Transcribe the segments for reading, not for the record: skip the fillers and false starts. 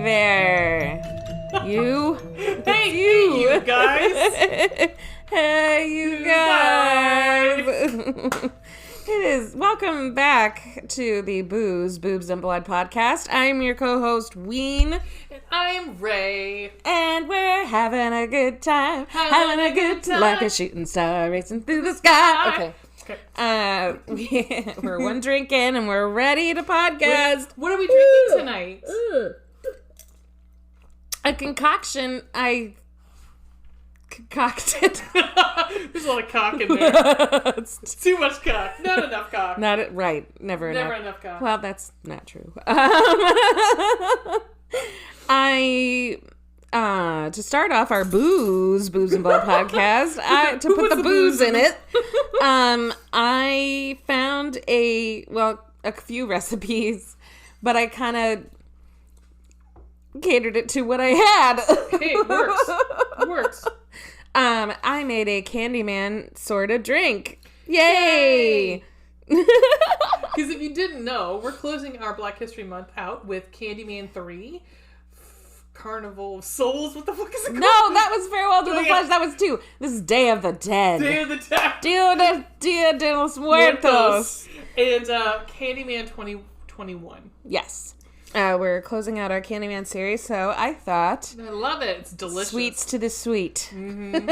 there. You? Hey, you guys. Hey, you guys. It is. Welcome back to the Booze, Boobs, and Blood podcast. I'm your co-host, Ween. And I'm Ray. And we're having a good time. Having a good time. Like a shooting star racing through the sky. Okay. We're one drink in and we're ready to podcast. What are we drinking tonight? A concoction I concocted. There's a lot of cock in there. It's too much cock. Not enough cock. Right. Never enough. Enough cock. Well, that's not true. To start off our Boobs and Blood podcast, to put the booze in it, I found a few recipes, but I kind of catered it to what I had. Hey, it works. It works. I made a Candyman sort of drink. Yay! Because if you didn't know, we're closing our Black History Month out with Candyman 3. Carnival of Souls. What the fuck is it called? No, that was Farewell to the Flesh. That was 2. This is Day of the Dead. Day of the Dead. Dia de los Muertos. And Candyman 2021. Yes. We're closing out our Candyman series, so I thought... I love it. It's delicious. Sweets to the sweet. Mm-hmm.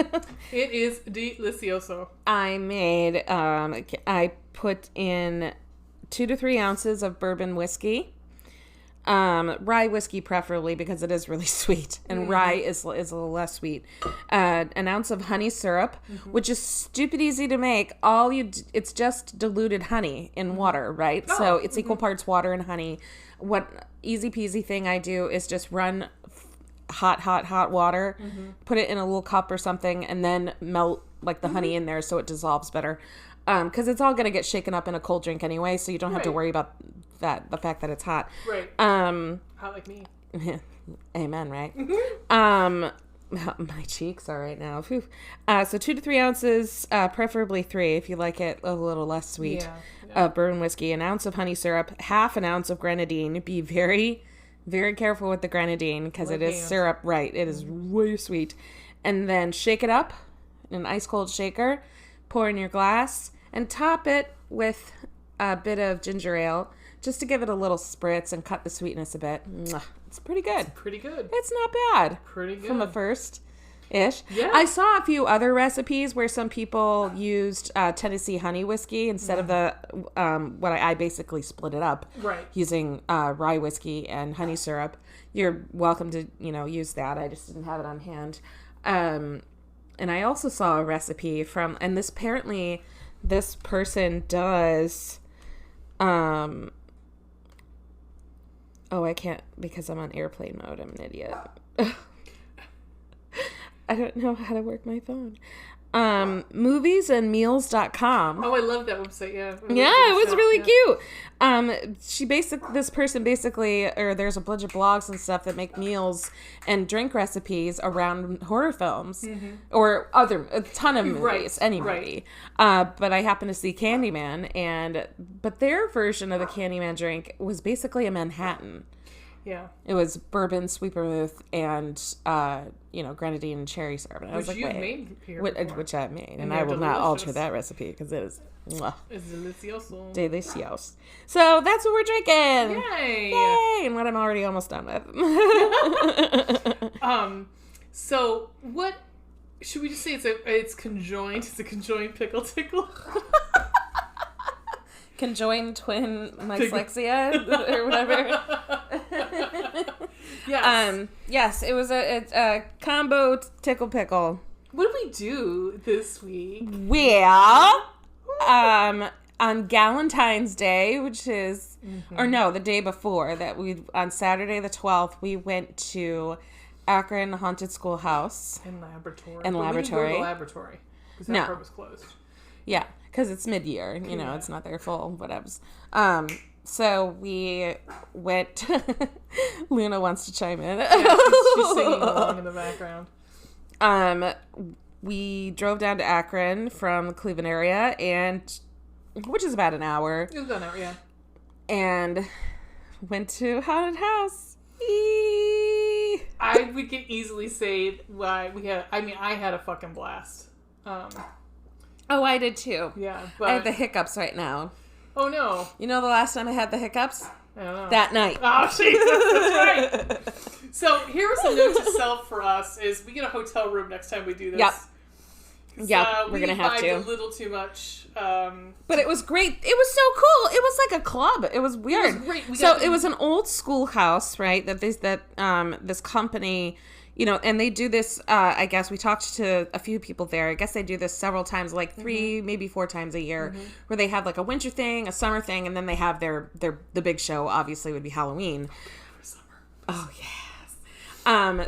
It is delicioso. I made... I put in 2 to 3 ounces of bourbon whiskey. Rye whiskey preferably because it is really sweet, and rye is a little less sweet. An ounce of honey syrup, which is stupid easy to make. It's just diluted honey in water, right? Oh. So it's equal parts water and honey. What easy peasy thing I do is just run hot water, put it in a little cup or something, and then melt like the honey in there so it dissolves better. Because it's all going to get shaken up in a cold drink anyway, so you don't have to worry about the fact that it's hot. Right. Hot like me. Amen, right? My cheeks are right now. So 2 to 3 ounces, preferably 3 if you like it a little less sweet, of bourbon whiskey, an ounce of honey syrup, half an ounce of grenadine. Be very, very careful with the grenadine because it is syrup, right? It is way sweet. And then shake it up in an ice cold shaker, pour in your glass, and top it with a bit of ginger ale just to give it a little spritz and cut the sweetness a bit. It's pretty good. It's not bad. Pretty good. From a first-ish. Yeah. I saw a few other recipes where some people used Tennessee honey whiskey instead of the, I basically split it up. Right. Using rye whiskey and honey syrup. You're welcome to, use that. I just didn't have it on hand. And I also saw a recipe from, and this apparently, this person does, I can't, because I'm on airplane mode. I'm an idiot. I don't know how to work my phone. Moviesandmeals.com. Oh, I love that website, yeah. It was really cute. This person basically, or there's a bunch of blogs and stuff that make meals and drink recipes around horror films or a ton of movies, any movie. But I happened to see Candyman, but their version of the Candyman drink was basically a Manhattan. Yeah. It was bourbon, sweet vermouth, and, grenadine and cherry syrup. And I was like, made here which I've made. And I will not alter that recipe because it is... It's delicioso. Delicioso. So that's what we're drinking. Yay! And what I'm already almost done with. So what... Should we just say it's conjoined? It's a conjoined pickle tickle? Conjoined twin dyslexia or whatever. Yes. Yes, it was a combo tickle pickle. What did we do this week? Well, on Galentine's Day, which is, or no, the day before, on Saturday the 12th, we went to Akron Haunted Schoolhouse. And laboratory. We didn't go to the laboratory. Because that part was closed. Yeah, because it's mid-year. It's not their full whatevs. So we went... Luna wants to chime in. Yeah, she's singing along in the background. We drove down to Akron from the Cleveland area, which is about an hour. It was about an hour, yeah. And went to Haunted House. Eee! we can easily say why we had. I mean, I had a fucking blast. Oh, I did too. Yeah, but I have the hiccups right now. Oh no! You know the last time I had the hiccups? I don't know. That night. Oh Jesus, that's right. So here was a note to self for us: is we get a hotel room next time we do this. Yep. Yeah, we're gonna have to. A little too much. But it was great. It was so cool. It was like a club. It was weird. It was great. It was an old schoolhouse, right? This company, and they do this. I guess we talked to a few people there. I guess they do this several times, like 3, maybe 4 times a year, where they have like a winter thing, a summer thing, and then they have the big show. Obviously, would be Halloween. Summer. Oh yeah.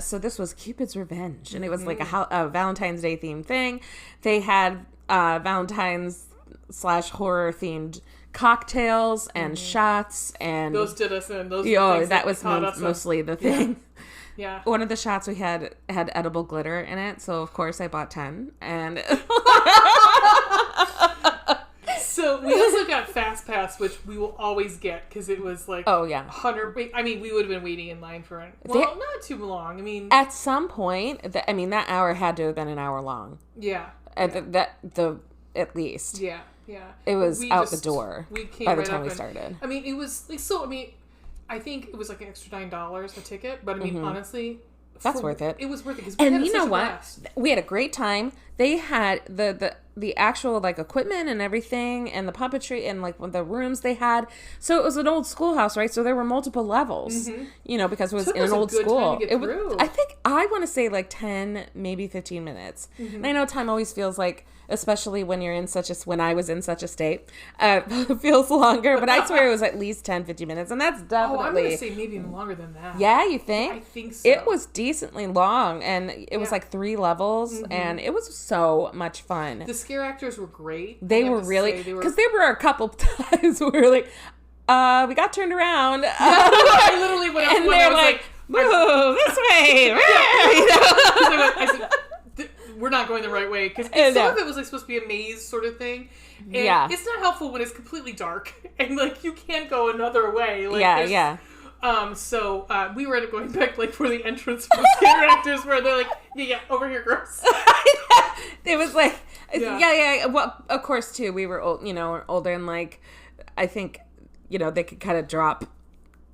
So this was Cupid's Revenge, and it was like a Valentine's Day themed thing. They had Valentine's/horror themed cocktails and shots, and those did us in. Those that was mostly the thing. Yeah. One of the shots we had edible glitter in it, so of course I bought 10, and so we also got Fast Pass, which we will always get because it was like 100. I mean, we would have been waiting in line for it. Well, not too long. I mean, at some point, that hour had to have been an hour long. Yeah. At least. Yeah. Yeah. It was the door by the time we started. I mean, it was like I think it was like an extra $9 a ticket, but I mean, honestly, that's worth it. It was worth it because and you know what? We had a great time. They had the actual like equipment and everything, and the puppetry and like the rooms they had. So it was an old schoolhouse, right? So there were multiple levels, because it was in an old school. I think I want to say like 10, maybe 15 minutes. And I know time always feels like, especially when you're when I was in such a state, feels longer, but I swear it was at least 10, 15 minutes. And that's definitely... Oh, I'm going to say maybe even longer than that. Yeah, you think? I think so. It was decently long, and it was like 3 levels, and it was so much fun. The scare actors were great. They were really... Because there were a couple times where we were like, we got turned around. I literally went up and they're like, move this way. I said, we're not going the right way, because some of it was like supposed to be a maze sort of thing, and it's not helpful when it's completely dark and like you can't go another way. Like, so we were going back like for the entrance for the scare actors, where they're like, yeah, over here, girls. It was like, well, of course too, we were old, older, and like I think they could kind of drop.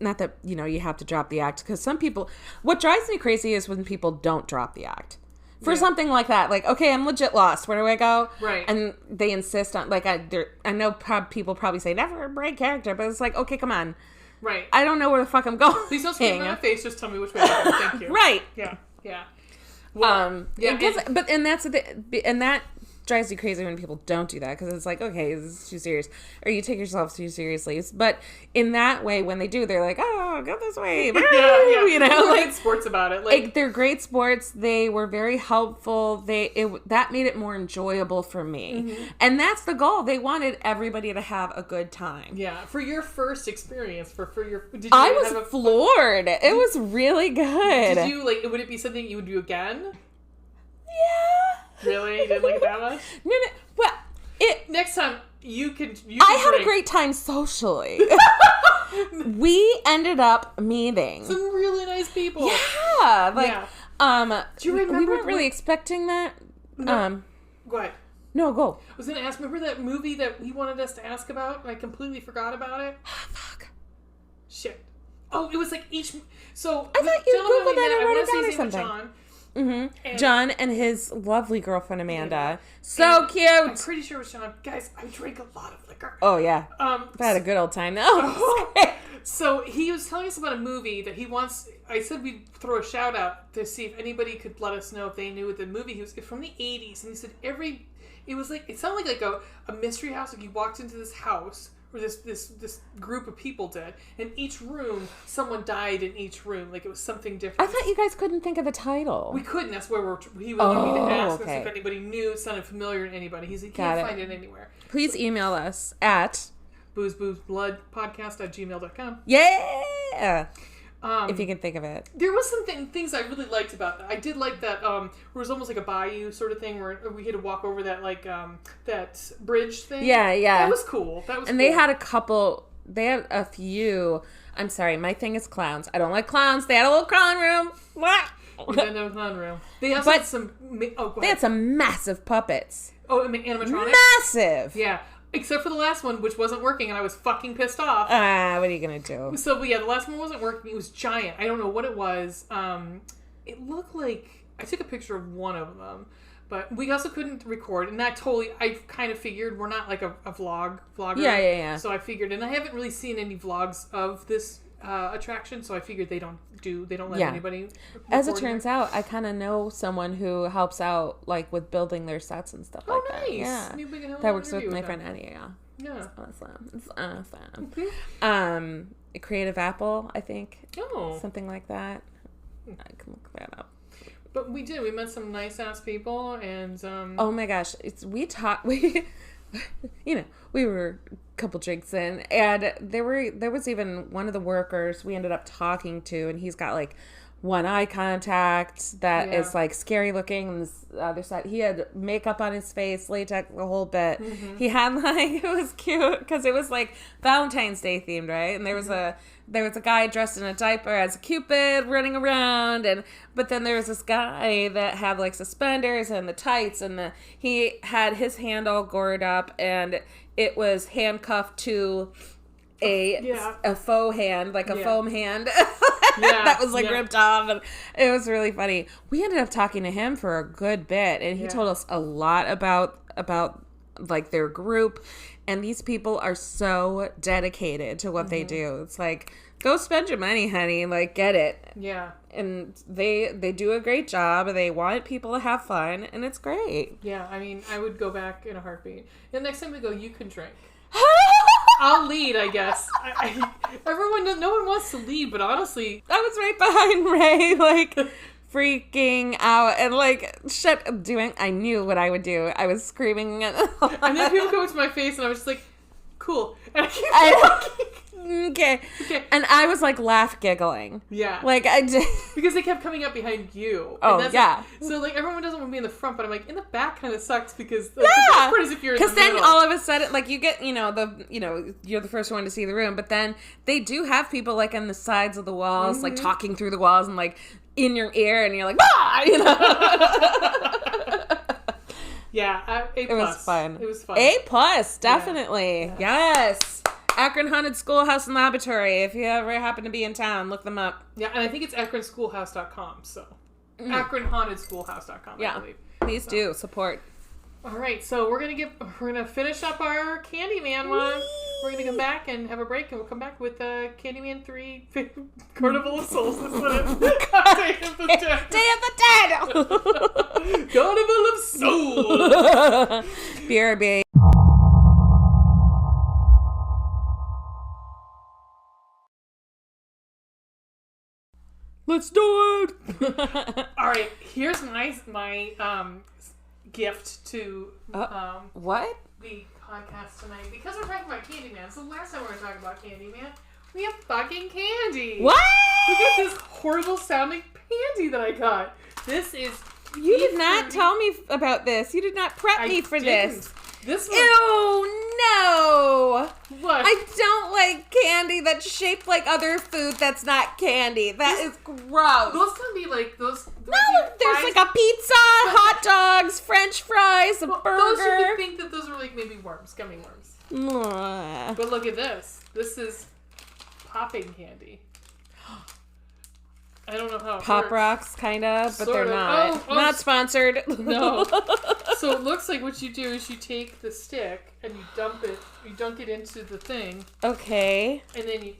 Not that you have to drop the act, because some people. What drives me crazy is when people don't drop the act. For something like that, like, okay, I'm legit lost. Where do I go? Right. And they insist on, like, I know people probably say, never break character, but it's like, okay, come on. Right. I don't know where the fuck I'm going. Please don't scream in my face, just tell me which way to go. Thank you. Right. Yeah. Yeah. Well, and that drives you crazy when people don't do that, because it's like, okay, this is too serious, or you take yourself too seriously. But in that way, when they do, they're like, oh, go this way. Like good sports about it. Like they're great sports. They were very helpful. That made it more enjoyable for me, and that's the goal. They wanted everybody to have a good time. Yeah, for your first experience, I was floored. It was really good. Did you would it be something you would do again? Yeah. Really? You didn't like it that much? No. Well, next time you can I had a great time socially. We ended up meeting some really nice people. Yeah. Do you remember? We weren't really expecting that. No. Go ahead. No, go. I was going to ask, remember that movie that he wanted us to ask about? And I completely forgot about it. Fuck. Shit. Oh, it was like each... So, I thought you Googled that and wrote it down or something. John, John and his lovely girlfriend Amanda. So cute. I'm pretty sure it was John. Guys, I drank a lot of liquor. Oh yeah. I had a good old time though. So he was telling us about a movie that he wants. I said we'd throw a shout out to see if anybody could let us know if they knew what the movie. He was from the 80s, and he said it sounded like a mystery house. Like you walked into this house. Or this group of people did. In each room, someone died in each room. Like, it was something different. I thought you guys couldn't think of the title. We couldn't. That's where he was wanting me to ask us if anybody knew. It sounded familiar to anybody. He said, you can't find it anywhere. Please email us at boozeboobsandbloodpodcast@gmail.com. Yeah! If you can think of it. There was some things I really liked about that. I did like that, where it was almost like a bayou sort of thing, where we had to walk over that, that bridge thing. Yeah. That was cool. They had a few I'm sorry, my thing is clowns. I don't like clowns. They had a little clown room. We had no clown room. They also had some... They had some massive puppets. Oh, I mean, animatronics? Massive! Yeah. Except for the last one, which wasn't working, and I was fucking pissed off. What are you gonna do? So, yeah, the last one wasn't working. It was giant. I don't know what it was. It looked like... I took a picture of one of them. But we also couldn't record, and that totally... I kind of figured we're not like a vlogger. Yeah. So I figured... And I haven't really seen any vlogs of this attraction, so I figured they don't let anybody... As it turns out, I kind of know someone who helps out, like, with building their sets and stuff like that. Oh, nice. Yeah. That works with my friend Annie, Yeah. It's awesome. Creative Apple, I think. Oh. Something like that. I can look that up. But we did. We met some nice ass people, and oh my gosh, we were a couple drinks in, and there was even one of the workers we ended up talking to, and he's got like one eye contact that is like scary looking, and this other side he had makeup on his face, latex, the whole bit. He had like, it was cute because it was like Valentine's Day themed, right? And there was a guy dressed in a diaper as a Cupid running around, but then there was this guy that had like suspenders and the tights, and he had his hand all gored up, and it was handcuffed to a faux hand, like a foam hand that was like ripped off, and it was really funny. We ended up talking to him for a good bit, and he told us a lot about like their group. And these people are so dedicated to what they do. It's like, go spend your money, honey. Like, get it. Yeah. And they do a great job. And they want people to have fun. And it's great. Yeah. I mean, I would go back in a heartbeat. And next time we go, you can drink. I'll lead, I guess. No one wants to lead, but honestly... I was right behind Ray, like... freaking out and like I knew what I would do. I was screaming and then people go to my face and I was just like, cool. And I keep okay. And I was like giggling. Yeah. Like I did. Because they kept coming up behind you. Oh, yeah. So like everyone doesn't want to be in the front, but I'm like, in the back kind of sucks because like, the best part is if you're in the middle. Because then all of a sudden, like you get, you're the first one to see the room, but then they do have people like on the sides of the walls, like talking through the walls and like in your ear, and you're like, ah! Yeah, A+. It was fun. It was fun. A+, definitely. Yeah. Yes. Akron Haunted Schoolhouse and Laboratory. If you ever happen to be in town, look them up. Yeah, and I think it's akronschoolhouse.com, so. AkronHauntedSchoolhouse.com, I believe. Please do. Support. All right, so we're gonna finish up our Candyman one. We're gonna come back and have a break, and we'll come back with Candyman 3 Carnival of Souls. That's what it is. Day of the Dead. Day of the Dead. Carnival of Souls. BRB. Let's do it. All right, here's my gift to what? The podcast tonight, because we're talking about Candyman. So last time we were talking about Candyman, we have fucking candy. What? Look at this horrible sounding candy that I got. This is... You did not tell me about this. You did not prep me for this. This one... Ew, no. What? I don't like candy that's shaped like other food that's not candy. That is gross. Those can be like those... No, there's like a pizza, hot dogs, French fries, a burger. Those you think that those are like maybe worms, gummy worms. But look at this. This is popping candy. I don't know how it Pop works. Rocks, kind of, but Sort they're of. not. Not sponsored. No. So it looks like what you do is you take the stick and you dunk it into the thing. Okay. And then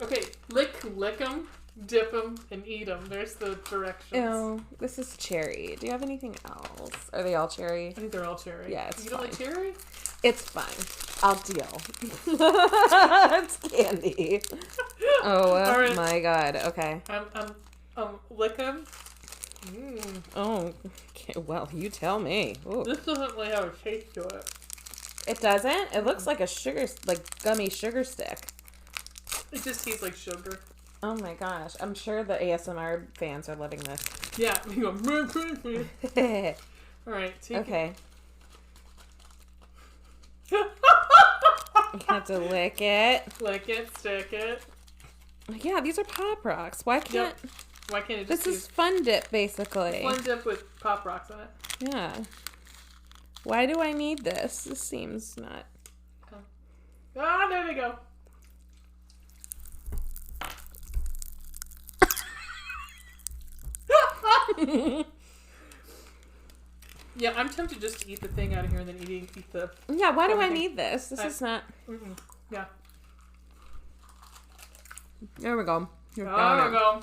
lick them, dip them, and eat them. There's the directions. Ew, this is cherry. Do you have anything else? Are they all cherry? I think they're all cherry. Yeah, it's You don't like cherry? It's fine. I'll deal. It's candy. Oh right. My god. Okay. Lick them. Oh, okay. Well, you tell me. Ooh. This doesn't really have a taste to it. It doesn't? It looks like a gummy sugar stick. It just tastes like sugar. Oh my gosh. I'm sure the ASMR fans are loving this. Yeah. You go, all right. Okay. You have to lick it. Lick it, stick it. Yeah, these are Pop Rocks. Why can't... Yep. Why can't it just This is Fun Dip, basically. Fun Dip with Pop Rocks on it. Yeah. Why do I need this? This seems not... Ah, there they go. Yeah, I'm tempted just to eat the thing out of here and then eat the... Yeah, why do I need this? This is not... Yeah. There we go. There we go.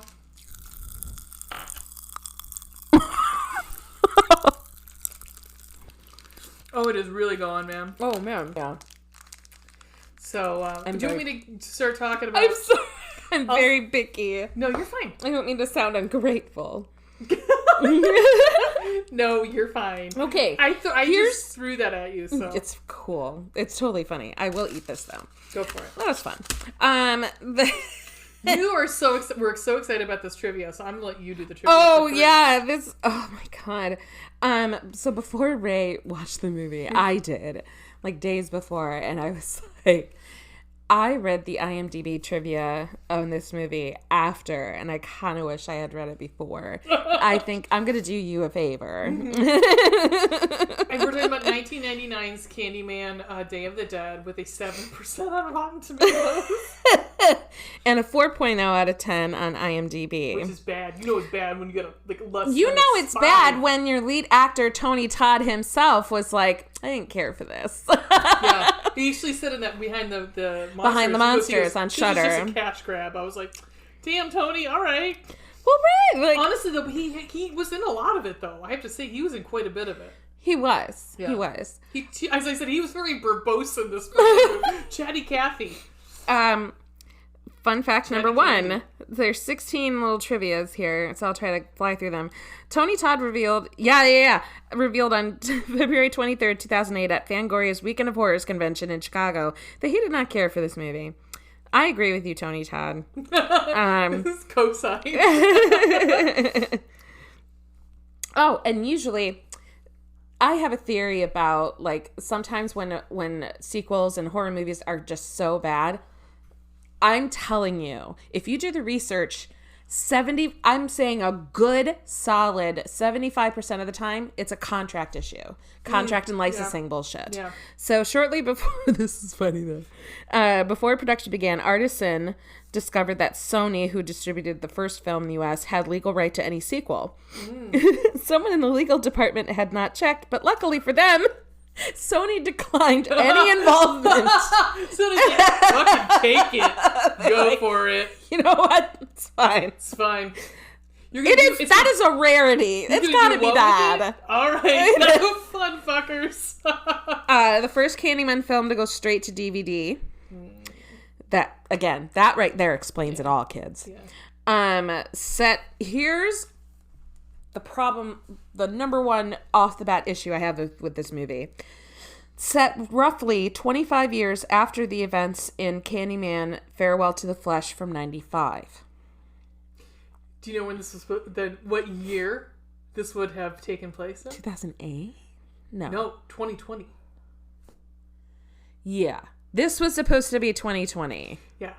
Oh, it is really going, man. Oh, man. Yeah. So, do you want me to start talking about... I'm sorry. I'm very picky. No, you're fine. I don't mean to sound ungrateful. No, you're fine. Okay. I just threw that at you, so... It's cool. It's totally funny. I will eat this, though. Go for it. That was fun. You are we're so excited about this trivia, so I'm gonna let you do the trivia. Oh, yeah. Oh, my God. So before Ray watched the movie, I did, like, days before, and I was like... I read the IMDb trivia on this movie after, and I kind of wish I had read it before. I think I'm going to do you a favor. And we're talking about 1999's Candyman Day of the Dead with a 7% on Rotten Tomatoes. And a 4.0 out of 10 on IMDb. Which is bad. You know it's bad when you get a less You than know a it's 5. bad when your lead actor, Tony Todd himself, was like, I didn't care for this. Yeah. He actually said in that Behind the Monsters on Shudder. It was just a cash grab. I was like, damn, Tony, all right. Well, right. Like, honestly, though, he was in a lot of it, though. I have to say, he was in quite a bit of it. He was. Yeah. He was. As I said, he was very verbose in this movie. Chatty Cathy. Fun fact number 1. There's 16 little trivias here, so I'll try to fly through them. Tony Todd revealed on February 23rd, 2008 at Fangoria's Weekend of Horrors convention in Chicago that he did not care for this movie. I agree with you, Tony Todd. This is co-sign. Oh, and usually... I have a theory about, like, sometimes when sequels and horror movies are just so bad... I'm telling you, if you do the research, I'm saying a good, solid 75% of the time, it's a contract issue. Contract and licensing bullshit. Yeah. So shortly before, this is funny though, before production began, Artisan discovered that Sony, who distributed the first film in the U.S., had legal right to any sequel. Someone in the legal department had not checked, but luckily for them... Sony declined any involvement. Sony said, fucking take it. Go for it. You know what? It's fine. It's fine. That is a rarity. It's gotta be that. Alright. No fun, fuckers. The first Candyman film to go straight to DVD. That right there explains it all, kids. Yeah. Here's the problem, the number one off the bat issue I have with this movie. Set roughly 25 years after the events in Candyman Farewell to the Flesh from 95. Do you know when this was, what year this would have taken place in? 2008? No, 2020. Yeah. This was supposed to be 2020. Yeah.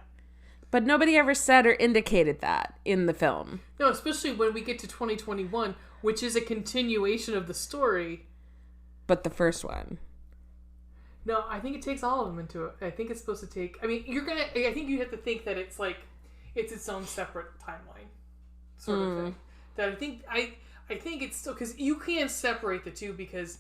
But nobody ever said or indicated that in the film. No, especially when we get to 2021, which is a continuation of the story. But the first one. No, I think it takes all of them into it. I think it's supposed to take... I mean, I think you have to think that it's like... It's its own separate timeline. Sort of thing. That I think it's still... Because you can't separate the two because...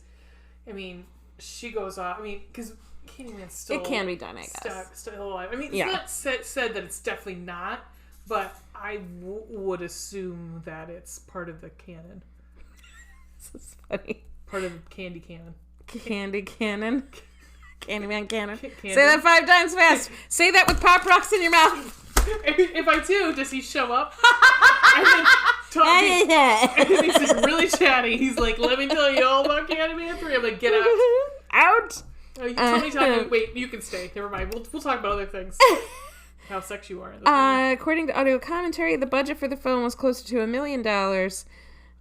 I mean, she goes off... I mean, because... Candyman's still... It can be done, I guess. Still alive. I mean, it's not said that it's definitely not, but I would assume that it's part of the canon. This is funny. Part of the candy canon. Candy canon? Candyman canon. Say that 5 times fast. Say that with Pop Rocks in your mouth. If I do, does he show up? And then he's really chatty. He's like, let me tell you all about Candyman 3. I'm like, get out. Out. Tony Todd, wait, you can stay. Never mind. We'll talk about other things. How sex you are. According to audio commentary, the budget for the film was closer to $1 million,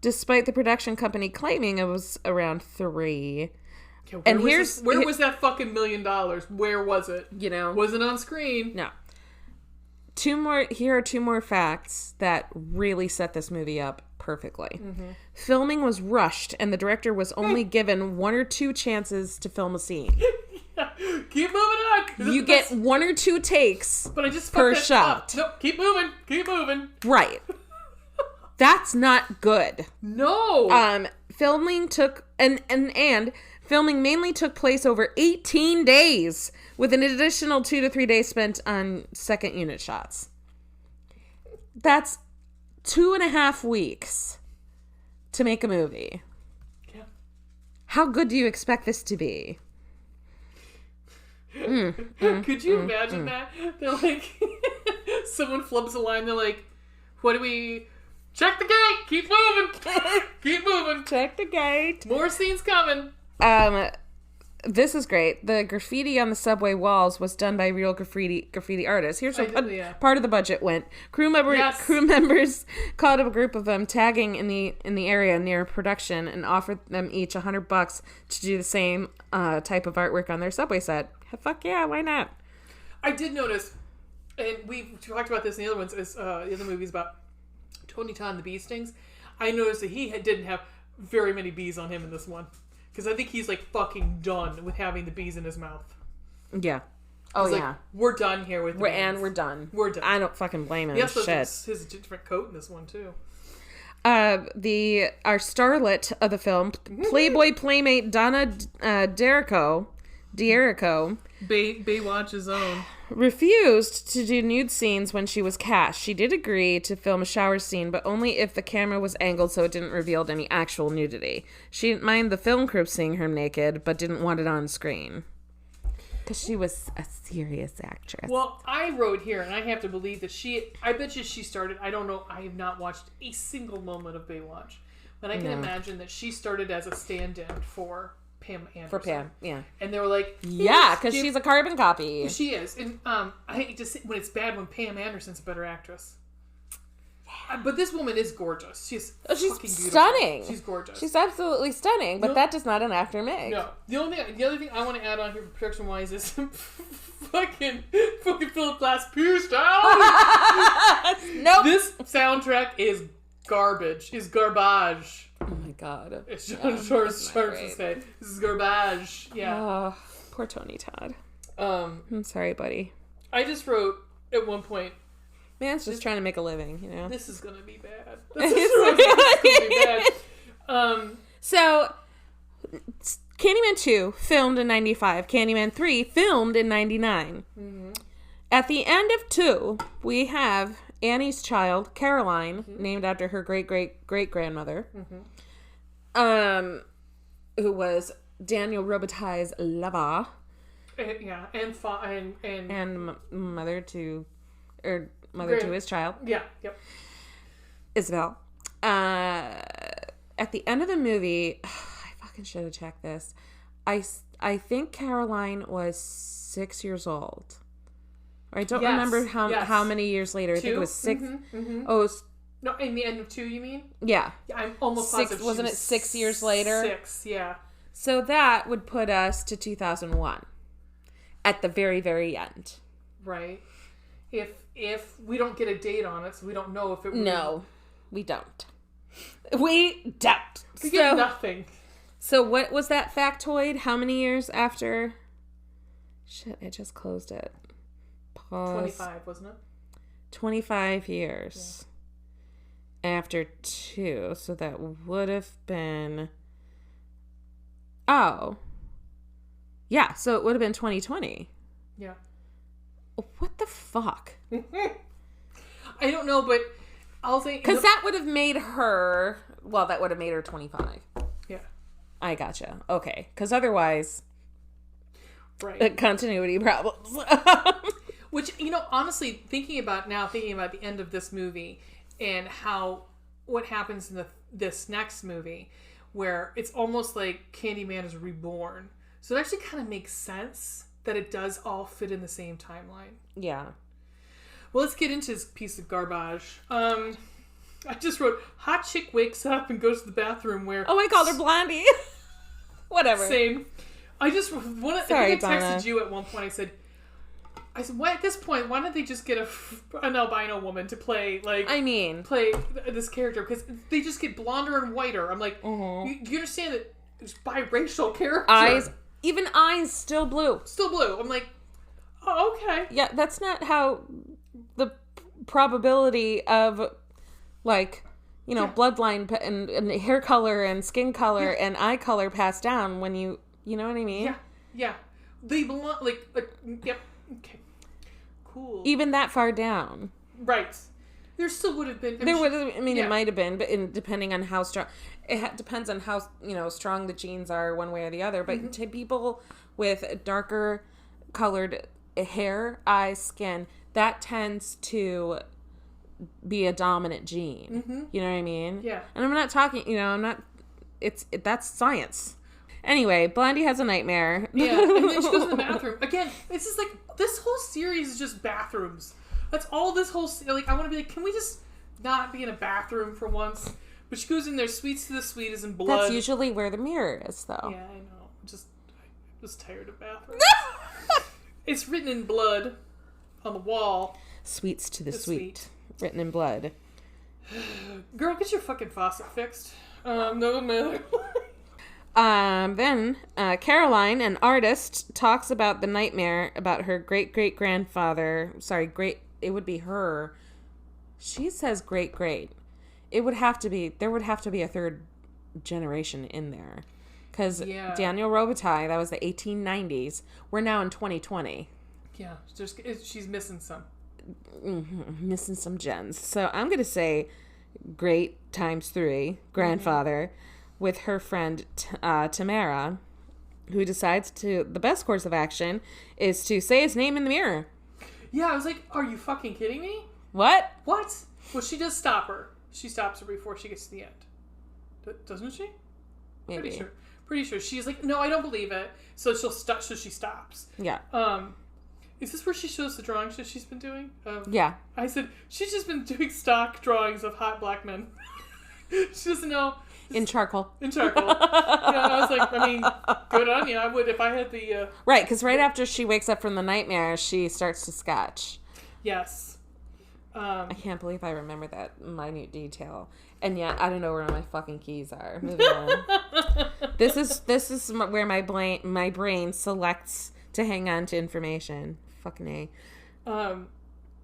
despite the production company claiming it was around $3 million. Where was that fucking $1 million? Where was it? You know, was it on screen? No. Here are two more facts that really set this movie up perfectly. Filming was rushed, and the director was only given 1 or 2 chances to film a scene. Keep moving on. You get 1 or 2 takes per shot. No, keep moving. Right. That's not good. No. Filming took and filming mainly took place over 18 days, with an additional 2 to 3 days spent on second unit shots. That's 2.5 weeks to make a movie. Yeah. How good do you expect this to be? Could you imagine that? They're like, someone flubs a line. They're like, "What do we? Check the gate. Keep moving. Keep moving. Check the gate. More scenes coming." This is great. The graffiti on the subway walls was done by real graffiti artists. Here's where part of the budget went. Crew members called up a group of them tagging in the area near production and offered them each $100 to do the same type of artwork on their subway set. Fuck yeah, why not? I did notice, and we've talked about this in the other ones, the other movies about Tony Todd and the bee stings. I noticed that he didn't have very many bees on him in this one. Because I think he's like fucking done with having the bees in his mouth. Yeah. Oh, he's yeah. Like, we're done here with the bees. And we're done. We're done. I don't fucking blame him. He also Shit. has a different coat in this one, too. Our starlet of the film, Playboy playmate Donna D'Errico, Baywatch's own, refused to do nude scenes when she was cast. She did agree to film a shower scene, but only if the camera was angled so it didn't reveal any actual nudity. She didn't mind the film crew seeing her naked, but didn't want it on screen. Because she was a serious actress. Well, I wrote here, and I have to believe that I bet you she started, I don't know, I have not watched a single moment of Baywatch, but I can imagine that she started as a stand-in for Pam Anderson. For Pam, yeah. And they were like... Yeah, because she's a carbon copy. She is. And I hate to say when it's bad when Pam Anderson's a better actress. But this woman is gorgeous. She's fucking stunning. She's gorgeous. She's absolutely stunning, but that does not an actor make. No. The other thing I want to add on here for production-wise is fucking Philip Glass pierced out. Nope. This soundtrack is garbage. Oh my god. It's John Short's to say. This is garbage. Yeah. Oh, poor Tony Todd. I'm sorry, buddy. I just wrote at one point, man's just trying to make a living, you know? This is gonna be bad. This is gonna be bad. So, Candyman 2 filmed in 95. Candyman 3 filmed in 99. Mm-hmm. At the end of 2, we have Annie's child, Caroline, named after her great-great-great-grandmother, who was Daniel Robitaille's lover. And mother to his child. Yeah, yep. Isabel. At the end of the movie, I fucking should have checked this. I think Caroline was 6 years old. I don't remember how many years later. 2? I think it was 6. Mm-hmm. Oh, it was, no, in the end of 2, you mean? Yeah. I'm almost 6. positive. Wasn't it 6 years later? 6, yeah. So that would put us to 2001, at the very, very end. Right. If we don't get a date on it, so we don't know if it. No, we don't. We don't. We get nothing. So what was that factoid? How many years after? Shit, I just closed it. Pause. 25, wasn't it? 25 years after 2. So that would have been... Oh. Yeah, so it would have been 2020. Yeah. What the fuck? I don't know, but I'll say... Because that would have made her... Well, that would have made her 25. Yeah. I gotcha. Okay. Because otherwise... Right. Continuity problems. Which, honestly, thinking about the end of this movie and what happens in this next movie, where it's almost like Candyman is reborn. So it actually kind of makes sense that it does all fit in the same timeline. Yeah. Well, let's get into this piece of garbage. I just wrote, hot chick wakes up and goes to the bathroom where... Oh, I called her Blondie. Whatever. Same. I just... I think I texted you at one point. I I said, why, at this point, why don't they just get an albino woman to play, play this character? Because they just get blonder and whiter. I'm like, do you understand that it's biracial character? Eyes still blue. Still blue. I'm like, oh, okay. Yeah, that's not how the probability of, bloodline and hair color and skin color and eye color pass down when you know what I mean? Yeah. They belong, yep. Okay. Cool. Even that far down. Right. There still would have been. It might have been, but depending on how strong, depends on how, strong the genes are one way or the other. But to people with darker colored hair, eyes, skin, that tends to be a dominant gene. You know what I mean? Yeah. And I'm not talking, that's science. Anyway, Blondie has a nightmare. Yeah, and then she goes in the bathroom. Again, this is this whole series is just bathrooms. That's all this whole, I want to be like, can we just not be in a bathroom for once? But she goes in there, sweets to the sweet is in blood. That's usually where the mirror is, though. Yeah, I know. I was tired of bathrooms. It's written in blood on the wall. Sweets to the sweet. Written in blood. Girl, get your fucking faucet fixed. No matter. Then Caroline, an artist, talks about the nightmare about her great-great-grandfather. Sorry, it would be her. She says great-great. There would have to be a third generation in there. Because Daniel Robitaille, that was the 1890s. We're now in 2020. Yeah, she's missing some. Missing some gens. So I'm going to say great times 3, grandfather, with her friend Tamara, who decides the best course of action is to say his name in the mirror. Yeah, I was like, are you fucking kidding me? What? What? Well, she does stop her. She stops her before she gets to the end. Doesn't she? Maybe. Pretty sure. She's like, no, I don't believe it. So she'll stop. So she stops. Yeah. Is this where she shows the drawings that she's been doing? Yeah. I said, she's just been doing stock drawings of hot black men. She doesn't know. In charcoal. Yeah, I was like, good on you. I would if I had the... Right, because right after she wakes up from the nightmare, she starts to sketch. Yes. I can't believe I remember that minute detail. And yet, I don't know where my fucking keys are. Moving on. This is where my brain selects to hang on to information. Fucking A.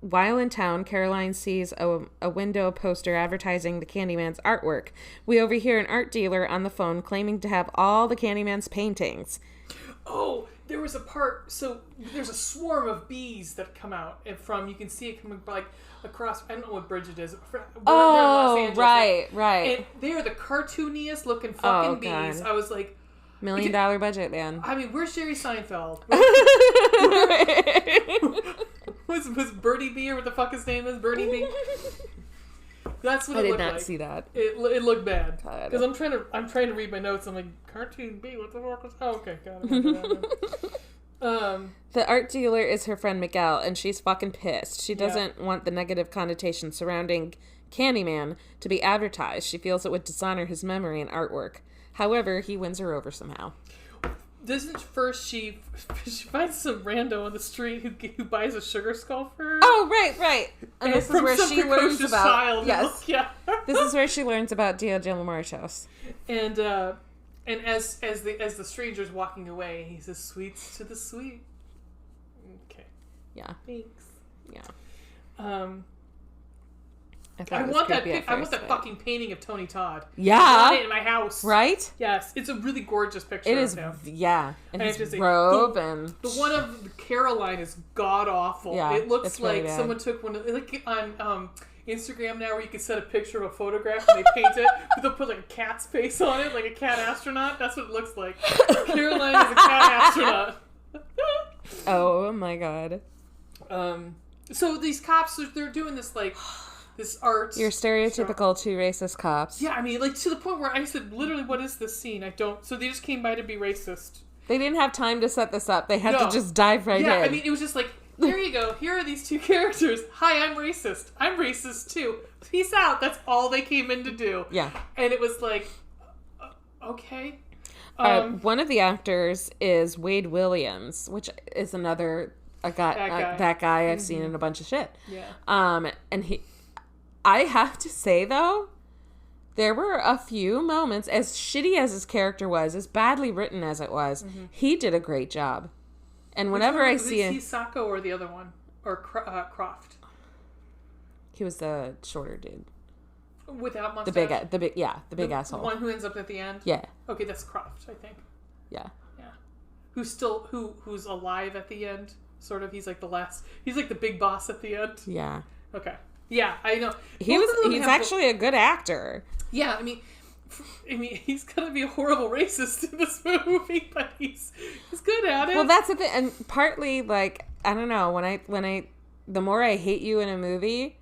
While in town, Caroline sees a window poster advertising the Candyman's artwork. We overhear an art dealer on the phone claiming to have all the Candyman's paintings. Oh, there was a part, so there's a swarm of bees that come out you can see it coming across, I don't know what bridge it is. Oh, right. And they're the cartooniest looking fucking bees. God. I was like... $1 million budget, man. I mean, where's Jerry Seinfeld? Was Birdie Bee, or what the fuck his name is? Birdie Bee? That's what it looked like. I did not see that. It looked bad. Because I'm trying to read my notes. I'm like, cartoon bee, what the fuck was... Oh, okay, got it. The art dealer is her friend Miguel, and she's fucking pissed. She doesn't want the negative connotation surrounding Candyman to be advertised. She feels it would dishonor his memory and artwork. However, he wins her over somehow. Doesn't first she finds some rando on the street who buys a sugar skull for her? Oh, right. And this is where she learns about... Child. Yes. Yeah. This is where she learns about Dia de los Muertos. And as the stranger's walking away, he says, "Sweets to the sweet." Okay. Yeah. Thanks. Yeah. I want that fucking painting of Tony Todd. Yeah. I want it in my house. Right? Yes. It's a really gorgeous picture. It is. Of him. Yeah. And his robe and... The one of Caroline is god-awful. Yeah, it looks like really someone took one of... Like on Instagram now where you can set a picture of a photograph and they paint it, but they'll put like a cat's face on it, like a cat astronaut. That's what it looks like. Caroline is a cat astronaut. Oh my god. So these cops, they're doing this this art. Your stereotypical two racist cops. Yeah, I mean, to the point where I said, literally, what is this scene? I don't... So they just came by to be racist. They didn't have time to set this up. They had to just dive right in. Yeah, I mean, it was just like, here you go. Here are these two characters. Hi, I'm racist. I'm racist, too. Peace out. That's all they came in to do. Yeah. And it was like, okay. One of the actors is Wade Williams, which is another that guy I've seen in a bunch of shit. Yeah. And I have to say though, there were a few moments, as shitty as his character was, as badly written as it was, he did a great job. And whenever I see him... Was he Sacco or the other one? Or Croft? He was the shorter dude. Without mustache? The big asshole. The one who ends up at the end? Yeah. Okay, that's Croft, I think. Yeah. Yeah. Who's alive at the end? Sort of, he's like the big boss at the end. Yeah. Okay. Yeah, I know. He's actually a good actor. Yeah, I mean, he's gonna be a horrible racist in this movie, but he's good at it. Well, that's the thing, and partly like I don't know when I the more I hate you in a movie,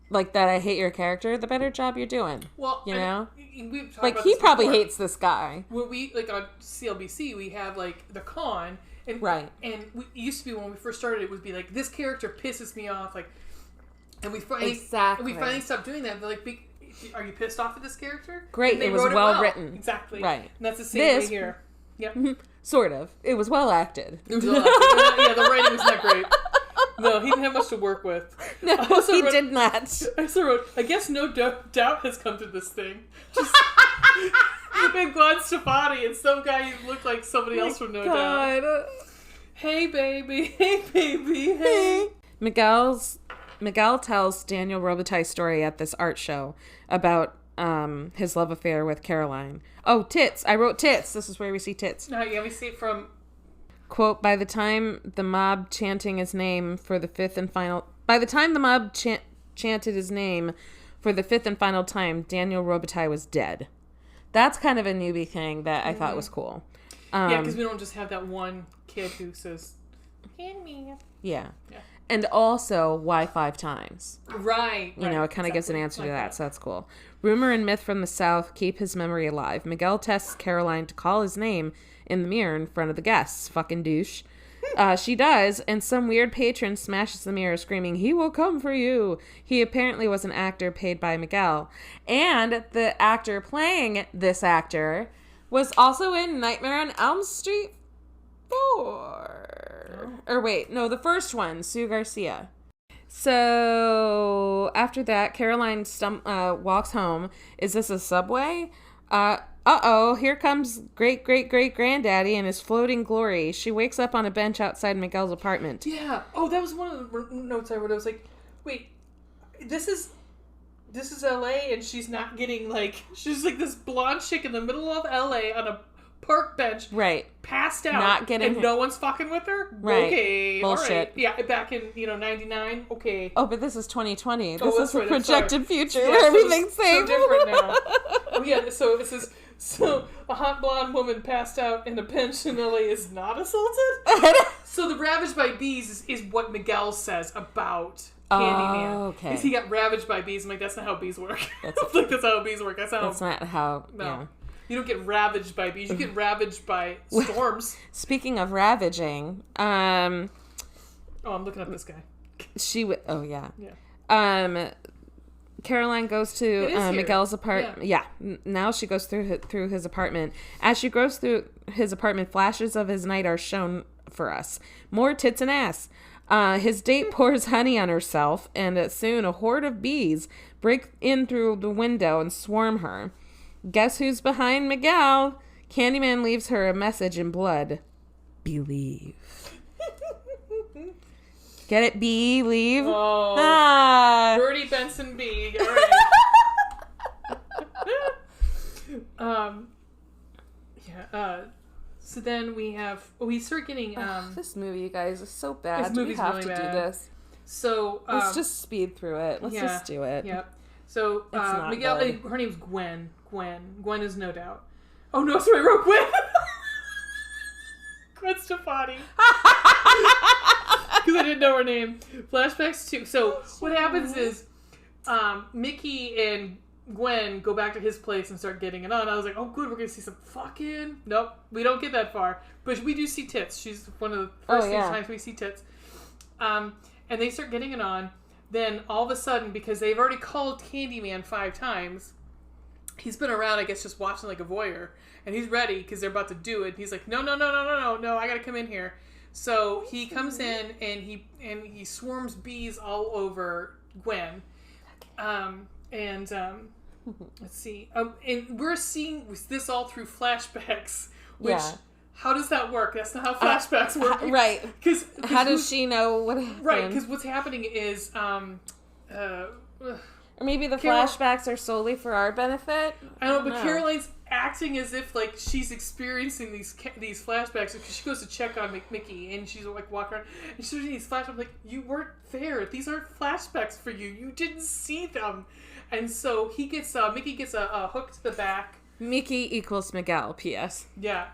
like that I hate your character, the better job you're doing. Well, you know, we've talked like about he this probably before. hates this guy. When we like on CLBC, we have like the con, and right, and it used to be when we first started, it would be like this character pisses me off, like. And we finally stopped doing that. They're like, are you pissed off at this character? Great, it was well written. Exactly. Right. And that's the same way here. Yep. Sort of. It was well acted. It was well acted. Yeah, the writing was not great. No, he didn't have much to work with. No, he did not. I also wrote, I guess no doubt has come to this thing. Just and Gwen Stefani and some guy who looked like somebody else from No Doubt. Hey, baby. Hey, baby. Hey. Miguel tells Daniel Robitaille's story at this art show about his love affair with Caroline. Oh, tits. I wrote tits. This is where we see tits. No, yeah, we see it from... Quote, by the time the mob chanted his name for the fifth and final time, Daniel Robitaille was dead. That's kind of a newbie thing that I thought was cool. Yeah, because we don't just have that one kid who says, Candyman. Yeah. And also, why 5 times? Right. You know, it kind of gives an answer to that, so that's cool. Rumor and myth from the South keep his memory alive. Miguel tests Caroline to call his name in the mirror in front of the guests. Fucking douche. She does, and some weird patron smashes the mirror screaming, "He will come for you!" He apparently was an actor paid by Miguel. And the actor playing this actor was also in Nightmare on Elm Street 4. Or wait, no, the first one, Sue Garcia. So after that, Caroline walks home. Is this a subway? Here comes great-great-great-granddaddy in his floating glory. She wakes up on a bench outside Miguel's apartment. Yeah. Oh, that was one of the notes I wrote. I was like, wait, this is LA, and she's not getting she's like this blonde chick in the middle of LA on a park bench, right? Passed out, not getting, and no one's fucking with her. Right? Okay, bullshit. All right. Yeah, back in 99. Okay. Oh, but this is 2020. This is a right, projected future where everything's safe. So different now. Oh, yeah. So this is a hot blonde woman passed out in a bench in LA is not assaulted. So the ravaged by bees is what Miguel says about Candyman. Oh, okay. Because he got ravaged by bees. I'm like, that's not how bees work. That's how bees work. That's not how. No. Yeah. You don't get ravaged by bees. You get ravaged by storms. Speaking of ravaging, I'm looking up this guy. Oh yeah. Yeah. Caroline goes to Miguel's apartment. Yeah. Now she goes through his apartment. As she goes through his apartment, flashes of his night are shown for us. More tits and ass. His date pours honey on herself, and soon a horde of bees break in through the window and swarm her. Guess who's behind Miguel? Candyman leaves her a message in blood. Believe. Get it? Believe? Oh. Birdie Benson B. All right. So then we start getting... this movie, you guys, is so bad. This movie's have really to bad. do this. So... let's just speed through it. Let's just do it. Yep. So Miguel, good. her name's Gwen. Gwen is No Doubt. Oh no, sorry, I wrote Gwen. Gwen Stefani. Because I didn't know her name. Flashbacks too. So what happens is, Mickey and Gwen go back to his place and start getting it on. I was like, oh good, we're gonna see some fucking. Nope, we don't get that far, but we do see tits. She's one of the first times we see tits. And they start getting it on. Then all of a sudden, because they've already called Candyman 5 times, he's been around, I guess, just watching like a voyeur, and he's ready because they're about to do it. He's like, no, I gotta come in here. So he comes in and he swarms bees all over Gwen. Let's see. And we're seeing this all through flashbacks. Which, how does that work? That's not how flashbacks work. Right. Because how does she know what happened? Right, because what's happening is... or maybe the flashbacks are solely for our benefit. I don't know, but Caroline's acting as if like she's experiencing these flashbacks because she goes to check on Mickey and she's like walking around and she's doing these flashbacks like, you weren't there. These aren't flashbacks for you. You didn't see them. And so Mickey gets a hook to the back. Mickey equals Miguel. P.S. Yeah.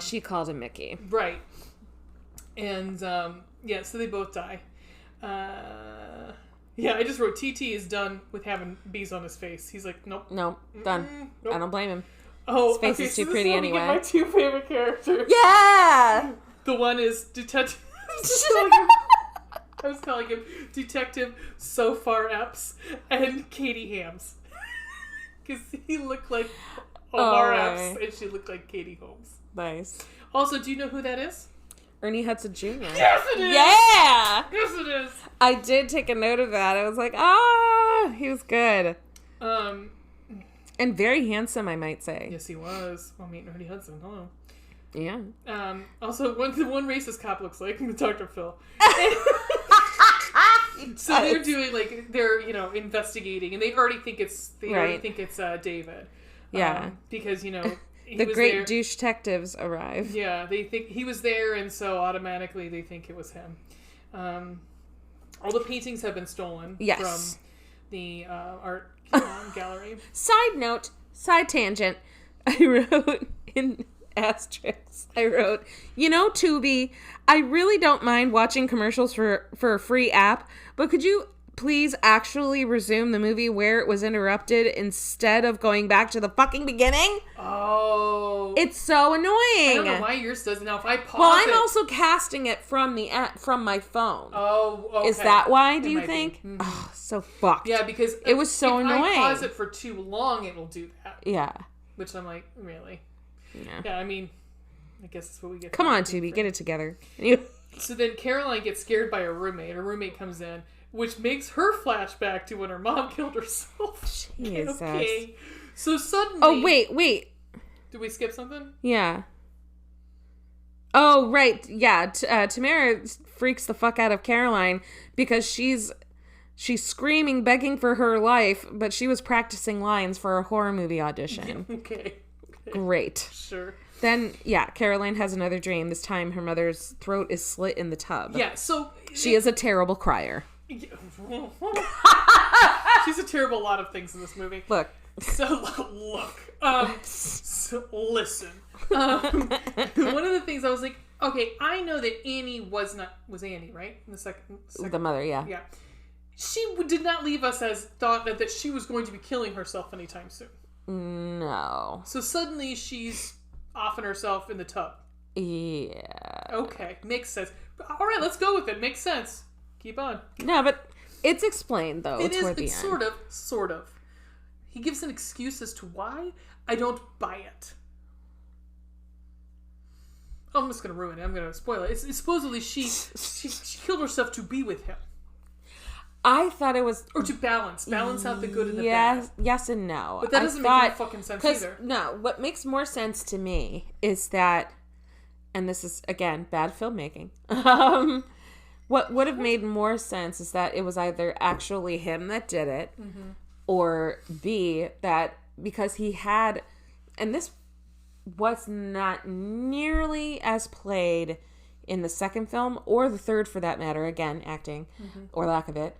She called him Mickey. Right. And so they both die. I just wrote TT is done with having bees on his face. He's like, nope. Nope. Done. Nope. I don't blame him. Oh, his face is too pretty anyway. My two favorite characters. Yeah! The one is Detective... I was calling him Detective So Far Epps and Katie Hams. Because he looked like Omar Epps and she looked like Katie Holmes. Nice. Also, do you know who that is? Ernie Hudson Jr. Yes, it is! Yeah! Yes, it is! I did take a note of that. I was like, he was good. And very handsome, I might say. Yes, he was. Well, meet Ernie Hudson. Hello. Yeah. Also, one racist cop looks like Dr. Phil. So they're doing they're investigating, and they already think it's David. Yeah. Because the great douche detectives arrive. Yeah, they think he was there, and so automatically they think it was him. All the paintings have been stolen from the art gallery. Side tangent. I wrote in asterisks. Tubi, I really don't mind watching commercials for a free app, but could you please actually resume the movie where it was interrupted instead of going back to the fucking beginning? Oh. It's so annoying. I don't know why yours doesn't. Now, if I pause I'm also casting it from the app, from my phone. Oh, okay. Is that why, do you think? Mm-hmm. Oh, so fucked. Yeah, because it was so annoying. If I pause it for too long, it'll do that. Yeah. Which I'm like, really? Yeah. Yeah, I mean, I guess that's what we get. Come on, Tubi, get it together. So then Caroline gets scared by her roommate. Her roommate comes in, which makes her flashback to when her mom killed herself. Jesus. Okay. So suddenly... Oh, wait. Did we skip something? Yeah. Oh, right. Yeah. Tamara freaks the fuck out of Caroline because she's screaming, begging for her life, but she was practicing lines for a horror movie audition. Okay. Great. Sure. Then, Caroline has another dream. This time her mother's throat is slit in the tub. Yeah, so... She is a terrible crier. She's a terrible lot of things in this movie. Look. So listen. One of the things I was like, okay, I know that Annie was Annie, right? In the second. The mother, yeah. Yeah. She did not leave us as thought that she was going to be killing herself anytime soon. No. So suddenly she's offing herself in the tub. Yeah. Okay, makes sense. All right, let's go with it. Makes sense. Keep on. No, but it's explained though. It's sort of. He gives an excuse as to why. I don't buy it. I'm just gonna ruin it. I'm gonna spoil it. It's supposedly she killed herself to be with him. I thought it was... Or to balance out the good and the bad. Yes and no. But that doesn't make any fucking sense either. No, what makes more sense to me is that, and this is, again, bad filmmaking. What would have made more sense is that it was either actually him that did it, or B, that because he had... And this was not nearly as played in the second film, or the third for that matter, again, acting, or lack of it.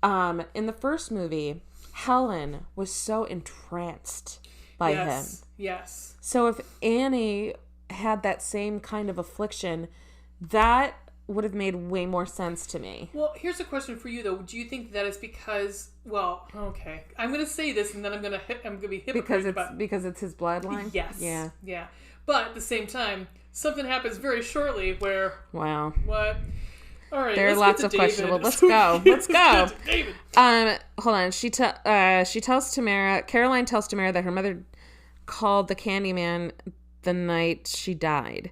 In the first movie, Helen was so entranced by him. Yes. So if Annie had that same kind of affliction, that would have made way more sense to me. Well, here's a question for you though. Do you think that is because? Well, okay, I'm going to say this, and then I'm going to be hypocrite because it's his bloodline. Yes. Yeah. But at the same time, something happens very shortly where. Wow. What? All right, there are lots of questionable. Let's go. David. Hold on. She tells Tamara. Caroline tells Tamara that her mother called the Candyman the night she died.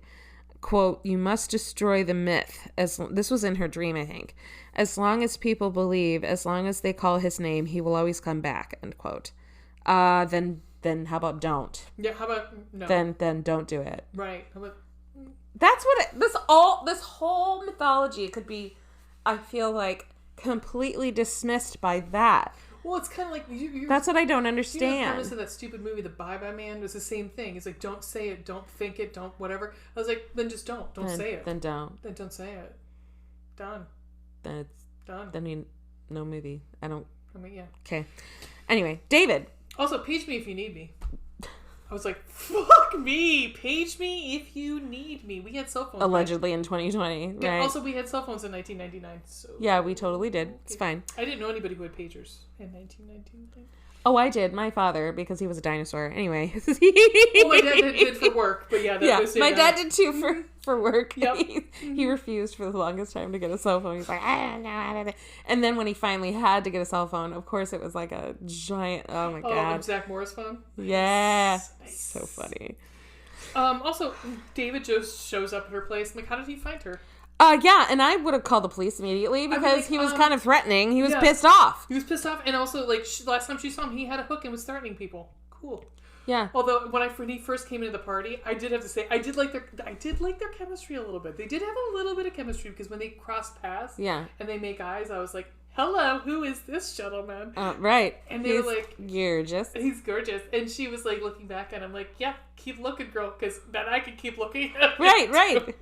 quote, "You must destroy the myth." This was in her dream, I think. "As long as people believe, as long as they call his name, he will always come back," end quote. Then how about don't? Yeah, how about no? Then don't do it. Right. How about... That's what this whole mythology could be, I feel like, completely dismissed by that. Well, it's kind of like... That's what I don't understand. You know, the premise of that stupid movie, The Bye-Bye Man, was the same thing. It's like, don't say it, don't think it, don't whatever. I was like, then just don't. Don't say it. Then don't. Then don't say it. Done. Then it's... Done. Then no movie. I mean, yeah. Okay. Anyway, David. Also, page me if you need me. I was like, fuck me. Page me if you need me. We had cell phones. Allegedly in 2020, right? Yeah, also, we had cell phones in 1999. So yeah, we totally did. Okay. It's fine. I didn't know anybody who had pagers in 1999. Oh, I did. My father, because he was a dinosaur. Anyway. Oh, my dad did for work, but yeah. My dad did too for work. Yep. He refused for the longest time to get a cell phone. He's like, I don't know. And then when he finally had to get a cell phone, of course it was like a giant, oh my God. Oh, Zach Morris phone? Yeah. Nice. So funny. Also, David just shows up at her place. I'm like, how did he find her? Yeah, and I would have called the police immediately because he was kind of threatening. He was pissed off. He was pissed off, and also, like, last time she saw him, he had a hook and was threatening people. Cool. Yeah. Although when he first came into the party, I did have to say I did like their chemistry a little bit. They did have a little bit of chemistry because when they crossed paths, and they make eyes, I was like, "Hello, who is this gentleman?" Right. And they were like, "Gorgeous." He's gorgeous, and she was like looking back at him, like, "Yeah, keep looking, girl, because then I can keep looking." At right.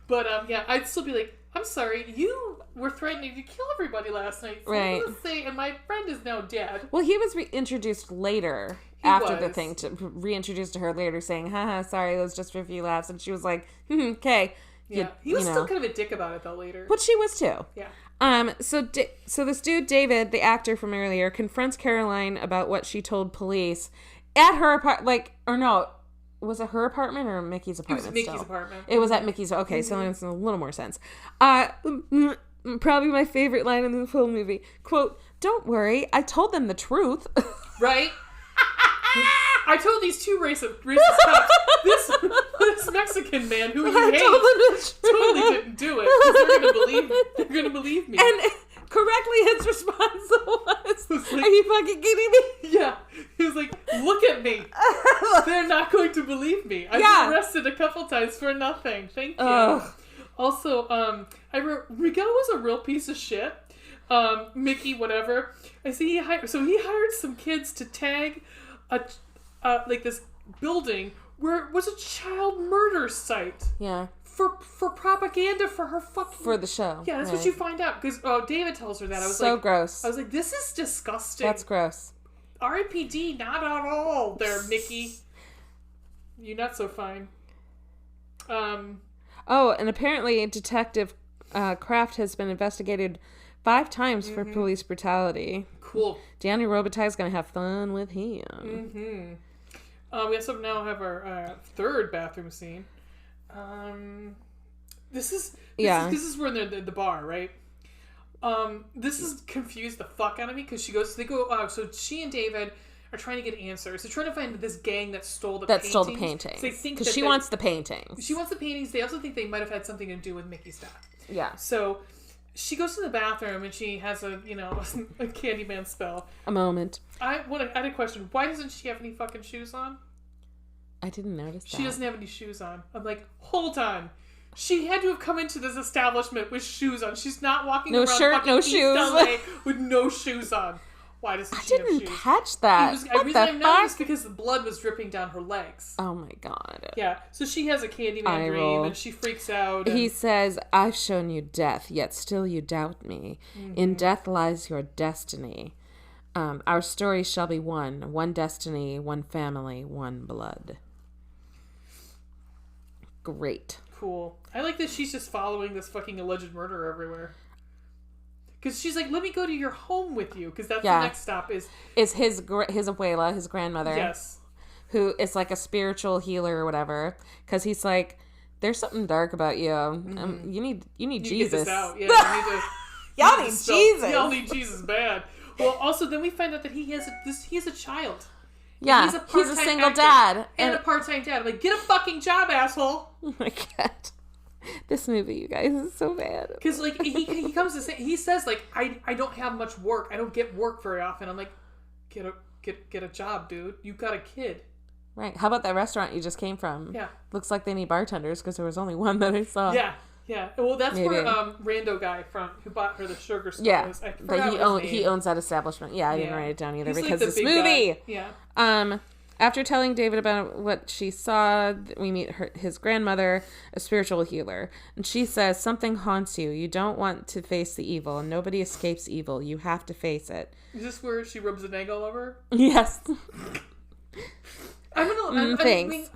But I'd still be like, "I'm sorry, you were threatening to kill everybody last night." So right. let's say, and my friend is now dead. Well, he was reintroduced later. After the thing, to reintroduce to her later, saying, haha, sorry, it was just for a few laughs. And she was like, okay. Yeah, he was still kind of a dick about it, though, later. But she was, too. Yeah. So this dude, David, the actor from earlier, confronts Caroline about what she told police at her apartment, was it her apartment or Mickey's apartment? It was Mickey's apartment. It was at Mickey's. Okay, so that makes a little more sense. Probably my favorite line in the whole movie. Quote, "Don't worry, I told them the truth." Right? I told these two racist cops, this Mexican man who you hate totally didn't do it because they're gonna believe me. And correctly, his response was, "Are you fucking kidding me?" Yeah, he was like, "Look at me. They're not going to believe me. I've been arrested a couple times for nothing. Thank you." Also, I wrote Miguel was a real piece of shit. Mickey, whatever. I see he hired some kids to tag this building where it was a child murder site. Yeah. For propaganda for her fucking... For the show. Yeah, that's what you find out. Because David tells her that. I was so gross. I was like, this is disgusting. That's gross. R.I.P.D. Not at all there, Mickey. You're not so fine. And apparently Detective Kraft has been investigated 5 times for police brutality. Cool. Danny Robitaille's going to have fun with him. Mm-hmm. We also now have our third bathroom scene. This is where they're at the bar, right? This has confused the fuck out of me because so she and David are trying to get answers. They're trying to find this gang that stole the paintings. Because she wants the paintings. She wants the paintings. They also think they might have had something to do with Mickey's death. Yeah. So she goes to the bathroom and she has a Candyman spell. A moment. I had a question. Why doesn't she have any fucking shoes on? I didn't notice that. She doesn't have any shoes on. I'm like, hold on. She had to have come into this establishment with shoes on. She's not walking around fucking East LA with no shoes on. Why doesn't she have shoes? I didn't catch that. The reason I know is because the blood was dripping down her legs. Oh my God. Yeah. So she has a Candyman dream and she freaks out. He says, "I've shown you death, yet still you doubt me. Mm-hmm. In death lies your destiny. Our story shall be one destiny, one family, one blood." Great. Cool. I like that she's just following this fucking alleged murderer everywhere. Because she's like, let me go to your home with you. Because that's the next stop is his abuela, his grandmother. Yes. Who is like a spiritual healer or whatever. Because he's like, there's something dark about you. Mm-hmm. You need Jesus. Get this out. Yeah, Y'all need Jesus. Y'all need Jesus bad. Well, also then we find out that he has a child. Yeah, he's a single dad. And a part-time dad. I'm like, get a fucking job, asshole. Oh my God. This movie, you guys, is so bad. Because, like, he comes to say, he says, like, I don't have much work. I don't get work very often. I'm like, get a job, dude. You got a kid. Right. How about that restaurant you just came from? Yeah. Looks like they need bartenders because there was only one that I saw. Yeah. Yeah. Well, that's where Rando guy who bought her the sugar stuff. Yeah. Was. But he owns that establishment. Yeah, I didn't write it down either because like this movie. Guy. Yeah. After telling David about what she saw, we meet his grandmother, a spiritual healer. And she says, something haunts you. You don't want to face the evil. And nobody escapes evil. You have to face it. Is this where she rubs an egg all over? Yes. Thanks.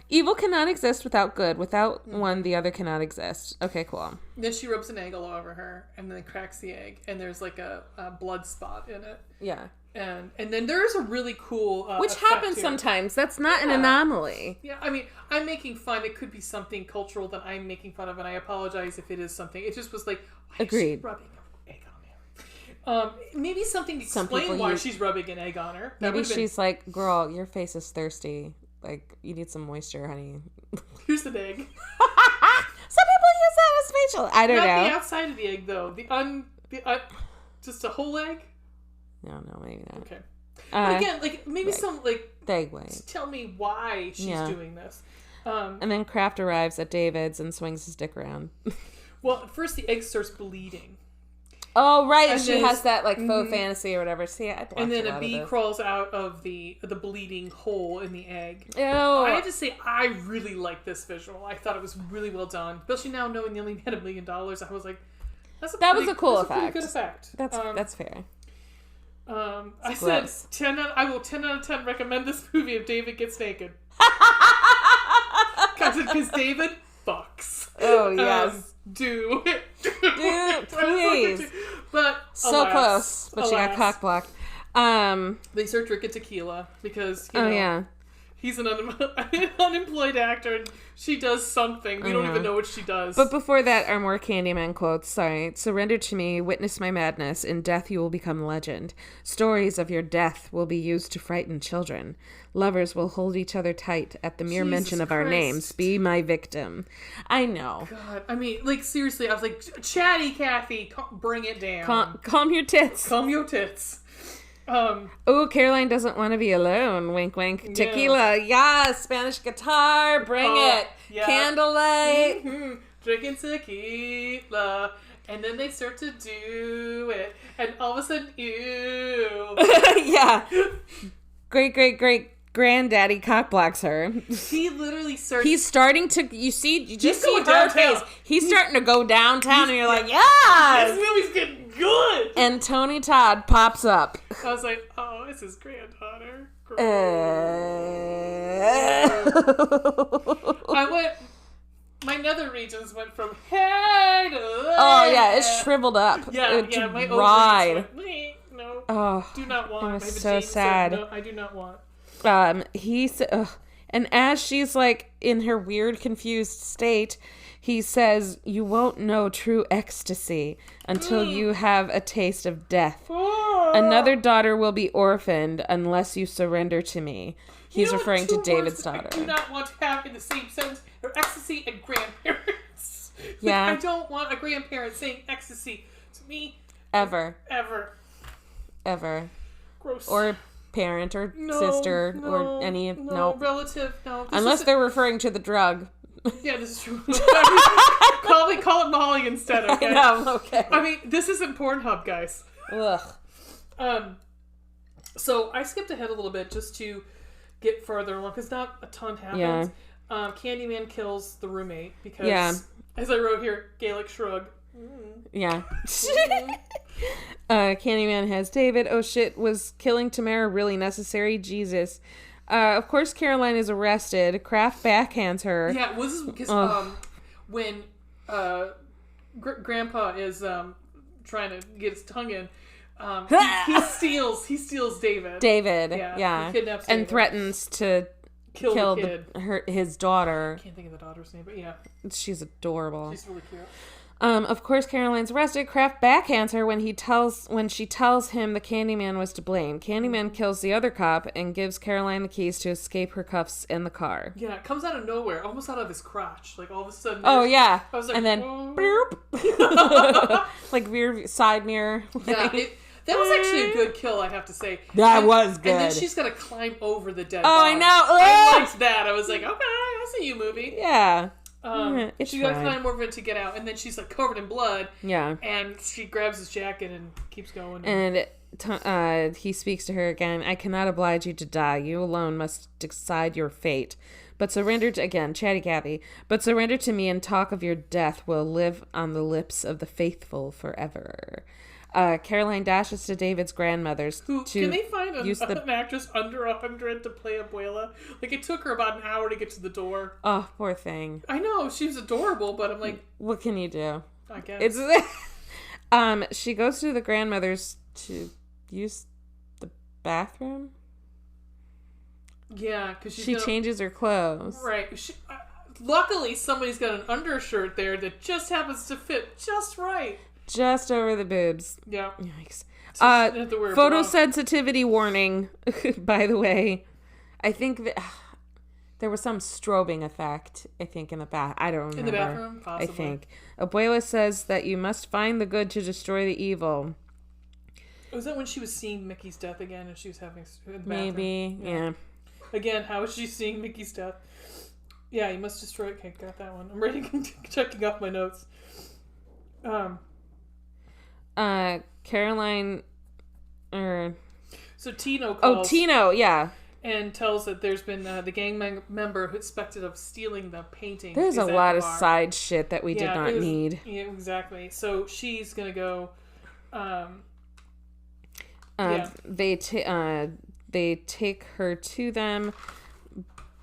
Evil cannot exist without good. Without one, the other cannot exist. Okay, cool. Then she rubs an egg all over her and then cracks the egg. And there's like a blood spot in it. Yeah. And then there's a really cool which happens here. Sometimes. That's not an anomaly. Yeah, I mean, I'm making fun. It could be something cultural that I'm making fun of, and I apologize if it is something. It just was like, why Agreed. is she rubbing an egg on him? Maybe something to explain why she's rubbing an egg on her. Maybe she's like, girl, your face is thirsty. Like, you need some moisture, honey. Here's an egg. Some people use that as facial. I don't know. Not the outside of the egg, though. Just a whole egg? No, maybe not. Okay. But again, like, maybe some, like... Segue. Tell me why she's doing this. And then Kraft arrives at David's and swings his dick around. Well, first the egg starts bleeding. Oh, right. And she has that, like, faux fantasy or whatever. See, I blocked and then a bee crawls out of the bleeding hole in the egg. Ew. I have to say, I really like this visual. I thought it was really well done. Especially now knowing they only had $1 million. I was like, that was a cool effect. Pretty good effect. That's fair. I said 10 out of 10 recommend this movie if David gets naked. Because David fucks. Oh, yes. Do it. Dude, please. But so close. But she got cock blocked. They start drinking tequila because, you know, he's an unemployed actor and she does something. We don't even know what she does. But before that are more Candyman quotes. Sorry. Surrender to me. Witness my madness. In death you will become legend. Stories of your death will be used to frighten children. Lovers will hold each other tight at the mere mention of our names. Be my victim. I know. God. I mean, like, seriously, I was like, chatty Kathy, bring it down. Calm your tits. Calm your tits. Caroline doesn't want to be alone. Wink, wink. Tequila. Yes. Spanish guitar. Bring it. Yeah. Candlelight. Mm-hmm. Drinking tequila. And then they start to do it. And all of a sudden, ew. Yeah. Great granddaddy cockblocks her. He literally starts... He's starting to... You just see her face. He's starting to go downtown and you're like, yes! This movie's getting good! And Tony Todd pops up. I was like, oh, it's his granddaughter. My nether regions went from hey to... Oh, yeah, it's shriveled up. Yeah, my ovaries went, no, do not want. It was so sad. Said, no, I do not want. And as she's like in her weird, confused state, he says, "You won't know true ecstasy until you have a taste of death. Another daughter will be orphaned unless you surrender to me." He's referring to David's daughter. I do not want to have in the same sentence ecstasy and grandparents. Yeah. I don't want a grandparent saying ecstasy to me. Ever. Gross. Or parent or sister or any relative. No. Unless they're referring to the drug. Yeah, this is true. call it Molly instead, okay? No, okay. I mean, this isn't Pornhub, guys. Ugh. So I skipped ahead a little bit just to get further along because not a ton happens. Yeah. Candyman kills the roommate because, as I wrote here, Gaelic shrug. Yeah. Candyman has David. Oh shit, was killing Tamara really necessary? Jesus. Of course Caroline is arrested. Kraft backhands her. Yeah, well, this is because when Grandpa is trying to get his tongue in, he steals David. Yeah. He kidnaps and David. Threatens to kill his daughter. I can't think of the daughter's name, but yeah. She's adorable. She's really cute. Of course, Caroline's arrested. Kraft backhands her when she tells him the Candyman was to blame. Candyman kills the other cop and gives Caroline the keys to escape her cuffs in the car. Yeah, it comes out of nowhere, almost out of his crotch. Like all of a sudden. Oh yeah, I was like, and then like rear side mirror. Yeah, that was actually a good kill, I have to say. That was good. And then she's got to climb over the dead body. I know. I liked that. I was like, okay, I see you, movie. Yeah. She's got to climb over it to get out, and then she's like covered in blood. Yeah. And she grabs his jacket and keeps going. And he speaks to her again. I cannot oblige you to die. You alone must decide your fate. But surrender to, again, Chatty Cathy. But surrender to me and talk of your death will live on the lips of the faithful forever. Caroline dashes to David's grandmother's. Can they find an actress under 100 to play Abuela? Like, it took her about an hour to get to the door. Oh, poor thing. I know, she was adorable, but I'm like... What can you do? I guess. She goes to the grandmother's to use the bathroom? Yeah, because she changes her clothes. Right. Luckily, somebody's got an undershirt there that just happens to fit just right. Just over the boobs. Yeah. Yikes. Photosensitivity warning, by the way. I think that there was some strobing effect, I think, in the bath. I don't remember. In the bathroom? Possibly. I think. Abuela says that you must find the good to destroy the evil. Was that when she was seeing Mickey's death again and she was having in the bathroom? Maybe, yeah. Again, how is she seeing Mickey's death? Yeah, you must destroy it. Okay, got that one. I'm checking off my notes. Caroline, So Tino calls. Oh, Tino, yeah. And tells that there's been the gang member suspected of stealing the painting. There's a lot of side shit that we did not need. Yeah, exactly. So she's gonna go. They take her to them,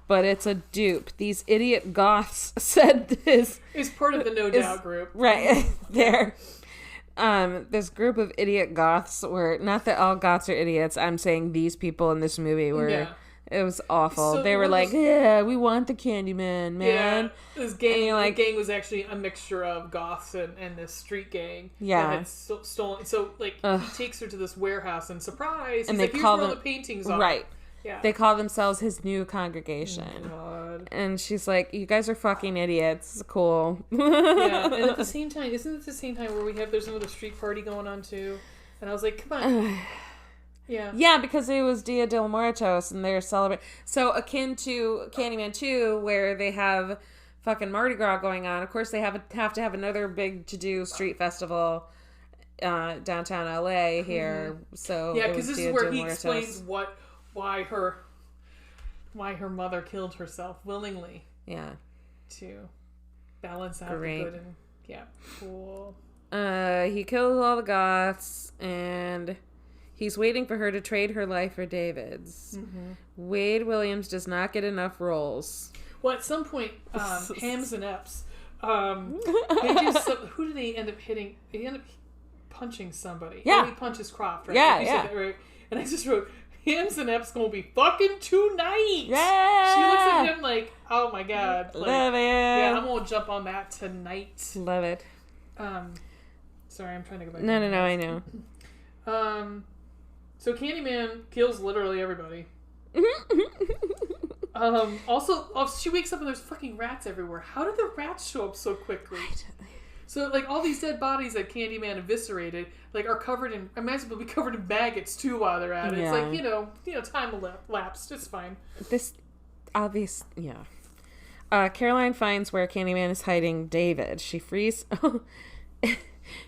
but it's a dupe. These idiot goths said this is part of the No Doubt group, right there. This group of idiot goths were, not that all goths are idiots, I'm saying these people in this movie were, it was awful. So they were like, yeah, we want the Candyman, man. Yeah, this gang, the gang was actually a mixture of goths and this street gang that had stolen. So, like, he takes her to this warehouse and surprise, he's like, here's where all the paintings are. Right. Yeah. They call themselves his new congregation. Oh, God. And she's like, you guys are fucking idiots. Cool. Yeah, and at the same time, isn't it the same time where there's another street party going on too? And I was like, come on. Yeah. Yeah, because it was Dia de Muertos and they're celebrating. So akin to Candyman 2, where they have fucking Mardi Gras going on. Of course, they have to have another big to-do street festival downtown LA here. Mm-hmm. So yeah, because this is where he explains why her mother killed herself willingly. Yeah. To balance out the good and cool. He kills all the goths and he's waiting for her to trade her life for David's. Mm-hmm. Wade Williams does not get enough roles. Well, at some point, Hams and Epps, they do who do they end up hitting? They end up punching somebody. Yeah. He punches Croft, right? Yeah, you said that, right? And I just wrote, Hams and Epps gonna be fucking tonight. Yeah. She looks at him like, oh my God. Like, love it. Yeah, I'm gonna jump on that tonight. Love it. Sorry, I'm trying to go back. No, I know. So Candyman kills literally everybody. Also, she wakes up and there's fucking rats everywhere. How did the rats show up so quickly? So, like, all these dead bodies that Candyman eviscerated, like, are covered in... I might as well be covered in maggots, too, while they're at it. Yeah. It's like, you know, time lapsed. It's fine. This... obvious... Yeah. Caroline finds where Candyman is hiding David. She frees...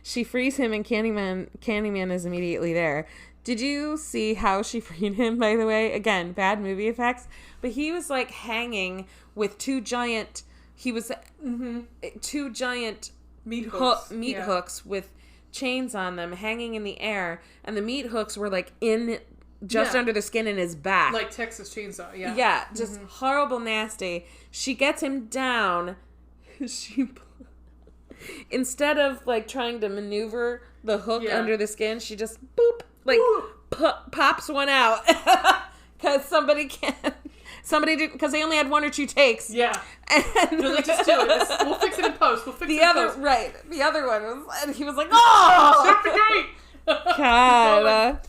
she frees him, and Candyman is immediately there. Did you see how she freed him, by the way? Again, bad movie effects. But he was, like, hanging with two giant... He was... two giant... meat hooks with chains on them hanging in the air, and the meat hooks were like in just under the skin in his back, like Texas Chainsaw. Just horrible, nasty. She gets him down. She instead of like trying to maneuver the hook under the skin, she just pops one out because somebody can't. Somebody did, because they only had 1 or 2 takes. Yeah. And they're like, just do it. We'll fix it in post. Right. The other one was, and he was like, oh! Shut the gate! God.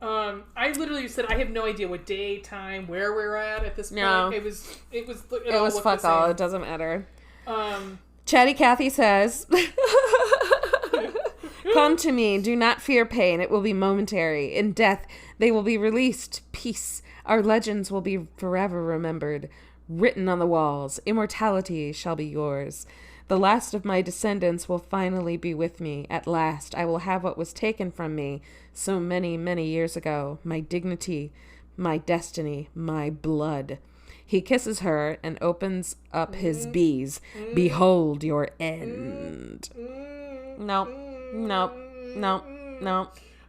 I literally said I have no idea what day, time, where we're at this point. No. It was fuck all. It doesn't matter. Chatty Cathy says, come to me. Do not fear pain. It will be momentary. In death, they will be released. Peace. Our legends will be forever remembered. Written on the walls. Immortality shall be yours. The last of my descendants will finally be with me. At last, I will have what was taken from me so many, many years ago. My dignity, my destiny, my blood. He kisses her and opens up his bees. Behold your end. Nope.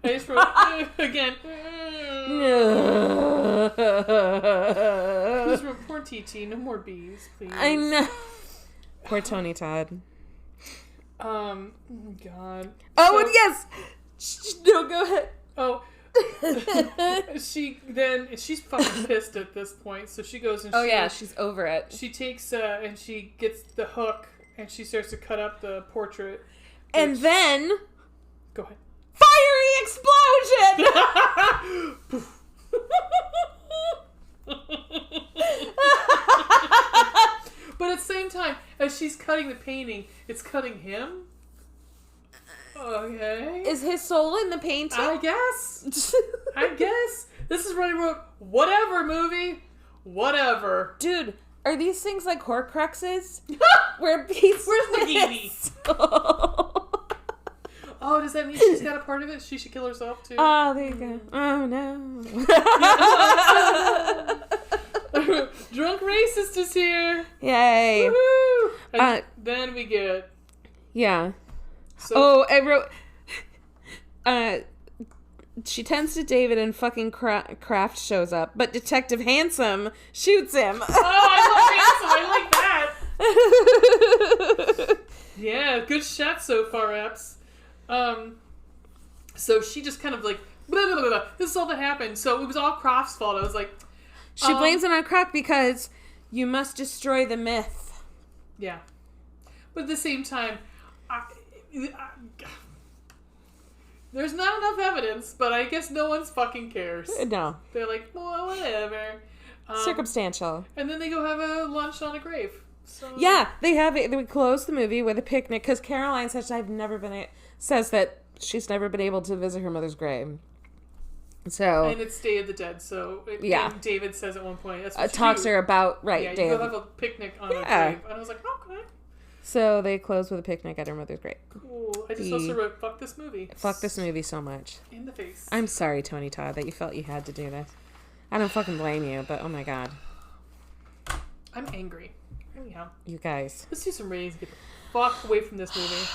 I just wrote, again. I just wrote, poor TT, no more bees, please. I know. Poor Tony Todd. God. Oh, and yes! No, go ahead. Oh. She's fucking pissed at this point, so she goes and she's over it. She takes, and she gets the hook, and she starts to cut up the portrait. And then... Go ahead. Fiery explosion! But at the same time, as she's cutting the painting, it's cutting him. Okay. Is his soul in the painting? I guess. This is when I wrote, whatever, movie. Whatever. Dude, are these things like Horcruxes? Where's Nagini? Oh, does that mean she's got a part of it? She should kill herself, too? Oh, there you go. Oh, no. Drunk Racist is here. Yay. Woohoo! And then we get... Yeah. So, I wrote... she tends to David and fucking Kraft shows up, but Detective Handsome shoots him. Oh, I love Handsome. I like that. Yeah, good shot so far, Epps. So she just kind of like, blah, blah, blah, blah. This is all that happened. So it was all Kraft's fault. I was like... She blames it on Kraft because you must destroy the myth. Yeah. But at the same time, there's not enough evidence, but I guess no one's fucking cares. No. They're like, well, whatever. Circumstantial. And then they go have a lunch on a grave. So... Yeah, they close the movie with a picnic because Caroline says says that she's never been able to visit her mother's grave. So and it's Day of the Dead, so and David says at one point talks to her about Day. You go have a picnic on a grave, and I was like, okay. So they close with a picnic at her mother's grave. Cool. I just also wrote, fuck this movie. Fuck this movie so much. In the face. I'm sorry, Tony Todd, that you felt you had to do this. I don't fucking blame you, but oh my god. I'm angry. Anyhow. You guys. Let's do some ratings and get the fuck away from this movie.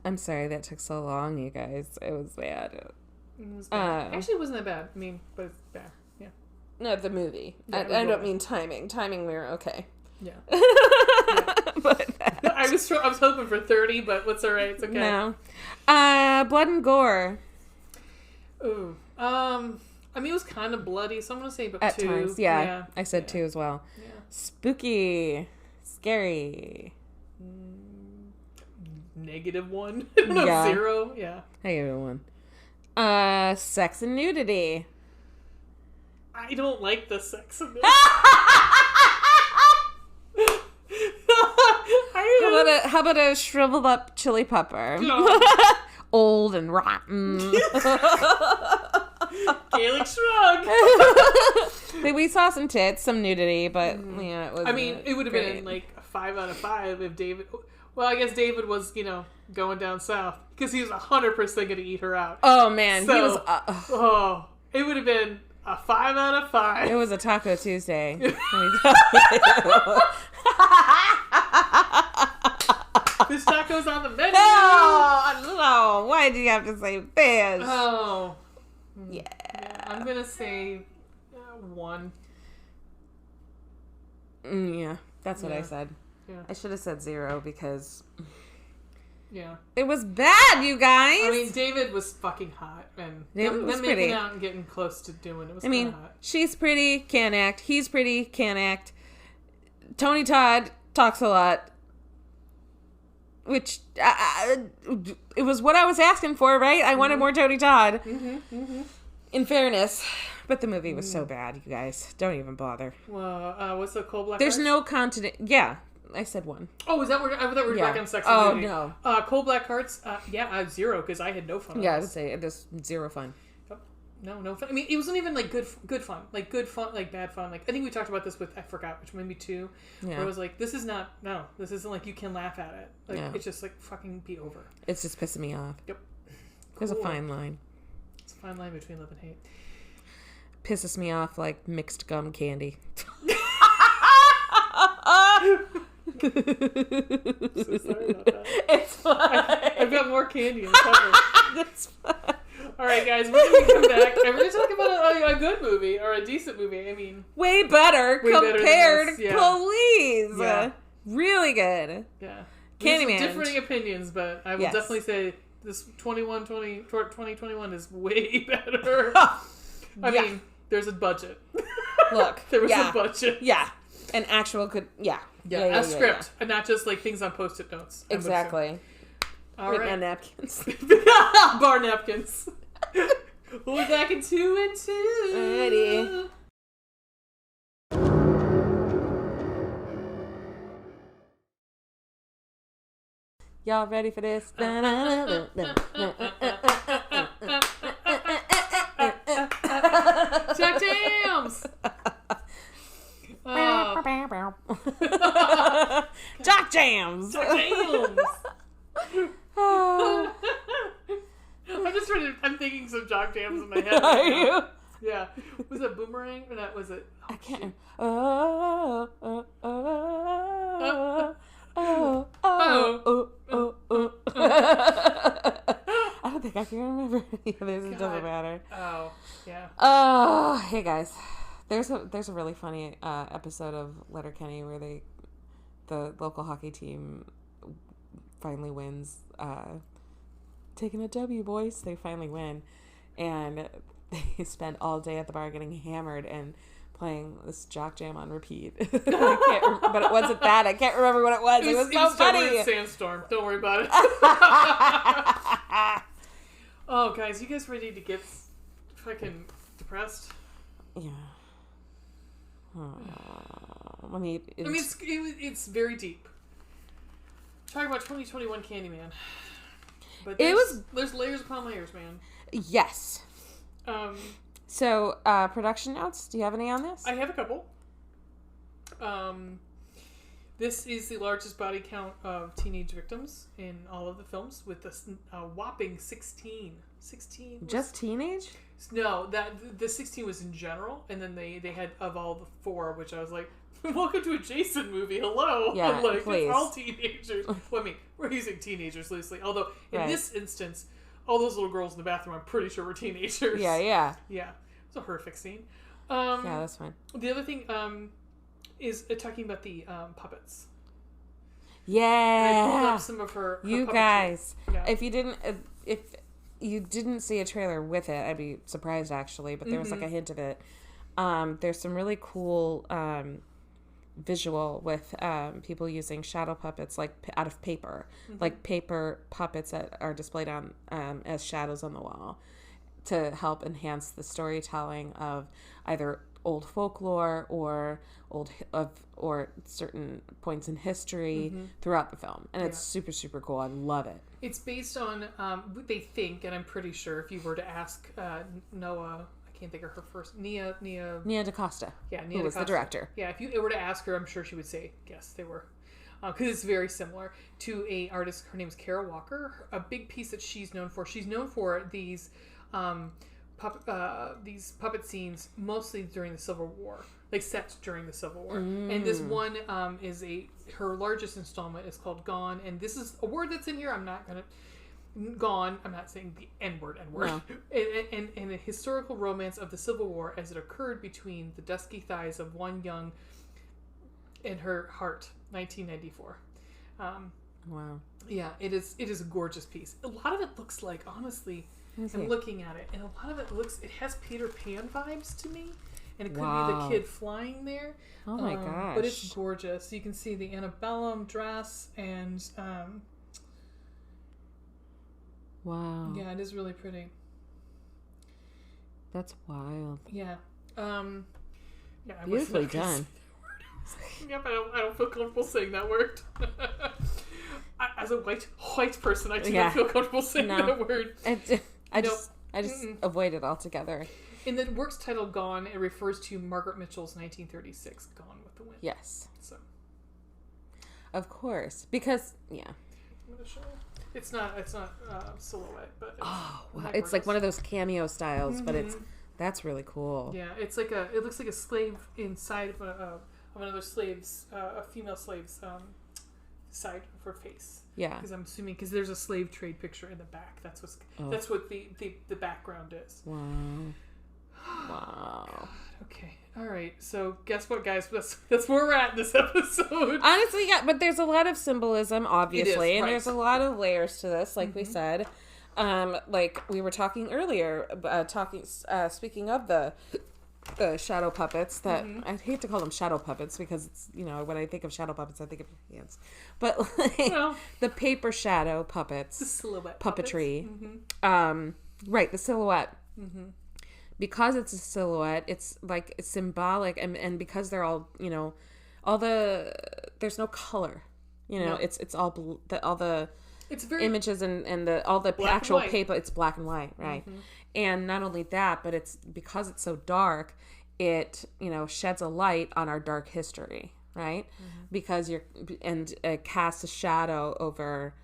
I'm sorry that took so long, you guys. It was bad. It was bad. Actually, it wasn't that bad. I mean, but it's bad. Yeah. No, the movie. Yeah, I don't mean timing. Timing, we were okay. Yeah. But I was hoping for 30, but what's alright. It's okay. No. Blood and gore. Ooh. I mean, it was kind of bloody, so I'm gonna say about at 2. Times, yeah. I said 2 as well. Yeah. Spooky, scary. -1. I don't know, 0. Yeah. I gave it 1. Sex and nudity. I don't like the sex in this. How about a shriveled up chili pepper? No. Old and rotten. Gaelic shrug. We saw some tits, some nudity, but yeah, it was. I mean, it would have been like a 5 out of 5 if David. Well, I guess David was, going down south because he was 100% going to eat her out. Oh man, so, he was. It would have been a 5 out of 5. It was a Taco Tuesday. Fish tacos on the menu. No, why do you have to say fish? Oh, yeah. I'm gonna say 1. Yeah, that's what I said. Yeah. I should have said 0 because Yeah. It was bad, you guys. I mean, David was fucking hot, and them making out and getting close to doing it was kind of hot. She's pretty, can't act. He's pretty, can't act. Tony Todd talks a lot, which it was what I was asking for, right? I wanted more Tony Todd. In fairness, but the movie was so bad, you guys. Don't even bother. Well, what's the Cold Black? There's Hearts? no continent. Yeah. I said 1. Oh, is that where I thought we were back on Sex and the City. No. Cold Black Hearts, 0, because I had no fun. Yeah, I would say it is 0 fun. No fun. I mean, it wasn't even like good fun. Like good fun, like bad fun. Like I think we talked about this with, I forgot, which maybe 2. Yeah. Where it was like, this isn't like you can laugh at it. Like it's just like fucking be over. It's just pissing me off. Yep. There's a fine line. It's a fine line between love and hate. Pisses me off like mixed gum candy. So sorry about that. It's fine. I've got more candy in the cupboard. That's fine. All right, guys, we're going to come back and we're going to talk about a good movie or a decent movie. I mean, way better compared. Yeah. Please, really good. Yeah, Candyman. Differing opinions, but I will definitely say this 2021 is way better. I mean, there's a budget. Look, there was a budget. Yeah. An actual good, a script, and not just like things on Post-it notes. Exactly. All right. And napkins. Bar napkins. We'll be back in 2 and 2. Alrighty. Y'all ready for this? Jack Jams! Jock Jams! Jock Jams! I'm thinking some Jock Jams in my head. Are you? Yeah. Was it Boomerang? Or that was it? I can't. I don't think I can remember any of this. It doesn't matter. Oh, yeah. Hey guys. There's a really funny episode of Letterkenny where the local hockey team finally wins. Taking a W, boys. They finally win, and they spend all day at the bar getting hammered and playing this Jock Jam on repeat. But it wasn't that. I can't remember what it was. It was so funny. Sandstorm. Don't worry about it. Oh, guys, you guys ready to get fucking depressed? Yeah. I mean, it's very deep. Talking about 2021 Candyman, but there's layers upon layers, man. Yes. So, production notes. Do you have any on this? I have a couple. This is the largest body count of teenage victims in all of the films, with a whopping 16. 16. Just teenage? No, the 16 was in general, and then they had of all the 4, which I was like, welcome to a Jason movie. Hello. Yeah, like, please. It's all teenagers. Well, I mean, we're using teenagers loosely. Although, in this instance, all those little girls in the bathroom, I'm pretty sure were teenagers. Yeah. Yeah. It's a horrific scene. Yeah, that's fine. The other thing is talking about the puppets. Yeah. And I pulled up some of her you puppetry. guys. Yeah. If you didn't see a trailer with it, I'd be surprised actually, but there was like a hint of it. There's some really cool visual with people using shadow puppets like out of paper, like paper puppets that are displayed on as shadows on the wall to help enhance the storytelling of either old folklore or or certain points in history throughout the film, and it's super, super cool. I love it. It's based on they think, and I'm pretty sure if you were to ask Noah, I can't think of her first, Nia DeCosta. Yeah, Nia who DeCosta. Was the director. Yeah, if you were to ask her, I'm sure she would say yes, they were, because it's very similar to a artist. Her name's Kara Walker. A big piece that she's known for. She's known for these puppet scenes mostly during the Civil War, like set during the Civil War. And this one is her largest installment is called Gone, and this is a word that's in here. I'm not saying the N-word. No. and a historical romance of the Civil War as it occurred between the dusky thighs of one young and her heart, 1994. Wow. Yeah, it is a gorgeous piece. A lot of it looks like, honestly, I'm looking at it, and a lot of it has Peter Pan vibes to me, and it could be the kid flying there. Oh my gosh. But it's gorgeous. You can see the antebellum dress, and wow. Yeah, it is really pretty. That's wild. Yeah. Beautifully done. Yep, I don't feel comfortable saying that word. As a white person, I do not feel comfortable saying that word. I just avoid it altogether. In the work's title, Gone, it refers to Margaret Mitchell's 1936 Gone with the Wind. Yes. So. Of course. Because, I'm going to show you. It's not silhouette, but it's like one of those cameo styles, but that's really cool. Yeah, it looks like a slave inside of another slave's, a female slave's side of her face. Yeah. Because I'm assuming, because there's a slave trade picture in the back. That's what the background is. Wow. Wow. God. Okay. All right. So guess what, guys? That's where we're at in this episode. Honestly, yeah, but there's a lot of symbolism, obviously, and there's a lot of layers to this, like we said. Like we were talking earlier, speaking of the shadow puppets, that I hate to call them shadow puppets because it's, when I think of shadow puppets, I think of hands, but like the paper shadow puppets, the silhouette puppetry, right, the silhouette. Because it's a silhouette, it's like it's symbolic, and because they're all, there's no color, it's all all the it's very images and all the actual paper, it's black and white, right? And not only that, but it's because it's so dark, it sheds a light on our dark history, right? Because it casts a shadow over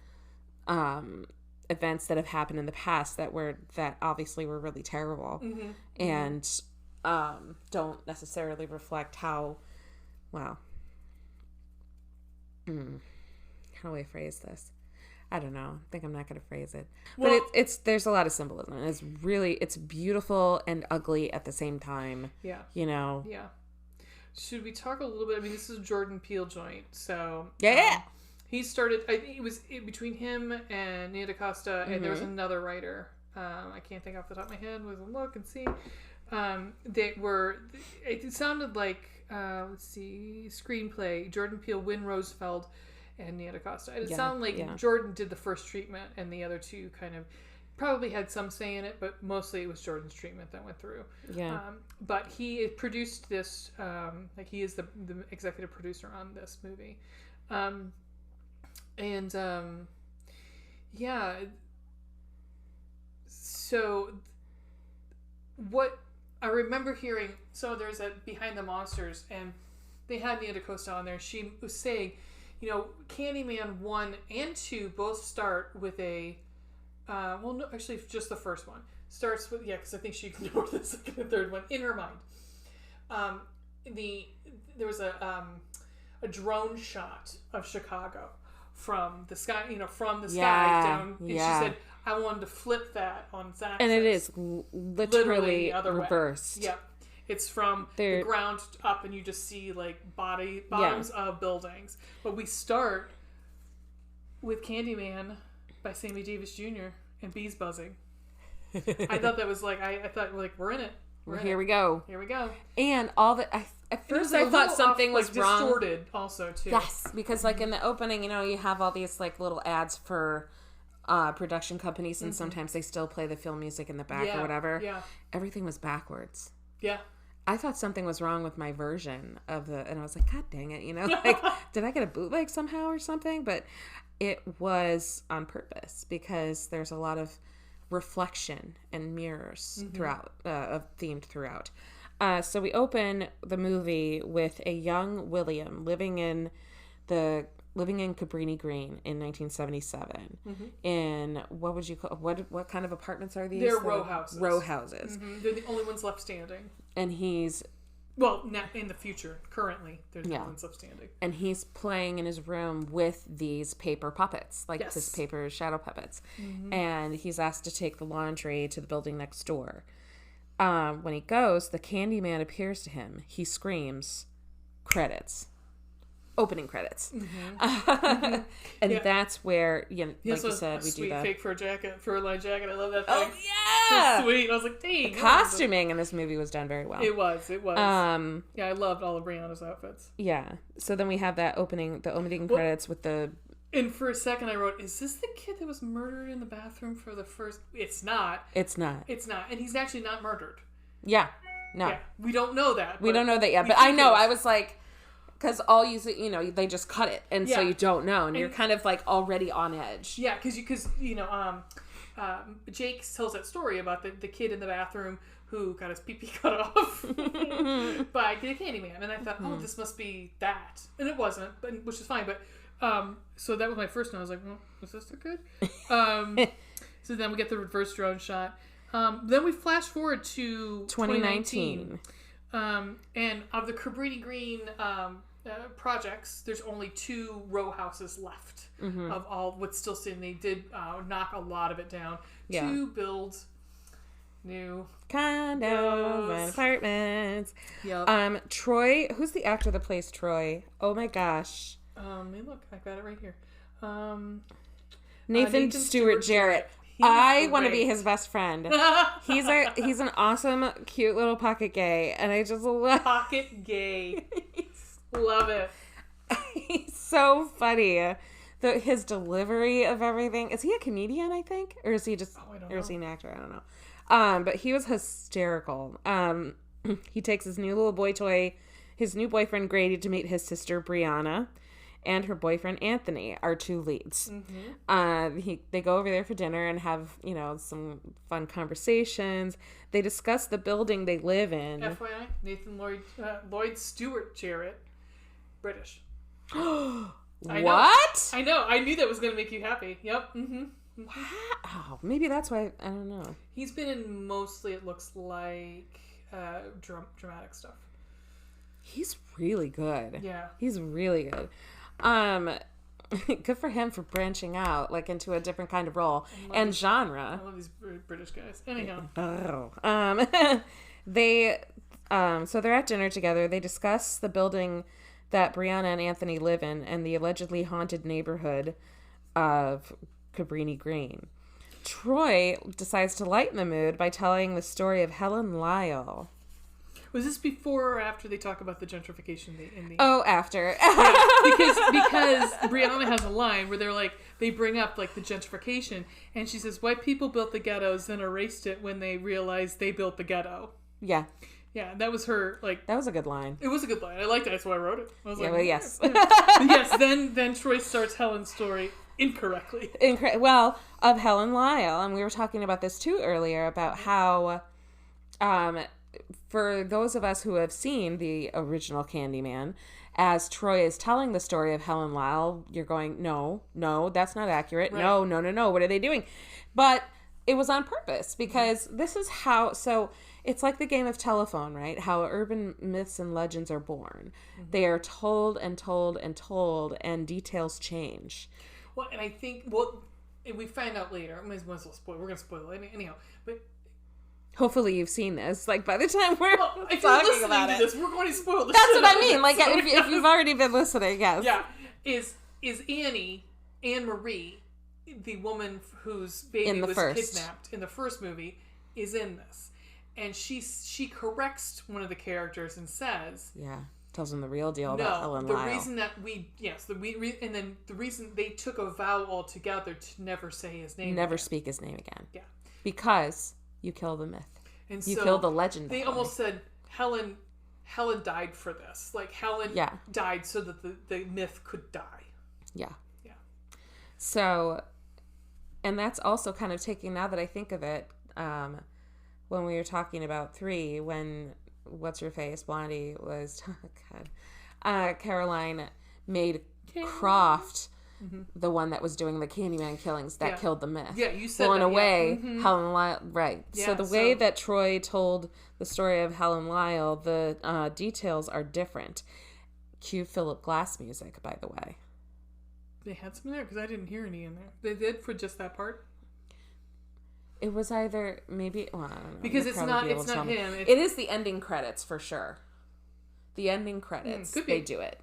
events that have happened in the past that obviously were really terrible, and don't necessarily reflect how how do I phrase this? I don't know. I think I'm not going to phrase it. Well, but there's a lot of symbolism. It's beautiful and ugly at the same time. Yeah. Yeah. Should we talk a little bit? I mean, this is a Jordan Peele joint, so he started. I think it was between him and Nia DeCosta, and there was another writer. I can't think off the top of my head. We'll look and see. It sounded like screenplay. Jordan Peele, Wynn Rosefeld, and Nia DeCosta. It sounded like Jordan did the first treatment, and the other two kind of probably had some say in it, but mostly it was Jordan's treatment that went through. Yeah. But he produced this. He is the executive producer on this movie. So what I remember hearing, so there's a Behind the Monsters, and they had Nia DeCosta on there. She was saying, Candyman 1 and 2 both start with a, no, actually just the first one starts with, because I think she ignored the second and third one in her mind. There was a drone shot of Chicago from the sky, from the sky down. And she said, I wanted to flip that on its axis. And it is literally reversed. Way. Yep. It's from the ground up, and you just see like bottoms of buildings. But we start with Candyman by Sammy Davis Jr. and bees buzzing. I thought that was like, I thought like, we're in it. Here we go. Here we go. And all the at first I thought something was wrong. Distorted also too. Yes, because like in the opening, you have all these like little ads for production companies, and sometimes they still play the film music in the back or whatever. Yeah. Everything was backwards. Yeah. I thought something was wrong with my version of and I was like, God dang it, like, did I get a bootleg somehow or something? But it was on purpose because there's a lot of reflection and mirrors throughout, themed throughout. So we open the movie with a young William living in Cabrini Green in 1977. In what would you call what kind of apartments are these? They're row houses. Row houses. They're the only ones left standing. And he's not in the future. Currently, there's no ones left standing. And he's playing in his room with these paper puppets, like this paper shadow puppets. And he's asked to take the laundry to the building next door. When he goes, the Candyman appears to him. He screams, credits. opening credits. And that's where, like you said, we do that. Sweet fake fur lined jacket. I love that thing. Oh, yeah! So sweet. I was like, dang. The costuming in this movie was done very well. It was. Yeah, I loved all of Brianna's outfits. Yeah. So then we have the opening credits with the... And for a second I wrote, is this the kid that was murdered in the bathroom for the first... It's not. It's not. And he's actually not murdered. Yeah. No. Yeah. We don't know that. We don't know that yet. But I know. I was like... Because all they just cut it. And so you don't know. And you're kind of like already on edge. Yeah, because Jake tells that story about the kid in the bathroom who got his pee-pee cut off by the Candyman. And I thought, this must be that. And it wasn't, which is fine. But so that was my first note. I was like, well, is this the kid? So then we get the reverse drone shot. Then we flash forward to 2019. And of the Cabrini Green projects, there's only 2 row houses left of all what's still sitting. They did knock a lot of it down to build new condos and apartments. Yep. Troy, who's the actor that plays Troy? Oh my gosh. Hey, look, I got it right here. Nathan Stewart Jarrett. I want to be his best friend. He's an awesome, cute little pocket gay, and I just love pocket gay. Love it. He's so funny. His delivery of everything. Is he a comedian? I think, or is he just? Or is he an actor? I don't know. But he was hysterical. He takes his new little boy toy, his new boyfriend Grady, to meet his sister Brianna. And her boyfriend Anthony are 2 leads. They go over there for dinner and have some fun conversations. They discuss the building they live in. FYI, Nathan Lloyd Stewart Jarrett, British. What? I know. I knew that was going to make you happy. Yep. Wow. Maybe that's why. I don't know. He's been in mostly, it looks like, dramatic stuff. He's really good. Yeah. He's really good. Good for him for branching out into a different kind of role and genre. I love these British guys. Anyhow. So they're at dinner together. They discuss the building that Brianna and Anthony live in and the allegedly haunted neighborhood of Cabrini Green. Troy decides to lighten the mood by telling the story of Helen Lyle. Was this before or after they talk about the gentrification in the... Oh, after. because Brianna has a line where they bring up the gentrification, and she says, white people built the ghettos, then erased it when they realized they built the ghetto. Yeah. Yeah, that was her, That was a good line. It was a good line. I liked it. That's why I wrote it. I was yes. Yes, then Troy starts Helen's story incorrectly. Of Helen Lyle, and we were talking about this too earlier, about how... for those of us who have seen the original Candyman, as Troy is telling the story of Helen Lyle, you're going, no, that's not accurate. Right. No, what are they doing? But it was on purpose, because this is how, so it's like the game of telephone, right? How urban myths and legends are born. They are told and told and told, and details change. Well, and I think, we find out later, I might as well spoil, we're going to spoil it anyhow, but hopefully you've seen this. By the time we're if you're listening about to this, we're going to spoil this. That's what I mean. If you've already been listening, yes. Yeah. Is Anne Marie, the woman whose baby was kidnapped in the first movie, is in this, and she corrects one of the characters and says, tells them the real deal about Helen Lyle. The reason that and then the reason they took a vow altogether to never say his name, never speak his name again. Yeah, because you kill the myth. And you kill the legend. They almost said Helen died for this. Helen died so that the myth could die. Yeah. Yeah. So, and that's also kind of taking, now that I think of it, when we were talking about 3, when what's-her-face, Blondie, was, Caroline made Croft the one that was doing the Candyman killings that killed the myth. Yeah, you said that. Well, in a way, Mm-hmm. Helen Lyle, right. Yeah, so the way that Troy told the story of Helen Lyle, the details are different. Cue Philip Glass music, by the way. They had some in there? Because I didn't hear any in there. They did for just that part? It was either, maybe, well, I don't know. Because it's not him. It is the ending credits, for sure. The ending credits, they do it.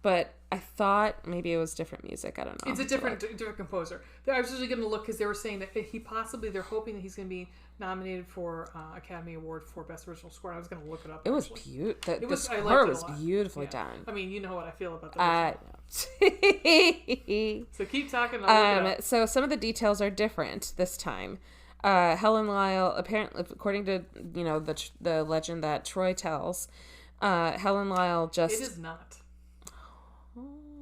but I thought maybe it was different music. I don't know. It's a different composer. I was usually going to look because they were saying that they're hoping that he's going to be nominated for Academy Award for Best Original Score. I was going to look it up. It was beautiful. The score was beautifully done. I mean, you know what I feel about that. So keep talking. I'll look it up. So some of the details are different this time. Helen Lyle, apparently, according to the legend that Troy tells, Helen Lyle just... It is not.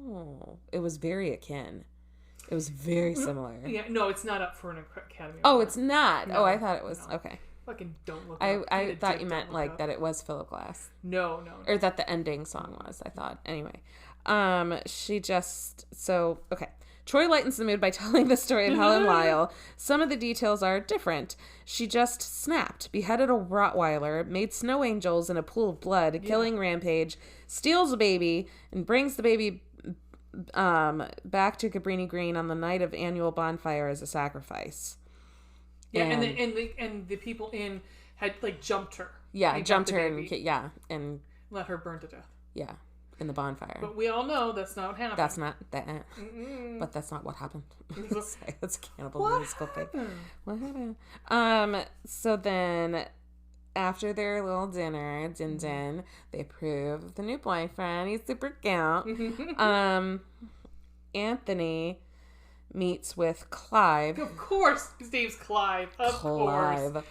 Oh, it was very akin. It was very similar. Yeah, no, it's not up for an Academy Award. Oh, it's not? No, I thought it was. No. Okay. Fucking don't look up. I thought you meant like that it was Philip Glass. No. Or that the ending song was, I thought. Anyway. Okay. Troy lightens the mood by telling the story of Helen Lyle. Some of the details are different. She just snapped, beheaded a Rottweiler, made snow angels in a pool of blood, killing rampage, steals a baby, and brings the baby back to Cabrini Green on the night of annual bonfire as a sacrifice. Yeah, and the people in had like jumped her. Yeah, jumped her and let her burn to death. Yeah. In the bonfire. But we all know that's not what happened. That's not that. But that's not what happened. That's a cannibal musical thing. What happened? So then, after their little dinner, they approve the new boyfriend. He's super cute. Anthony meets with Clive. Of course, his name's Clive. Of course.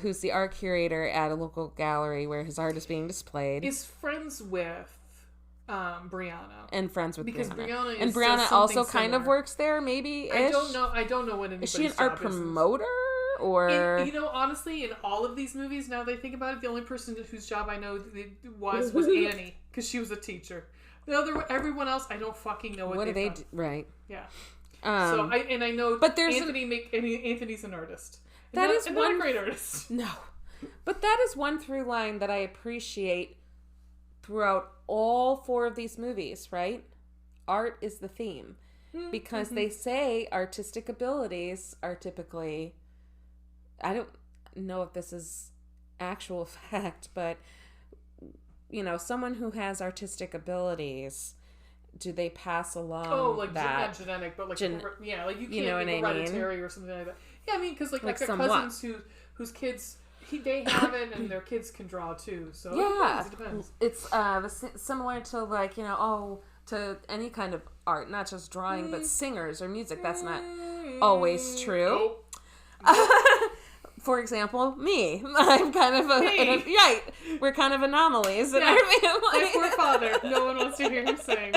Who's the art curator at a local gallery where his art is being displayed. Is friends with Brianna. And friends with because Brianna. And Brianna also kind of works there, maybe. I don't know what anybody's Is she an art promoter? Or honestly, in all of these movies, now that I think about it, the only person whose job I know was Annie, because she was a teacher. Everyone else, I don't fucking know what they do. Right. Yeah. I know, but there's Anthony's an artist. That is one great artist. No, but that is one through line that I appreciate throughout all 4 of these movies. Right, art is the theme because they say artistic abilities are typically. I don't know if this is actual fact, but someone who has artistic abilities. Do they pass along? Oh, like that? Not genetic, but like you can't be what hereditary or something like that. Yeah, I mean, because like I've got cousins whose kids they have it, and their kids can draw too. So it depends. It's similar to like to any kind of art, not just drawing, but singers or music. That's not always true. For example, me. I'm kind of we're kind of anomalies in our family. My poor father. No one wants to hear him sing.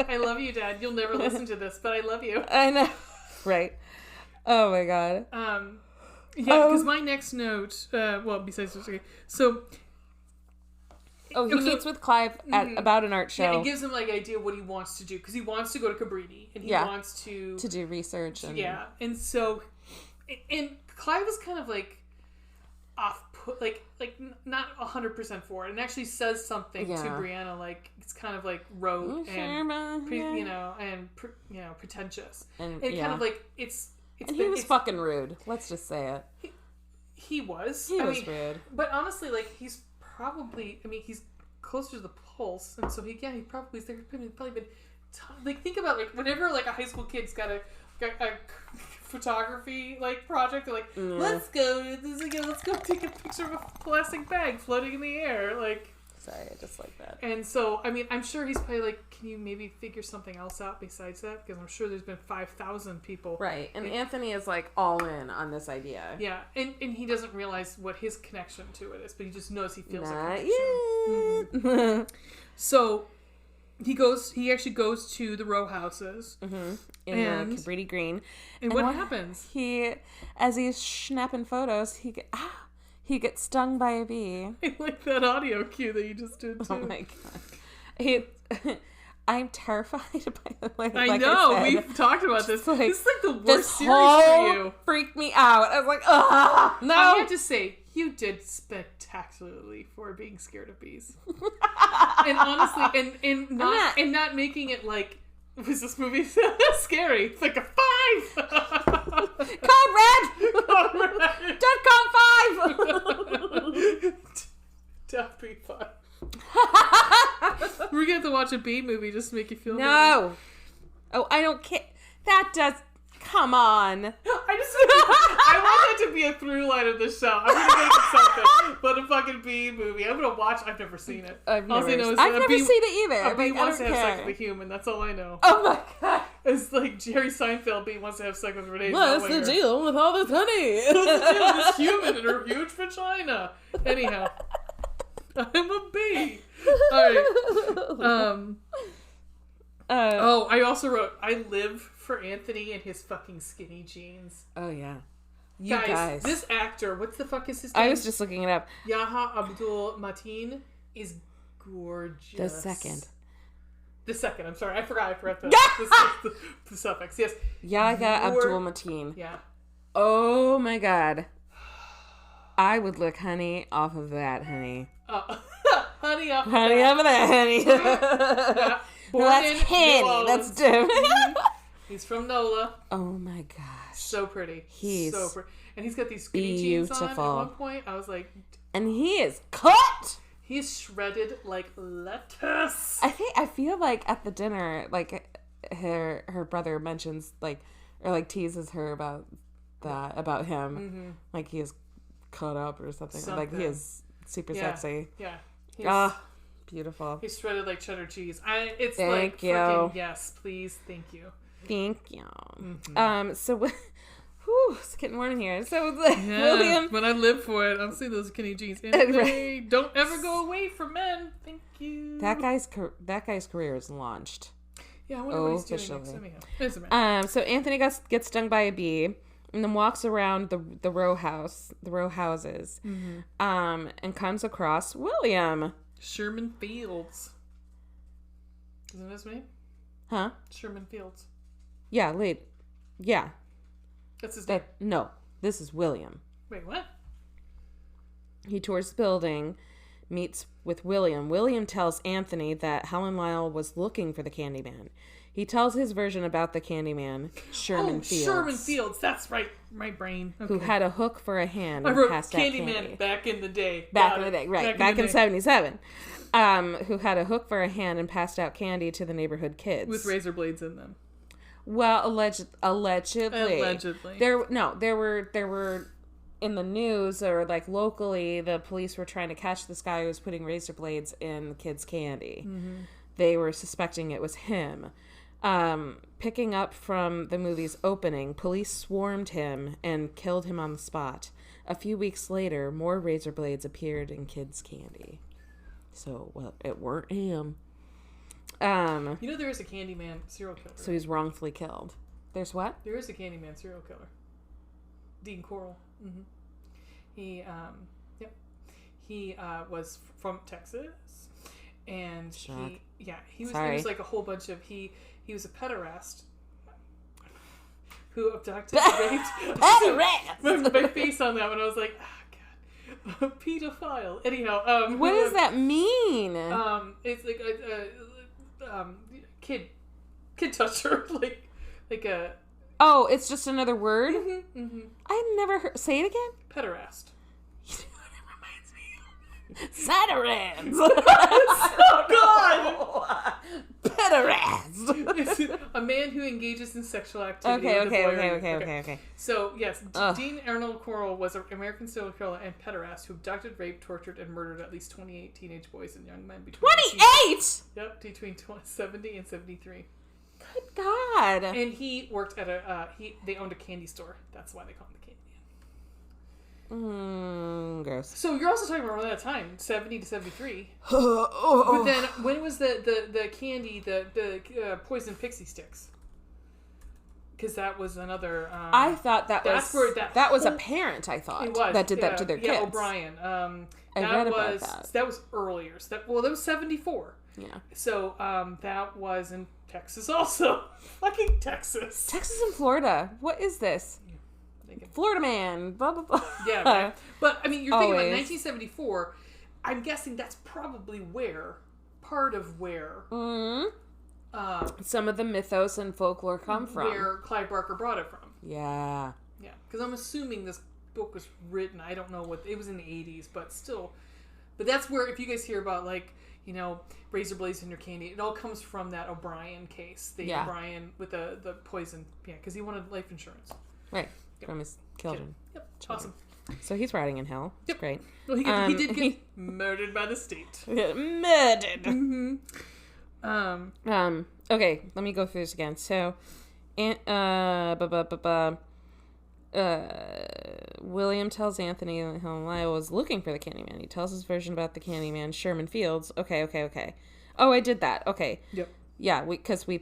I love you, Dad. You'll never listen to this, but I love you. I know. Right. Oh my God. Because my next note, besides this, so. He meets with Clive at about an art show. Yeah, it gives him like idea what he wants to do because he wants to go to Cabrini and he wants to do research. And so, and Clive was kind of like off-put, like not 100% for it, and actually says something to Brianna like it's kind of like rote and pretentious, and kind of like it's. And he was fucking rude. Let's just say it. He was. He was rude. But honestly, like he's probably. I mean, he's closer to the pulse, and so he probably there probably been. Like think about like whenever like a high school kid's got a photography like project, they're like let's go take a picture of a plastic bag floating in the air. Like sorry, I just like that. And so I mean, I'm sure he's probably like, can you maybe figure something else out besides that? Because I'm sure there's been 5,000 people. Right, and Anthony is like all in on this idea. Yeah, and he doesn't realize what his connection to it is, but he just knows he feels a connection. Mm-hmm. So he actually goes to the row houses in Cabrini Green. And what happens? As he's snapping photos, he gets stung by a bee. I like that audio cue that you just did too. Oh my God. I'm terrified by the way. I know. We've talked about this. This is like the worst series for you. Freaked me out. I was like, ah, no. I have to say, you did spectacularly for being scared of bees. And honestly, and not making it like, was this movie scary? It's like a 5. Code red. Don't call 5. Don't be 5. We're gonna have to watch watch a Bee movie just to make you feel better. No. Oh, I don't care. That does... Come on. I want that to be a through line of the show. I'm going to make it something, but a fucking Bee movie. I'm going to watch... I've never seen it. I've never seen it either. A bee wants to have sex with a human. That's all I know. Oh my god. It's like Jerry Seinfeld Bee wants to have sex with Renee Zellweger. What's the deal with all this honey? What's the deal with this human and her huge vagina? Anyhow. I'm a bee. Alright. I also wrote, I live for Anthony and his fucking skinny jeans. Oh, yeah. You guys, this actor, what's the fuck is his name? I was just looking it up. Yaha Abdul Mateen is gorgeous. The second, I'm sorry. I forgot the suffix. Yes. Yahya Abdul Mateen. Yeah. Oh, my God. I would lick honey off of that, honey. Honey off of that, honey. Yeah. That's Henny. That's different. He's from NOLA. Oh my gosh. So pretty. He's so pretty. And he's got these skinny jeans on at one point. I was like... And he is cut! He's shredded like lettuce. I feel like at the dinner, like, her brother mentions, like, or like teases her about that, about him. Mm-hmm. Like he is cut up or something. Like he is super sexy. Yeah. Beautiful. He's shredded like cheddar cheese. It's thank like you. Freaking yes, please, thank you. Thank you. Mm-hmm. So, it's getting warm in here. So, William. But I live for it. I'll see those skinny jeans. Anyway, don't ever go away from men. Thank you. That guy's career is launched. Yeah, I wonder what he's doing next. Anyhow. So Anthony gets stung by a bee. And then walks around the row houses, and comes across William Sherman Fields. Isn't that his name? Huh? Sherman Fields. Yeah, yeah. That's his name. No, this is William. Wait, what? He tours the building, meets with William. William tells Anthony that Helen Lyle was looking for the Candyman. He tells his version about the Candyman, Sherman Fields. Sherman Fields, that's right. My brain. Okay. Who had a hook for a hand and and passed out Candyman candy. back in the day. Back in 77. Who had a hook for a hand and passed out candy to the neighborhood kids. With razor blades in them. Well, allegedly. Allegedly. There were in the news or like locally, the police were trying to catch this guy who was putting razor blades in kids' candy. Mm-hmm. They were suspecting it was him. Picking up from the movie's opening, police swarmed him and killed him on the spot. A few weeks later, more razor blades appeared in kids' candy. So, well, it weren't him. You know there is a Candyman serial killer. So he's wrongfully killed. There's what? There is a Candyman serial killer. Dean Corll. Mm-hmm. He was from Texas. And he was. There was like a whole bunch of he was a pederast who abducted, raped. Pederast. My face on that one, I was like, God, pedophile. Anyhow, what does that mean? It's like a kid toucher, like a. Oh, it's just another word. Mm-hmm, mm-hmm. I've never heard. Say it again. Pederast. Saturans. Oh God! Pederast. It's a man who engages in sexual activity. Okay. So yes, Dean Arnold Corll was an American serial killer and pederast who abducted, raped, tortured, and murdered at least 28 teenage boys and young men between 28. Between 70 and 73. Good God! And he worked at they owned a candy store. That's why they call him the Candyman. Gross. So you're also talking about around that time, 70 to 73. But then, when was the candy, the poison pixie sticks? Because that was another. I thought that was a parent. I thought it was, that did that to their kids. Yeah, O'Brien. That was earlier. So that was 74. Yeah. So that was in Texas also. Fucking Texas. Texas and Florida. What is this? Florida man, blah, blah, blah. Yeah, right. But, I mean, you're thinking about 1974. I'm guessing that's probably part of where some of the mythos and folklore come from. Where Clive Barker brought it from. Yeah. Yeah, because I'm assuming this book was written, I don't know it was in the 80s, but still, But that's where, if you guys hear about, like, you know, razor blades in your candy, it all comes from that O'Brien case. O'Brien with the poison. Yeah, because he wanted life insurance. Right. Yep. From his children. Yep. Awesome. So he's rotting in hell. It's great. Well, he did get murdered by the state. Murdered. Mm-hmm. Okay, let me go through this again. So, William tells Anthony that Lyle was looking for the Candyman. He tells his version about the Candyman, Sherman Fields. Okay. Oh, I did that. Okay. Yep. Yeah, because we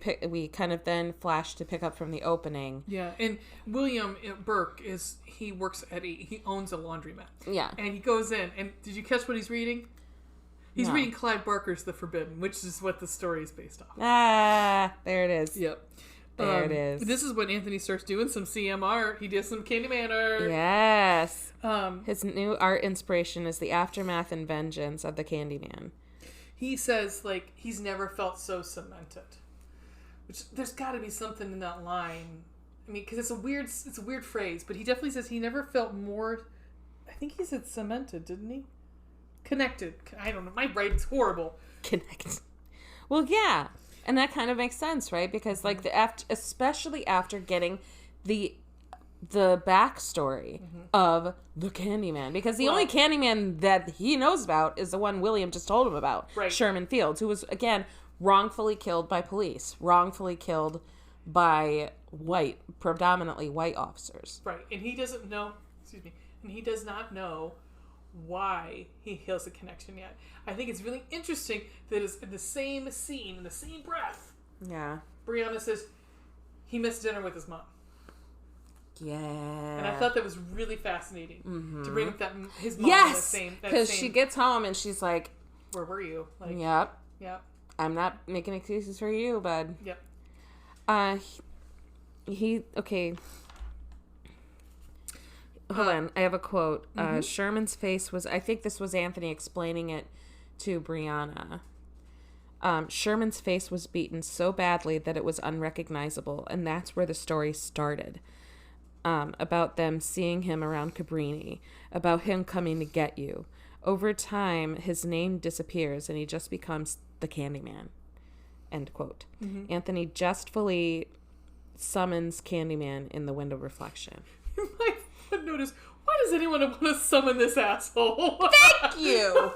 kind of then flashed to pick up from the opening. Yeah, and William Burke he works he owns a laundromat. Yeah. And he goes in, and did you catch what he's reading? He's reading Clive Barker's The Forbidden, which is what the story is based off. Ah, there it is. Yep. There it is. This is when Anthony starts doing some CM art. He did some Candyman art. Yes. His new art inspiration is the aftermath and vengeance of the Candyman. He says, like, he's never felt so cemented. Which, there's got to be something in that line. I mean, because it's a weird phrase, but he definitely says he never felt more, I think he said cemented, didn't he? Connected. I don't know. My writing's horrible. Connect. Well, yeah. And that kind of makes sense, right? Because, like, especially after getting the backstory of the Candyman. Because the only Candyman that he knows about is the one William just told him about. Right. Sherman Fields, who was, again, wrongfully killed by police. Wrongfully killed by predominantly white officers. Right. And he doesn't know, and he does not know why he feels the connection yet. I think it's really interesting that it's in the same scene, in the same breath. Yeah. Brianna says he missed dinner with his mom. Yeah. And I thought that was really fascinating to bring up his mom. Yes, because she gets home and she's like, "Where were you?" Like, Yep. I'm not making excuses for you, bud. Yep. Okay. Hold on, I have a quote. Sherman's face was, I think this was Anthony explaining it to Brianna. Sherman's face was beaten so badly that it was unrecognizable, and that's where the story started. About them seeing him around Cabrini, about him coming to get you. Over time, his name disappears, and he just becomes the Candyman. End quote. Anthony jestfully summons Candyman in the window reflection. Notice, why does anyone want to summon this asshole? Thank you. I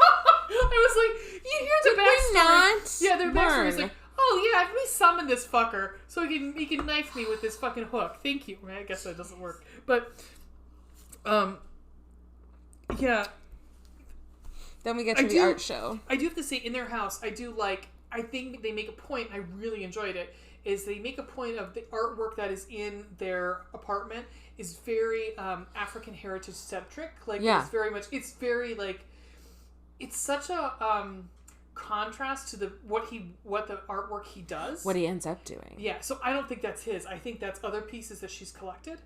was like, you hear the backstory. Yeah, their backstory is like, oh yeah, let me summon this fucker so he can knife me with this fucking hook. Thank you. I guess that doesn't work, but yeah. Then we get to the art show. I do have to say, in their house, I think they make a point. I really enjoyed it. Is they make a point of the artwork that is in their apartment is very African heritage centric. Like, it's very like, it's such a contrast to what the artwork he does. What he ends up doing. Yeah, so I don't think that's his. I think that's other pieces that she's collected.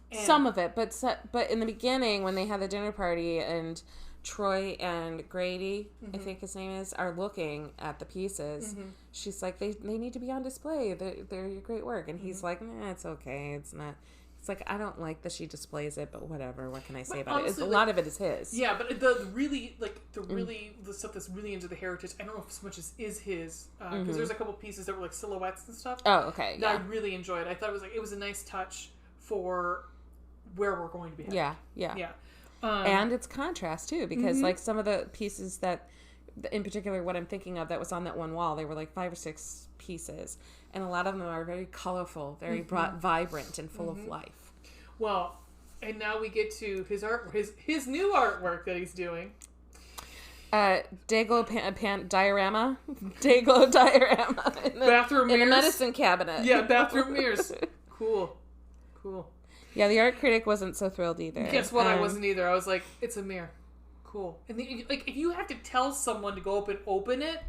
And some of it, but in the beginning when they had the dinner party and Troy and Grady, I think his name is, are looking at the pieces. She's like, they need to be on display. They're your great work. And he's like, nah, it's okay. It's not. It's like, I don't like that she displays it, but whatever. What can I say about it? A lot of it is his. Yeah, but the stuff that's really into the heritage, I don't know if so much is his, because there's a couple pieces that were like silhouettes and stuff. Oh, okay. That I really enjoyed. I thought it was a nice touch for where we're going to be headed. Yeah. And it's contrast too, because like some of the pieces that, in particular, what I'm thinking of that was on that one wall, they were like 5 or 6 pieces, and a lot of them are very colorful, very vibrant, and full of life. Well, and now we get to his art, his new artwork that he's doing. Dayglow diorama, Dayglow diorama in the bathroom mirrors. In the medicine cabinet. Yeah, bathroom mirrors. Cool. Yeah, the art critic wasn't so thrilled either. Guess what? I wasn't either. I was like, it's a mirror. Cool. And if you have to tell someone to go up and open it,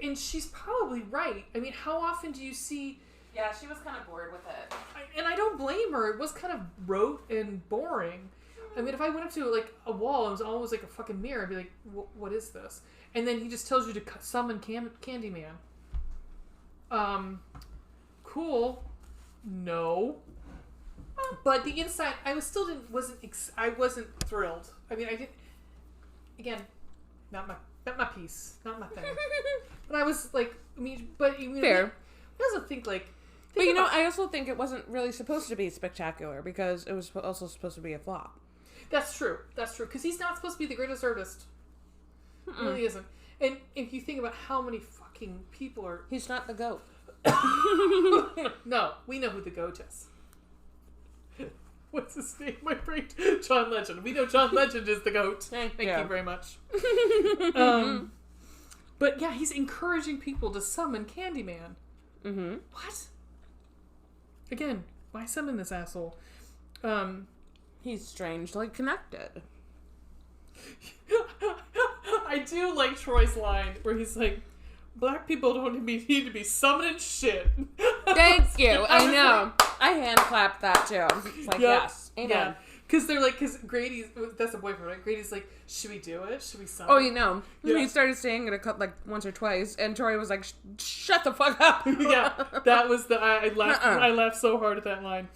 and she's probably right. I mean, how often do you see... Yeah, she was kind of bored with it. And I don't blame her. It was kind of rote and boring. I mean, if I went up to like a wall and it was always like a fucking mirror, I'd be like, what is this? And then he just tells you to summon Candyman. Cool. No. But the inside, I wasn't thrilled. I mean, I didn't. Again, not my piece, not my thing. But I was like, I mean, but you know, fair. I also think like, but you know, I also think it wasn't really supposed to be spectacular because it was also supposed to be a flop. That's true. That's true. Because he's not supposed to be the greatest artist. He really isn't. And if you think about how many fucking people are... He's not the GOAT. No, we know who the GOAT is. What's his name? My brain. John Legend. We know John Legend is the GOAT. Thank you very much. But yeah, he's encouraging people to summon Candyman. Mm-hmm. What? Again, why summon this asshole? He's strangely connected. I do like Troy's line where he's like, black people don't need to be summoning shit. Thank you. I know. I hand clapped that too. It's like, yes. Amen. Yeah. Because Grady's, that's the boyfriend, right? Grady's like, should we do it? Should we summon? Oh, you know. Yeah. He started saying it like once or twice, and Troy was like, shut the fuck up. Yeah. That was I laughed. I laughed so hard at that line.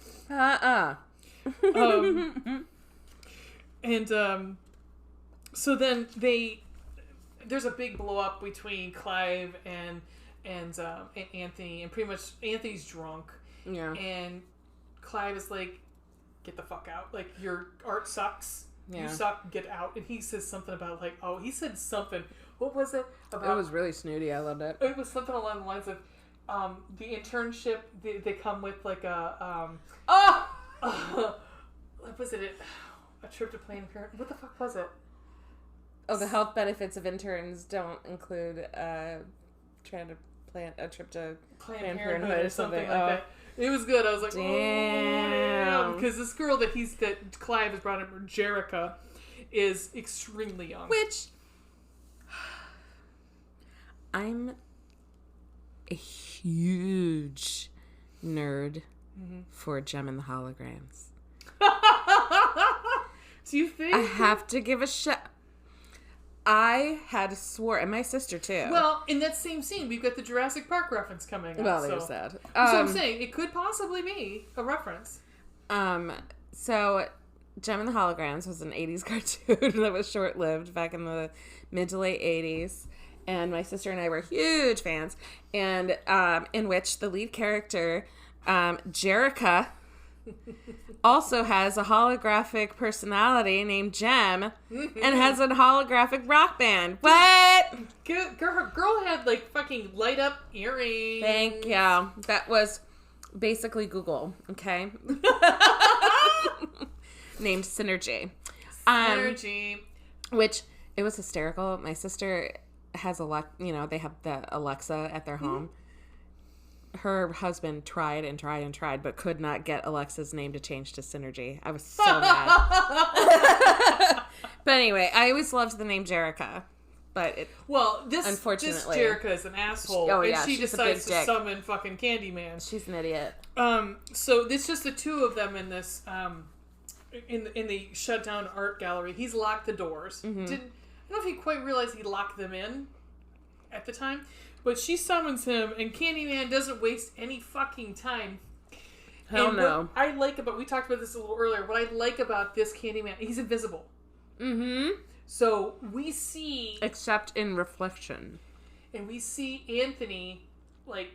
So then there's a big blow up between Clive and Anthony, and pretty much Anthony's drunk. Yeah. And Clive is like, get the fuck out. Like, your art sucks. Yeah. You suck. Get out. And he says something about like, he said something. What was it? About? It was really snooty. I loved it. It was something along the lines of the internship. They come with like a what was it? A trip to Planned Parenthood. What the fuck was it? Oh, the health benefits of interns don't include trying to plan a trip to Planned Parenthood or something like that. It was good. I was like, damn, because this girl that Clive has brought up, Jerica, is extremely young. Which I'm a huge nerd for Gem and the Holograms. Do you think? I have to give a shot. I had swore, and my sister too. Well, in that same scene, we've got the Jurassic Park reference coming up. Well, there's that. So I'm saying it could possibly be a reference. So Gem and the Holograms was an 80s cartoon that was short-lived back in the mid to late 80s. And my sister and I were huge fans. And in which the lead character, Jerica, also has a holographic personality named Gem and has a holographic rock band. What? Girl had like fucking light up earrings. Thank you. That was basically Google, okay? Named Synergy. Synergy. Which, it was hysterical. My sister has they have the Alexa at their home. Her husband tried, but could not get Alexa's name to change to Synergy. I was so mad. But anyway, I always loved the name Jerica. But unfortunately, this Jerica is an asshole. Oh, yeah, and she decides to summon fucking Candyman. She's an idiot. So it's just the two of them in this, in the shut down art gallery. He's locked the doors. I don't know if he quite realized he locked them in at the time. But she summons him, and Candyman doesn't waste any fucking time. Hell no. What I like about, we talked about this a little earlier, what I like about this Candyman, he's invisible. Mm-hmm. So we see... Except in reflection. And we see Anthony, like,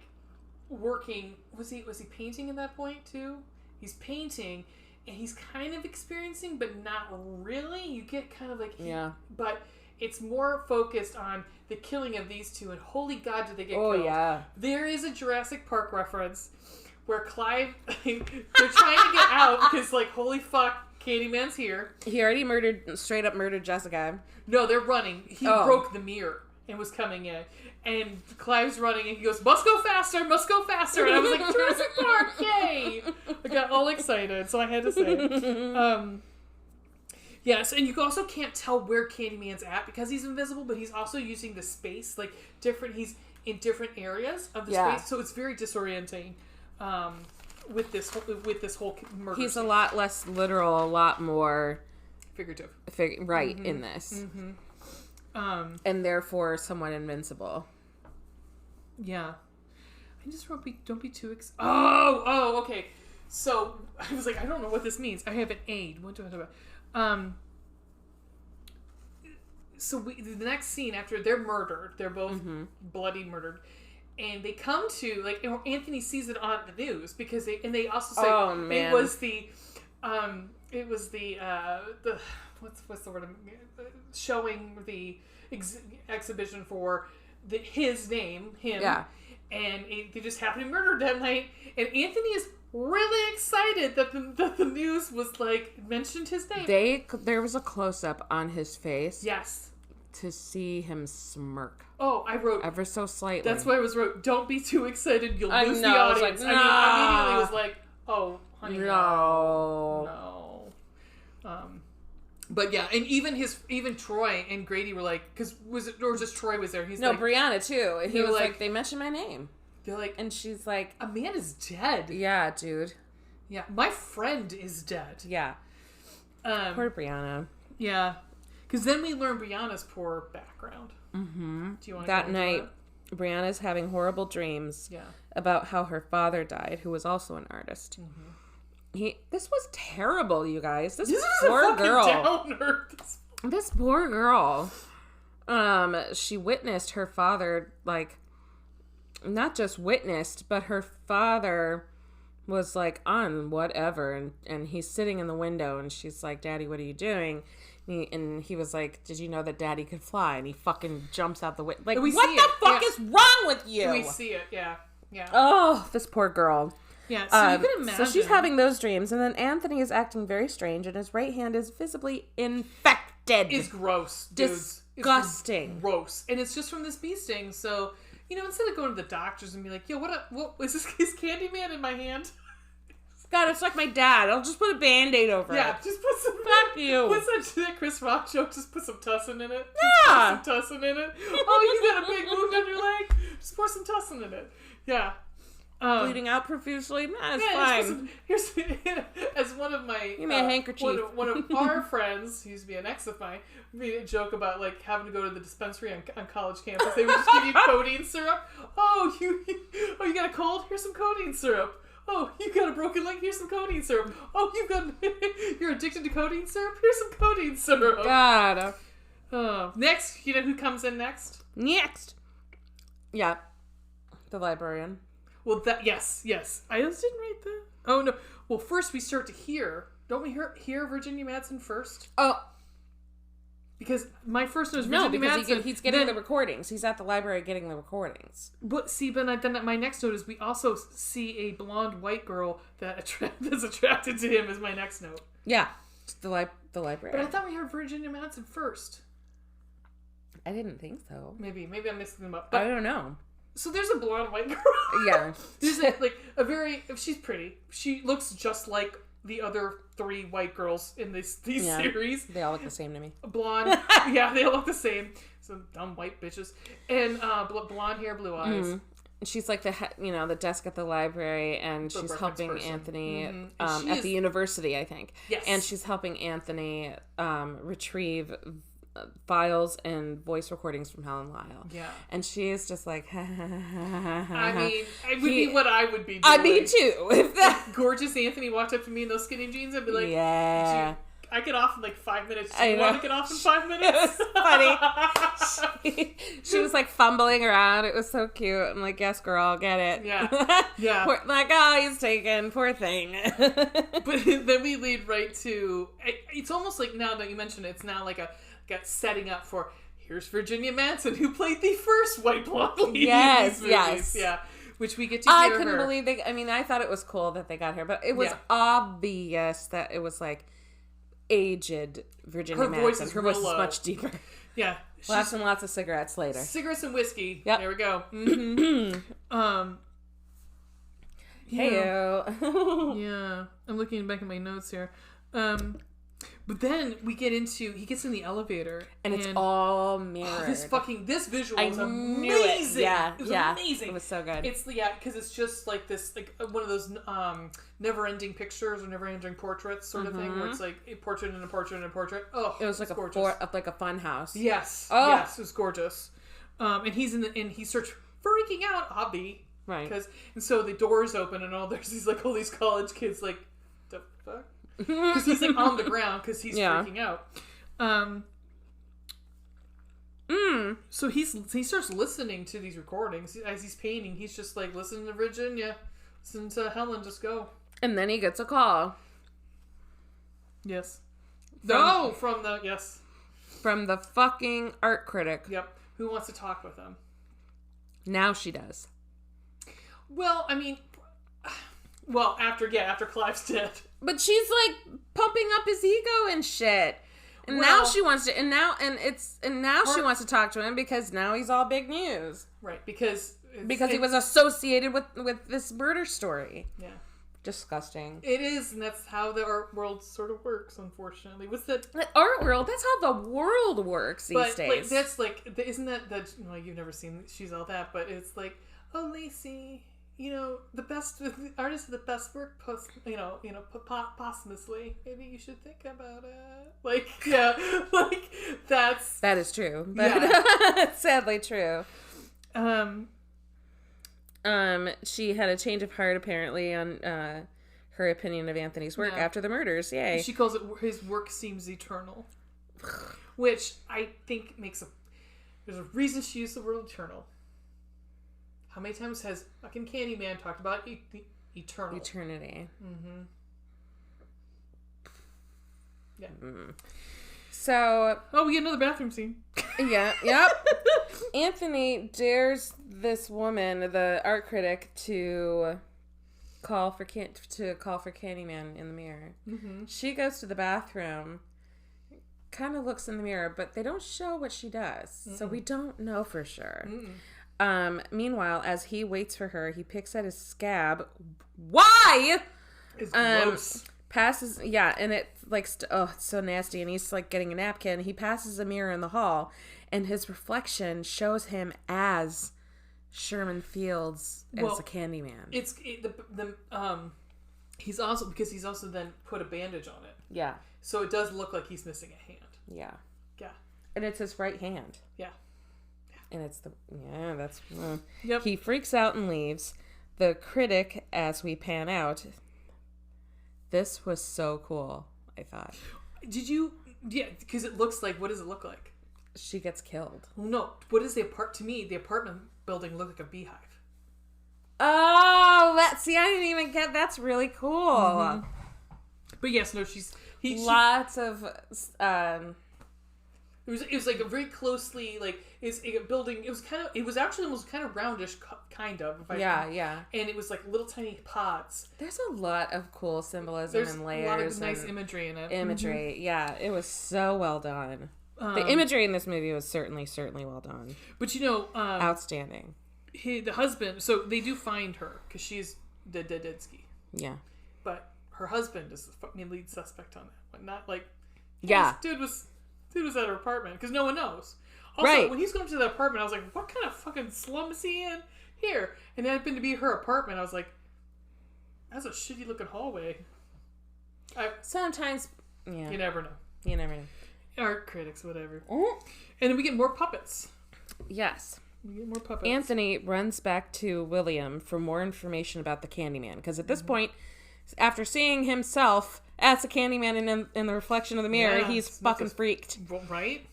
working... Was he painting at that point, too? He's painting, and he's kind of experiencing, but not really. You get kind of like... Yeah. But... It's more focused on the killing of these two, and holy God, did they get killed. Oh, yeah. There is a Jurassic Park reference where Clive, they're trying to get out because, like, holy fuck, Candyman's here. He already straight up murdered Jessica. No, they're running. He broke the mirror and was coming in. And Clive's running, and he goes, must go faster. And I was like, Jurassic Park, yay! I got all excited, so I had to say. Yes, and you also can't tell where Candyman's at because he's invisible, but he's also using the space, like, he's in different areas of the space, so it's very disorienting with this whole murder He's scene. A lot less literal, a lot more... Figurative. In this. Mm-hmm. And therefore somewhat invincible. Yeah. I just wrote, don't be too excited. Oh, okay. So, I was like, I don't know what this means. I have an aid. What do I talk about? the next scene after they're murdered, they're both bloody murdered, and they come to like Anthony sees it on the news because they also say it was the what's the word showing the exhibition for his name and they just happened to be murdered that night, and Anthony is really excited that the news was like mentioned his name. There was a close up on his face. Yes. To see him smirk. Oh, I wrote ever so slightly. That's why I wrote, "Don't be too excited, you'll lose the audience." I immediately was like, "Oh, honey, no." But yeah, and even Troy and Grady were like, because just Troy was there. He's like, Brianna too. He was like, they mentioned my name. They're like, and she's like, a man is dead. Yeah, dude. Yeah, my friend is dead. Yeah. Poor Brianna. Yeah. Because then we learn Brianna's poor background. Mm-hmm. Do you want to that night, Brianna's having horrible dreams about how her father died, who was also an artist. Mm-hmm. This was terrible, you guys. This poor girl. Downer. This poor girl. She witnessed her father, like, not just witnessed, but her father was like on whatever, and he's sitting in the window, and she's like, "Daddy, what are you doing?" And he was like, "Did you know that Daddy could fly?" And he fucking jumps out the window. Like, what the fuck is wrong with you? We see it, yeah. Oh, this poor girl. Yeah, so you can imagine. So she's having those dreams, and then Anthony is acting very strange, and his right hand is visibly infected. It's gross, dude. Disgusting. It's gross. And it's just from this bee sting, so, instead of going to the doctors and be like, "Yo, what is this? Is Candyman in my hand?" God, it's like my dad. I'll just put a Band-Aid over it. Yeah, just put some... Fuck you. What's that Chris Rock joke? Just put some tussin in it. Yeah. Just put some tussin in it. Oh, you got a big wound on your leg? Just pour some tussin in it. Yeah. Bleeding out profusely? Nah, it's fine. Here's as one of my... Give me a handkerchief. One of our friends, he used to be an ex of mine, made a joke about, like, having to go to the dispensary on college campus. They would just give you codeine syrup. Oh, you got a cold? Here's some codeine syrup. Oh, you got a broken leg? Here's some codeine syrup. Oh, you're addicted to codeine syrup? Here's some codeine syrup. God. Next, you know who comes in next? Next. Yeah. The librarian. Well, yes. I just didn't write that. Oh, no. Well, first we start to hear. Don't we hear Virginia Madsen first? Oh. Because my first note is Virginia Madsen. He's getting the recordings. He's at the library getting the recordings. But then my next note is we also see a blonde white girl that's attracted to him. Is my next note. Yeah, the library. But I thought we heard Virginia Madsen first. I didn't think so. Maybe I'm mixing them up. But, I don't know. So there's a blonde white girl. Yeah. There's she's pretty. She looks just like the other 3 white girls in these series. They all look the same to me. Blonde. Yeah, they all look the same. Some dumb white bitches. And blonde hair, blue eyes. Mm-hmm. She's like the desk at the library, and she's helping Anthony at the university, I think. Yes. And she's helping Anthony retrieve files and voice recordings from Helen Lyle. Yeah. And she is just like, I mean, it would be what I would be doing. I mean, too. If that gorgeous Anthony walked up to me in those skinny jeans, I'd be like, yeah. I get off in like 5 minutes. Do you want to get off in 5 minutes? It was funny. She was like fumbling around. It was so cute. I'm like, yes, girl, get it. Yeah. Yeah. Like, oh, he's taken. Poor thing. But then we lead right to, it's almost like, now that you mention it, it's now like a setting up for, here's Virginia Madsen, who played the first white blonde lead in these movies. Yes. Yeah. Which we get to hear. I couldn't believe I thought it was cool that they got her, but it was obvious that it was like aged Virginia Madsen. Her voice is much deeper. Yeah. We'll have some lots of cigarettes later. Cigarettes and whiskey. Yep. There we go. Mm-hmm. Heyo. Yeah. I'm looking back at my notes here. But then he gets in the elevator. And it's all mirrored. This visual is amazing. Yeah. It was amazing. It was so good. Because it's just like this, like one of those never-ending pictures or never-ending portraits sort of thing, where it's like a portrait and a portrait and a portrait. Oh, it was like like a fun house. Yes. Oh. Yes, it was gorgeous. And he starts freaking out, Obby. Right. And so the doors open and there's all these college kids like, the fuck? Because he's like on the ground because he's freaking out. So he starts listening to these recordings as he's painting. He's just like, listen to Virginia, listen to Helen, just go. And then he gets a call. Yes. From the fucking art critic. Yep. Who wants to talk with him? Now she does. Well, I mean, after Clive's dead. But she's like pumping up his ego and shit. And now she wants to, she wants to talk to him because now he's all big news. Right, because he was associated with this murder story. Yeah. Disgusting. It is, and that's how the art world sort of works, unfortunately. The art world, that's how the world works these days. Like, that's like, isn't that, well, you've never seen She's All That, but it's like, oh, Lacey, the best artists of the best work posthumously. Maybe you should think about it. Like, yeah, like that is true. But sadly true. She had a change of heart apparently on her opinion of Anthony's work after the murders. Yay. She calls it his work seems eternal, which I think there's a reason she used the word eternal. How many times has fucking Candyman talked about eternal? Eternity. Mm-hmm. Yeah. Mm. So... Oh, we get another bathroom scene. Yeah. Yep. Anthony dares this woman, the art critic, to call for Candyman in the mirror. Mm-hmm. She goes to the bathroom, kind of looks in the mirror, but they don't show what she does. So we don't know for sure. Meanwhile, as he waits for her, he picks at his scab. Why? It's gross. Passes, and it like, it's so nasty. And he's like getting a napkin. He passes a mirror in the hall, and his reflection shows him as Sherman Fields as a Candyman. He's also then put a bandage on it. Yeah. So it does look like he's missing a hand. Yeah. Yeah. And it's his right hand. Yeah. And it's Yep. He freaks out and leaves. The critic, as we pan out, this was so cool, I thought. Did you? Yeah, because it looks like, what does it look like? She gets killed. Well, no. What is the apartment building look like a beehive. Oh, I didn't even get, that's really cool. Mm-hmm. But yes, no, lots of, It was like a very closely, like, it's a building. It was actually almost kind of roundish, kind of. Yeah. And it was like little tiny pods. There's a lot of cool symbolism and layers. There's a lot of nice imagery in it. Yeah. It was so well done. The imagery in this movie was certainly well done. But outstanding. The husband, so they do find her because she's dead-ski. Yeah. But her husband is the fucking lead suspect on that one. Not like, yeah. Dude was at her apartment because no one knows. Also, when he's going to the apartment, I was like, what kind of fucking slum is he in here? And it happened to be her apartment. I was like, that's a shitty looking hallway. Sometimes, yeah. You never know. Art critics, whatever. Oh. And then we get more puppets. Yes. We get more puppets. Anthony runs back to William for more information about the Candyman. Because at this point, after seeing himself as the Candyman in the reflection of the mirror, he's fucking freaked. Right?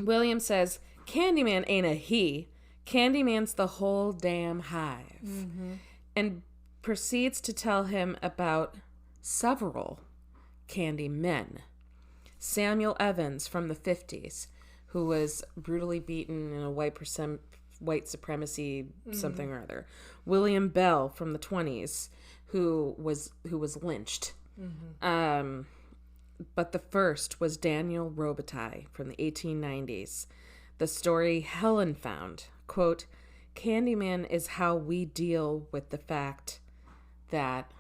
William says, Candyman ain't a he. Candyman's the whole damn hive. Mm-hmm. And proceeds to tell him about several Candymen. Samuel Evans from the 50s, who was brutally beaten in a white supremacy something or other. William Bell from the 20s, who was lynched. Mm-hmm. But the first was Daniel Robitaille from the 1890s. The story Helen found, quote, Candyman is how we deal with the fact that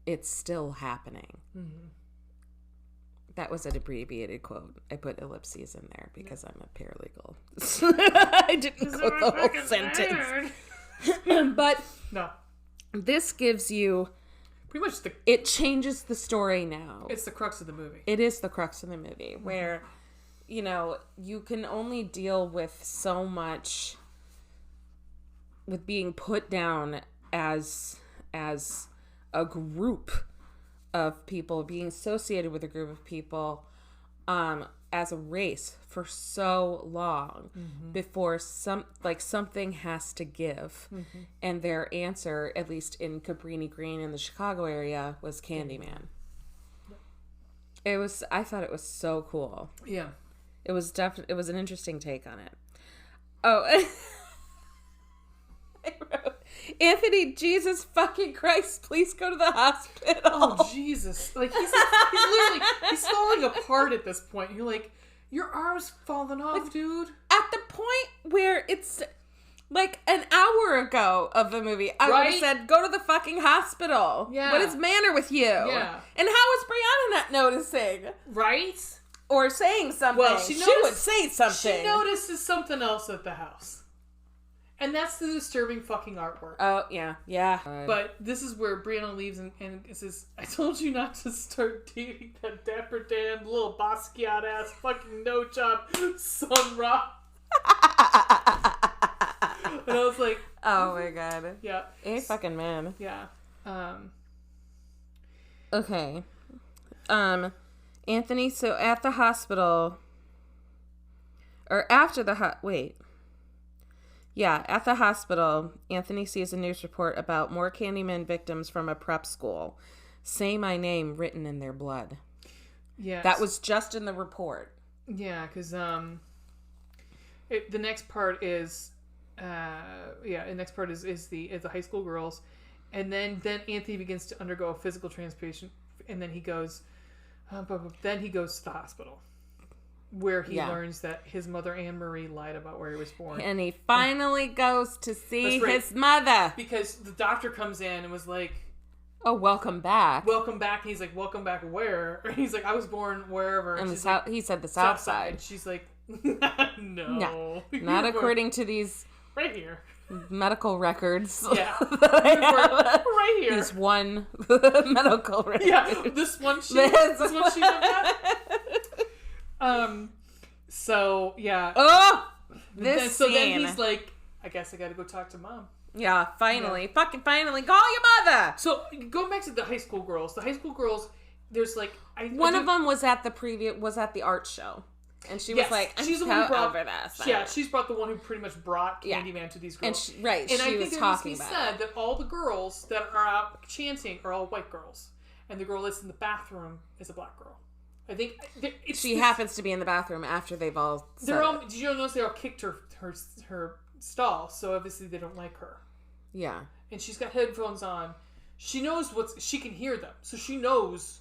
it's still happening. Mm-hmm. That was an abbreviated quote. I put ellipses in there because I'm a paralegal. I didn't quote the whole sentence. But no, this gives you pretty much it changes the story now. It's the crux of the movie. It is the crux of the movie where, you can only deal with so much with being put down as a group of people, being associated with a group of people, as a race for so long before something has to give. And their answer, at least in Cabrini Green in the Chicago area, was Candyman. I thought it was so cool. Yeah. It was an interesting take on it. Oh, I wrote, Anthony, Jesus fucking Christ, please go to the hospital. Oh, Jesus. Like, he's literally, he's falling apart at this point. You're like, your arm's falling off, like, dude. At the point where it's like an hour ago of the movie, I would have said, go to the fucking hospital. Yeah. What is manner with you? Yeah. And how is Brianna not noticing? Right? Or saying something. Well, she would say something. She notices something else at the house. And that's the disturbing fucking artwork. Oh, yeah. Yeah. But this is where Brianna leaves and says, I told you not to start dating that Dapper Dan, little Basquiat ass, fucking no job, Sun Ra. And I was like, oh my God. Yeah. A fucking man. Yeah. Okay. Anthony, so at the hospital, or after the at the hospital, Anthony sees a news report about more Candyman victims from a prep school. Say my name written in their blood. Yeah. That was just in the report. Yeah, because the next part is the high school girls, and then Anthony begins to undergo a physical transformation, and then he goes to the hospital, where he learns that his mother Anne Marie lied about where he was born, and he finally goes to see his mother because the doctor comes in and was like, "Oh, welcome back." Welcome back. And he's like, "Welcome back where?" And he's like, "I was born wherever." And he said the South Side. She's like, "No, not according to these right here medical records." Yeah, right here. These one medical records. Yeah, this one sheet. This one sheet of that. So yeah. Oh, this so scene. Then he's like, I guess I got to go talk to mom. Yeah, finally, fucking finally, call your mother. So going back to the high school girls, there's like one of them was at the art show, and she was like, "She's the one who brought over this." Yeah, she's brought the one who pretty much brought Candyman to these girls, and I think it must be said that all the girls that are out chanting are all white girls, and the girl that's in the bathroom is a black girl. I think she happens to be in the bathroom after they've all. Did you notice they all kicked her stall? So obviously they don't like her. Yeah, and she's got headphones on. She knows she can hear them, so she knows.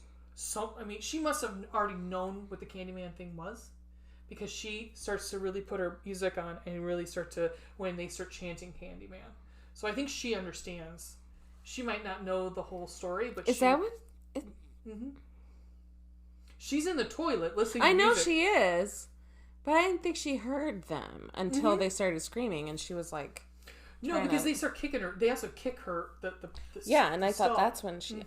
She must have already known what the Candyman thing was, because she starts to really put her music on and really when they start chanting Candyman. So I think she understands. She might not know the whole story, but that what? Mm-hmm. She's in the toilet listening to music. I know she is, but I didn't think she heard them until they started screaming, and she was like, "No," because they start kicking her. They also kick her. The and I thought that's when she.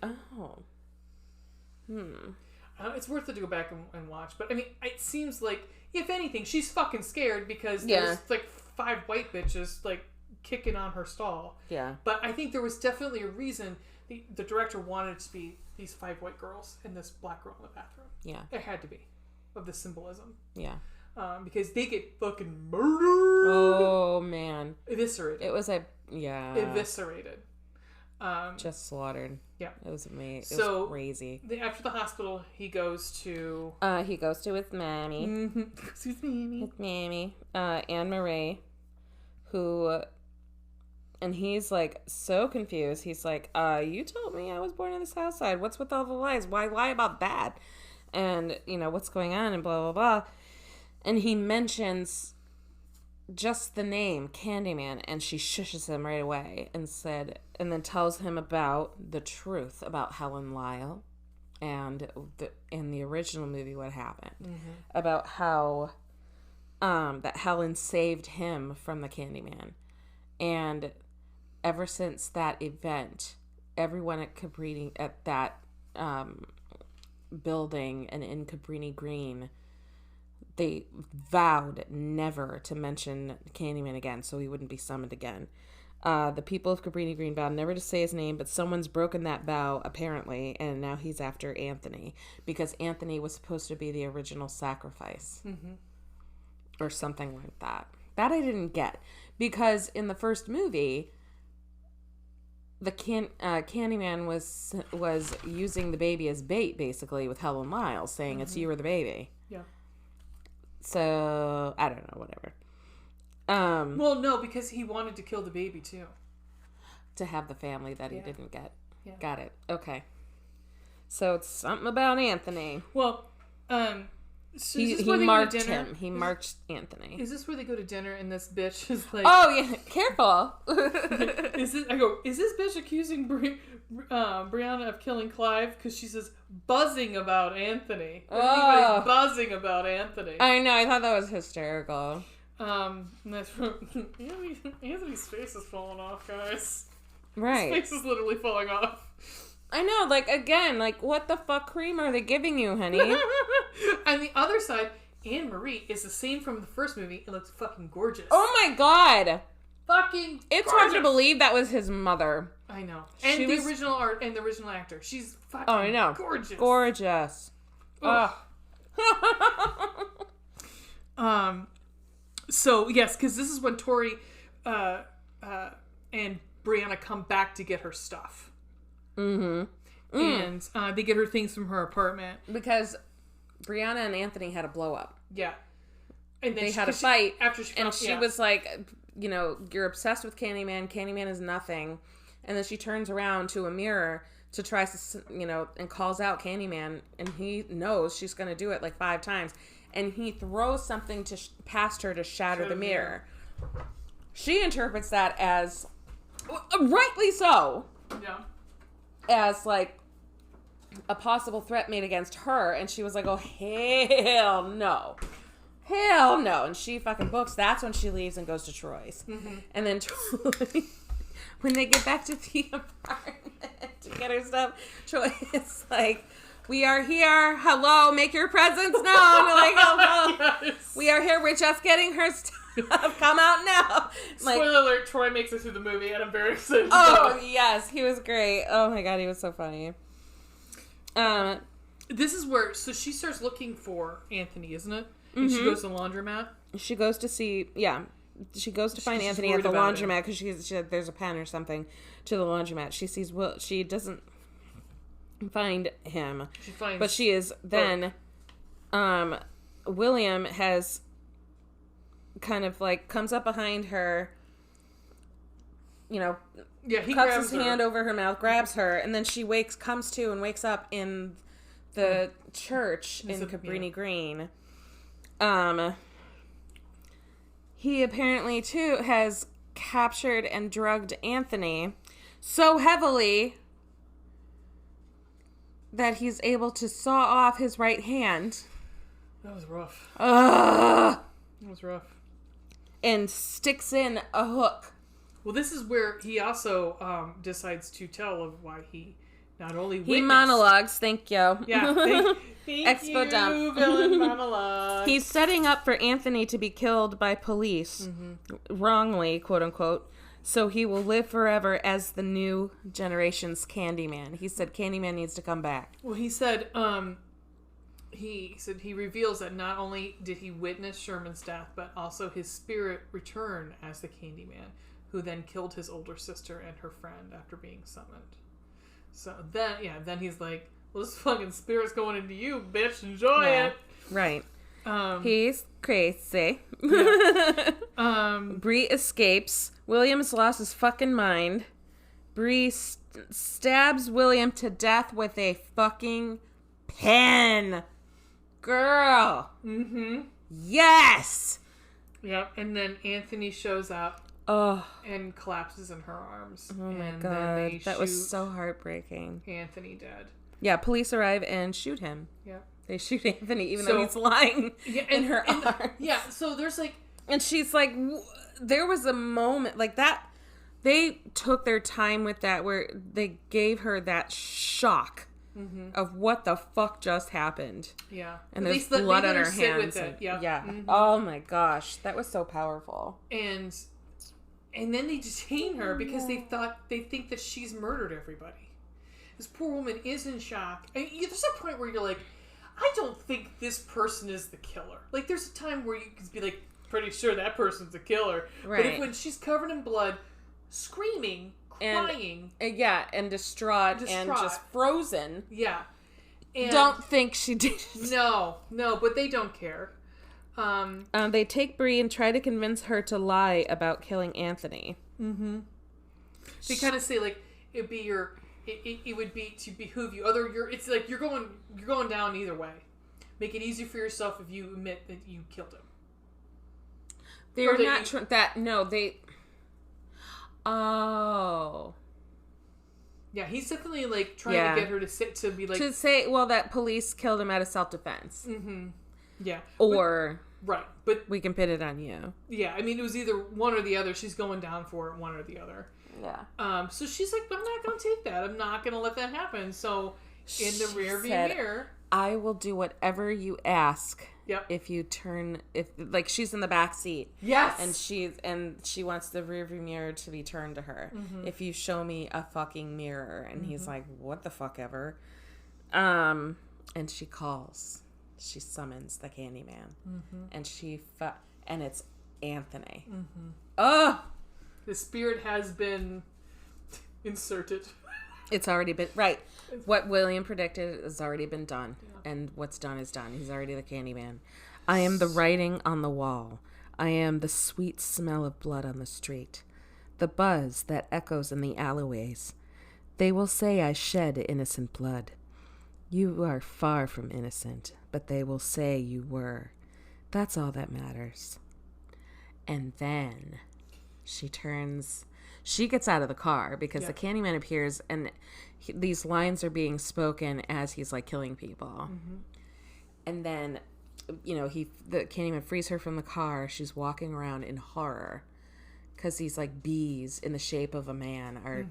It's worth it to go back and watch, but I mean, it seems like if anything, she's fucking scared because there's like 5 white bitches like kicking on her stall. Yeah, but I think there was definitely a reason the director wanted it to be these 5 white girls and this black girl in the bathroom. Yeah. It had to be. Of the symbolism. Yeah. Because they get fucking murdered. Oh, man. Eviscerated. It was eviscerated. Just slaughtered. Yeah. It was amazing. It was crazy. After the hospital, he goes to his mammy. Mm-hmm. His mammy. His mammy. Anne Marie, who... And he's like so confused. He's like, you told me I was born in the South Side. What's with all the lies? Why lie about that? And, what's going on and blah, blah, blah. And he mentions just the name Candyman, and she shushes him right away and then tells him about the truth about Helen Lyle and in the original movie what happened. Mm-hmm. About how that Helen saved him from the Candyman. And ever since that event, everyone at that building and in Cabrini Green, they vowed never to mention Candyman again, so he wouldn't be summoned again. The people of Cabrini Green vowed never to say his name, but someone's broken that vow, apparently, and now he's after Anthony, because Anthony was supposed to be the original sacrifice. Mm-hmm. Or something like that. That I didn't get. Because in the first movie, the Candyman was using the baby as bait, basically, with Helen Miles, saying, it's you or the baby. Yeah. So, I don't know, whatever. Well, no, because he wanted to kill the baby, too. To have the family that he didn't get. Yeah. Got it. Okay. So, it's something about Anthony. Well, so he marked him. He marked Anthony. Is this where they go to dinner and this bitch is like... Oh, yeah. Careful. Is this bitch accusing Brianna of killing Clive? Because she says, buzzing about Anthony. Everybody's buzzing about Anthony. I know. I thought that was hysterical. That's from... Anthony's face is falling off, guys. Right. His face is literally falling off. I know, like, again, like, what the fuck cream are they giving you, honey? On the other side, Anne Marie is the same from the first movie. It looks fucking gorgeous. Oh my god. Fucking It's gorgeous. hard to believe that was his mother. I know. And the original art and the original actor. She's fucking I know. Gorgeous. Gorgeous. So, yes, because this is when Tori and Brianna come back to get her stuff. Mm-hmm. And they get her things from her apartment. Because Brianna and Anthony had a blow up. Yeah. And then they had a fight. After she was like, you know, you're obsessed with Candyman. Candyman is nothing. And then she turns around to a mirror to try to, you know, and calls out Candyman. And he knows she's going to do it like 5 times. And he throws something past her to shatter the mirror. She interprets that as, rightly so. Yeah. As like a possible threat made against her, and she was like, oh hell no, and she fucking books. That's when she leaves and goes to Troy's. And then Troy, when they get back to the apartment to get her stuff, Troy is like, we are here, hello, make your presence known. Like, hello. Yes. We are here, we're just getting her stuff. Come out now. Like, spoiler alert, Troy makes it through the movie and I'm very excited. Oh, yes. He was great. Oh my god, he was so funny. This is where, so she starts looking for Anthony, isn't it? And she goes to the laundromat. She goes to see, she goes to find Anthony at the laundromat because there's a pen or something to the laundromat. She sees Will. She doesn't find him. But she is then, William has kind of like comes up behind her, you know, he cups his hand over her mouth, grabs her, and then she comes to and wakes up in the church in Cabrini Green. He apparently too has captured and drugged Anthony so heavily that he's able to saw off his right hand. That was rough. That was rough. And sticks in a hook. Well, this is where he also decides to tell of why he not only witnessed... He monologues, thank you. Yeah, thank you, dump. Villain monologue. He's setting up for Anthony to be killed by police, wrongly, quote unquote, so he will live forever as the new generation's Candyman. He said Candyman needs to come back. Well, he said he reveals that not only did he witness Sherman's death, but also his spirit returned as the Candyman, who then killed his older sister and her friend after being summoned. So then he's like, well, this fucking spirit's going into you, bitch. Enjoy it. Right. He's crazy. Yeah. Bree escapes. William's lost his fucking mind. Bree stabs William to death with a fucking pen. Girl. Mm-hmm. Yes. Yep. And then Anthony shows up. Oh. And collapses in her arms. Oh my god. That was so heartbreaking. Anthony dead. Yeah, police arrive and shoot him. Yeah. They shoot Anthony even though he's lying in her arms. Yeah, so there's like... And she's like... There was a moment like that. They took their time with that where they gave her that shock of what the fuck just happened. Yeah. And there's blood on her hands. With it. Yeah. Yeah. Mm-hmm. Oh my gosh. That was so powerful. And And then they detain her because they think that she's murdered everybody. This poor woman is in shock. And there's a point where you're like, I don't think this person is the killer. Like, there's a time where you can be like, pretty sure that person's the killer. Right. But when she's covered in blood, screaming, crying. And distraught and just frozen. Yeah. And don't think she did. No, but they don't care. They take Bree and try to convince her to lie about killing Anthony. Mm-hmm. They kind of say, like, it'd be it would be to behoove you. It's like you're going down either way. Make it easy for yourself if you admit that you killed him. They're not Oh. Yeah, he's definitely like trying to get her to say, well, that police killed him out of self-defense. Mm-hmm. Yeah. Or but we can pin it on you. Yeah, I mean, it was either one or the other. She's going down for it, one or the other. Yeah. So she's like, I'm not going to take that. I'm not going to let that happen. So in the rearview mirror, I will do whatever you ask. Yep. If she's in the back seat. Yes. And she wants the rearview mirror to be turned to her. Mm-hmm. If you show me a fucking mirror. And he's like, what the fuck ever. And she calls. She summons the Candyman. Mm-hmm. And and it's Anthony. Mm-hmm. Oh! The spirit has been inserted. It's already been... Right. What William predicted has already been done. Yeah. And what's done is done. He's already the Candyman. I am the writing on the wall. I am the sweet smell of blood on the street. The buzz that echoes in the alleyways. They will say I shed innocent blood. You are far from innocent, but they will say you were. That's all that matters. And then she gets out of the car because the Candyman appears and these lines are being spoken as he's like killing people. Mm-hmm. And then, the Candyman frees her from the car. She's walking around in horror because these like bees in the shape of a man are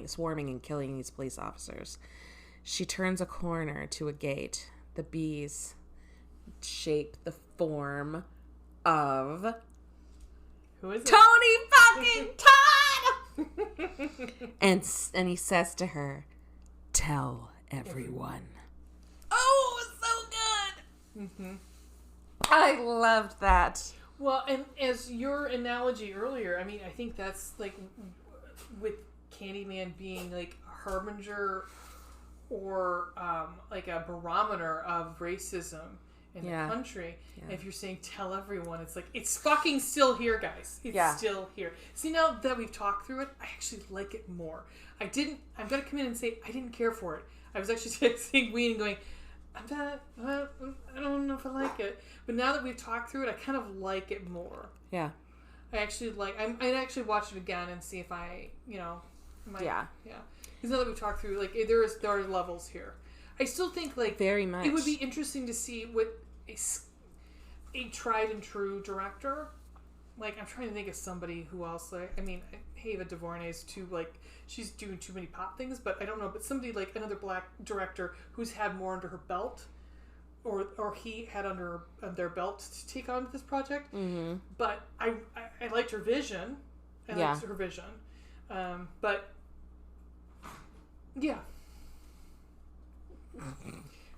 swarming and killing these police officers. She turns a corner to a gate. The bees shape the form of... Who is it? Tony fucking Todd! and he says to her, tell everyone. Oh, so good! Mm-hmm. I loved that. Well, and as your analogy earlier, I mean, I think that's like with Candyman being like a harbinger or like a barometer of racism in the country. Yeah. And if you're saying tell everyone, it's like, it's fucking still here, guys. It's still here. See, now that we've talked through it, I actually like it more. I'm going to come in and say, I didn't care for it. I was actually seeing Ween and going, I don't know if I like it. But now that we've talked through it, I kind of like it more. Yeah. I actually I'd actually watch it again and see if I, might. Yeah. Yeah. Because now that we've talked through, like, there are levels here. I still think, like, very much. It would be interesting to see what a tried and true director, like, I'm trying to think of somebody who else, like, I mean, Ava DuVernay is too, like, she's doing too many pop things, but I don't know, but somebody like another black director who's had more under her belt, or he had under their belt to take on this project. Mm-hmm. But I liked her vision. I liked her vision. But yeah.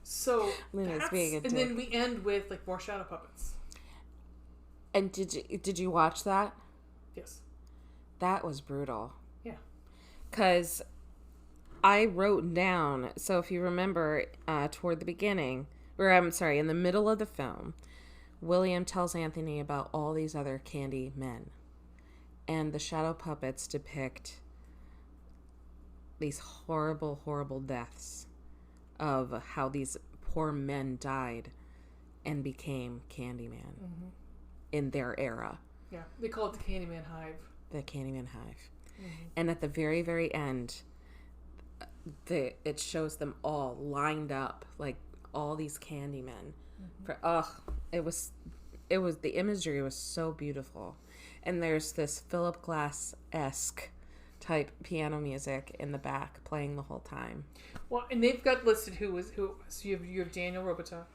So Luna's being a dick. And then we end with like more shadow puppets. And did you watch that? Yes. That was brutal. Yeah. Because I wrote down, so if you remember, toward the beginning, or I'm sorry, in the middle of the film, William tells Anthony about all these other candy men. And the shadow puppets depict these horrible, horrible deaths of how these poor men died and became Candyman in their era. Yeah, they call it the Candyman Hive. The Candyman Hive. Mm-hmm. And at the very, very end, it shows them all lined up, like all these Candymen. It was the imagery was so beautiful. And there's this Philip Glass-esque type piano music in the back playing the whole time. Well, and they've got listed who. So you have Daniel Robitaille,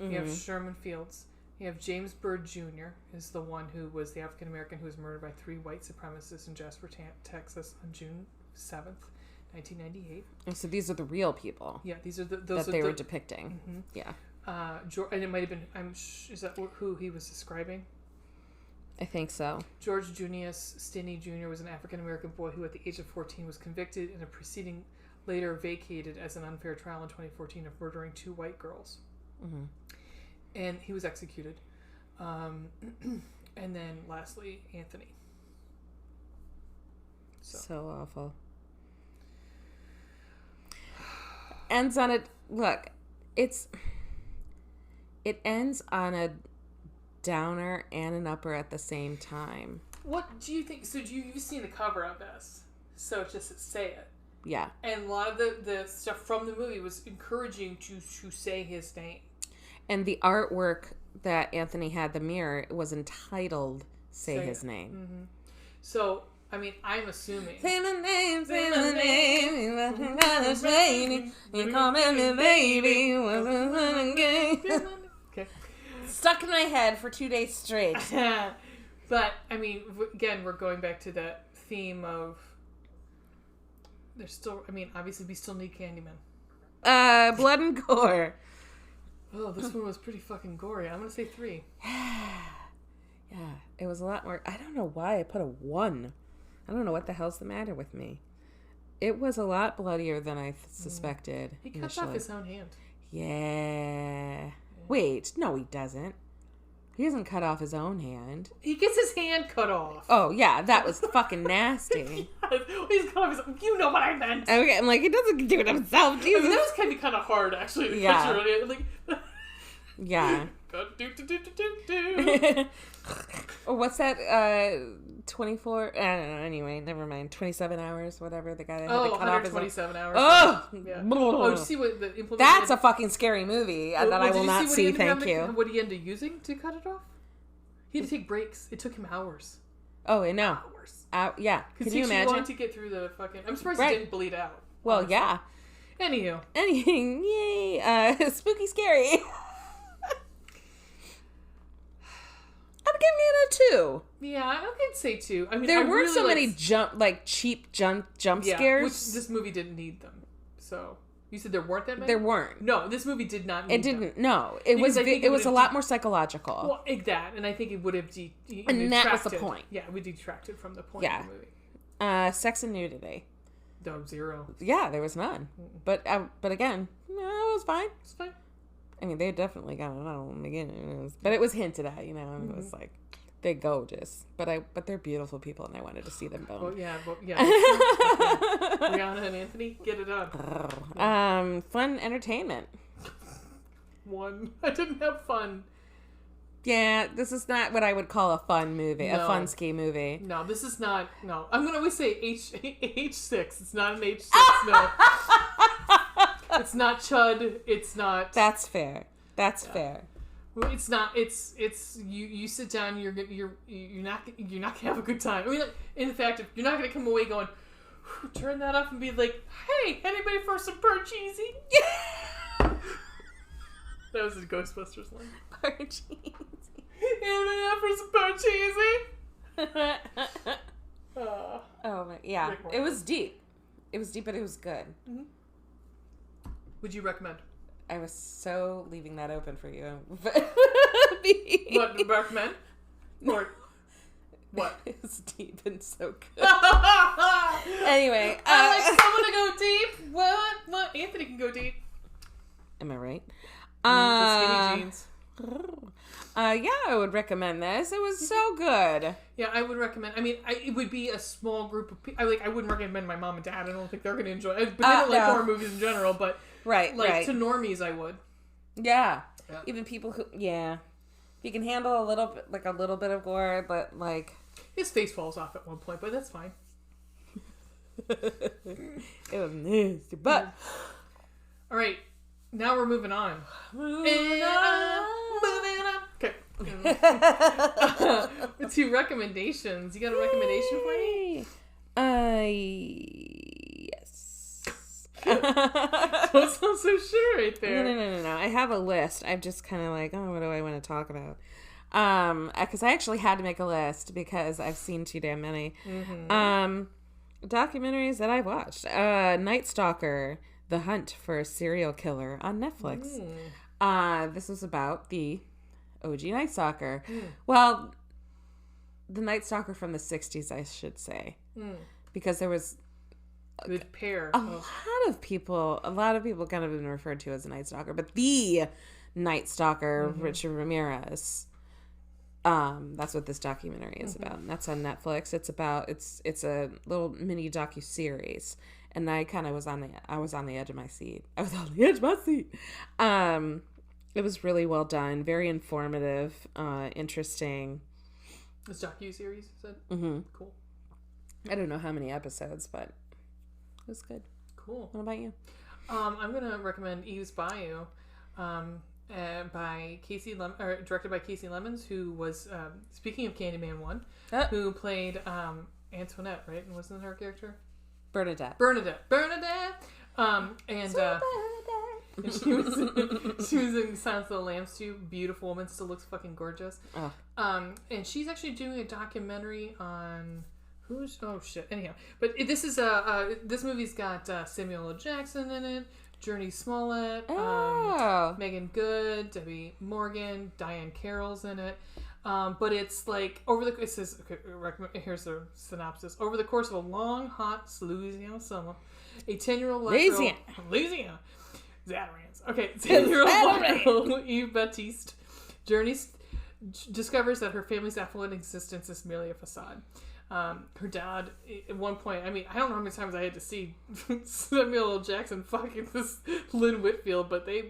you have Sherman Fields, You have James Byrd Jr. is the one who was the African American who was murdered by 3 white supremacists in Jasper, Texas on June 7th, 1998. And so these are the real people. Yeah, these are those that they were depicting. Mm-hmm. Yeah. And it might have been, is that who he was describing? I think so. George Junius Stinney Jr. was an African American boy who at the age of 14 was convicted in a proceeding later vacated as an unfair trial in 2014 of murdering 2 white girls. Mm-hmm. And he was executed. And then lastly, Anthony. So awful. Ends on a... Look, it ends on a downer and an upper at the same time. What do you think? So you've seen the cover of this. So it's just say it. Yeah. And a lot of the stuff from the movie was encouraging to say his name. And the artwork that Anthony had, the mirror, was entitled Say His Name. Mm-hmm. So, I mean, I'm assuming. Say my name, say my name. You call me baby. Okay. Stuck in my head for 2 days straight. But, I mean, again, we're going back to that theme of... There's still... I mean, obviously, we still need Candyman. Blood and gore. Oh, this one was pretty fucking gory. I'm going to say 3. Yeah, it was a lot more... I don't know why I put a 1. I don't know what the hell's the matter with me. It was a lot bloodier than I suspected. He cuts off his own hand. Yeah. Wait, no he doesn't. He doesn't cut off his own hand. He gets his hand cut off. Oh, yeah, that was fucking nasty. He's cut off his own... You know what I meant. Okay, I'm like, he doesn't do it himself. Jesus. I mean, that was kind of hard, actually. To picture. Like, yeah. Or what's that? 24? I don't know. Anyway, never mind. 27 hours, whatever. The guy that had to cut off his 127 hours. Oh! Yeah. Oh, did you see what the implement? That's a fucking scary movie that I will not see, thank you. What he ended up using to cut it off? He had to take breaks. It took him hours. Oh, I know. Hours. Yeah. Can you imagine? He wanted to get through the fucking... I'm surprised he didn't bleed out. Well, honestly. Yeah. Anywho. Yay. Spooky scary. I'm giving it a 2. Yeah, I could say 2. I mean, there weren't so many cheap jump scares. Which this movie didn't need them. So you said there weren't that many. There weren't. No, this movie did not need them. It didn't. No, it was a lot more psychological. Well, that, and I think it would have and that was the point. Yeah, it would detracted from the point of the movie. Sex and nudity. No, 0. Yeah, there was none. But again, no, it was fine. It's fine. I mean, they definitely got it on in the beginning, but it was hinted at, you know. And it was like, they're gorgeous, but they're beautiful people, and I wanted to see them bone. Well, yeah. Rihanna and Anthony, get it on. Fun entertainment. 1. I didn't have fun. Yeah, this is not what I would call a fun movie, a fun ski movie. No, this is not. No, I'm gonna always say H6. It's not an H6. No. It's not Chud. It's not. That's fair. That's fair. It's not. It's you sit down. You're not gonna have a good time. I mean, like, in fact, if you're not gonna come away going, turn that off and be like, hey, anybody for some burnt cheesy? That was a Ghostbusters line. Burnt cheesy. Anybody out for some burnt cheesy? Oh my, yeah. It was deep. It was deep, but it was good. Mm-hmm. Would you recommend? I was so leaving that open for you. What, recommend? Or what? It's deep and so good. Anyway. I like someone to go deep. What? Anthony can go deep. Am I right? The skinny jeans. Yeah, I would recommend this. It was so good. Yeah, I would recommend. I mean, it would be a small group of people. I wouldn't recommend my mom and dad. I don't think they're going to enjoy it. But they don't like horror movies in general. But to normies, I would. Yeah. Even people who, you can handle a little bit of gore, but like his face falls off at one point, but that's fine. It was nasty, but all right. Now we're moving on. Moving on. Okay. 2 recommendations. You got a recommendation for me? Yes. Don't sound so sure right there. No. I have a list. I'm just kind of like, what do I want to talk about? Because I actually had to make a list because I've seen too damn many. Documentaries that I've watched. Night Stalker, The Hunt for a Serial Killer on Netflix. This was about the OG Night Stalker. Well, the Night Stalker from the 60s, I should say. Because there was good pair. A lot of people kind of been referred to as a Night Stalker, but the Night Stalker, Richard Ramirez. That's what this documentary is about. And that's on Netflix. It's a little mini docu-series. And I kind of was on the edge of my seat. It was really well done, very informative, interesting. This docu-series, you said? Cool. I don't know how many episodes, but it was good. Cool. What about you? I'm going to recommend Eve's Bayou. By directed by Casey Lemons, who was speaking of Candyman 1, who played Antoinette, right? And wasn't her character Bernadette. And she was in Silence of the Lambs too. Beautiful woman, still looks fucking gorgeous. And she's actually doing a documentary on anyhow. But this is this movie's got Samuel L. Jackson in it, Journey Smollett, Megan Good, Debbie Morgan, Diane Carroll's in it. But it's like it says, here's the synopsis. Over the course of a long, hot Louisiana summer, a 10-year-old Louisiana. Zatarans. Okay, 10-year-old black girl, Eve Baptiste, discovers that her family's affluent existence is merely a facade. Her dad, at one point, I don't know how many times I had to see Samuel L. Jackson fucking this Lynn Whitfield, but he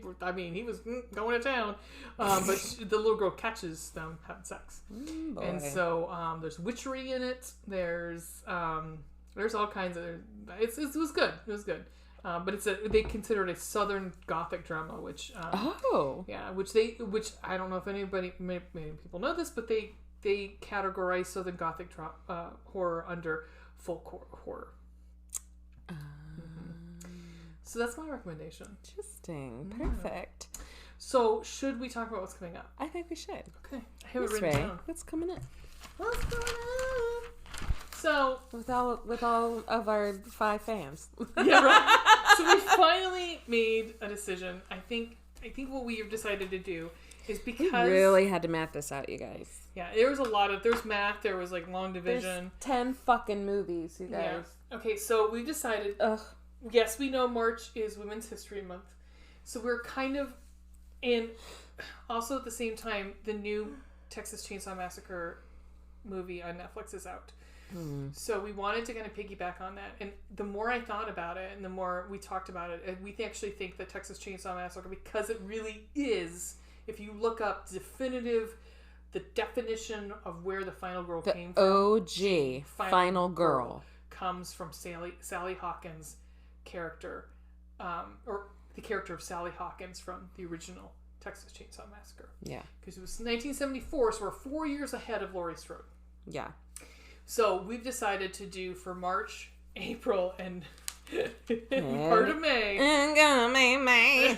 was going to town. But the little girl catches them having sex. And so, there's witchery in it. There's all kinds of, it was good. It was good. But they consider it a Southern Gothic drama, which, which I don't know if many people know this, but they categorize Southern Gothic horror under folk horror. So that's my recommendation. Interesting. Perfect. So should we talk about what's coming up? I think we should. Okay. I have it written down. What's coming up? What's going on? So with all of our 5 fans. Yeah, right. So we finally made a decision. I think what we have decided to do is because we really had to math this out, you guys. Yeah, there's math, there was like long division. There's 10 fucking movies, you guys. Yeah. Okay, so we decided, yes, we know March is Women's History Month. So we're kind of, and also at the same time, the new Texas Chainsaw Massacre movie on Netflix is out. So we wanted to kind of piggyback on that. And the more I thought about it and the more we talked about it, we actually think that Texas Chainsaw Massacre, because it really is, if you look up the definition of where the final girl came from. OG final girl comes from Sally Hawkins' character, or the character of Sally Hawkins from the original Texas Chainsaw Massacre. Yeah. Because it was 1974, so we're 4 years ahead of Laurie Strode. Yeah. So we've decided to do for March, April, and part of May. I'm gonna make May.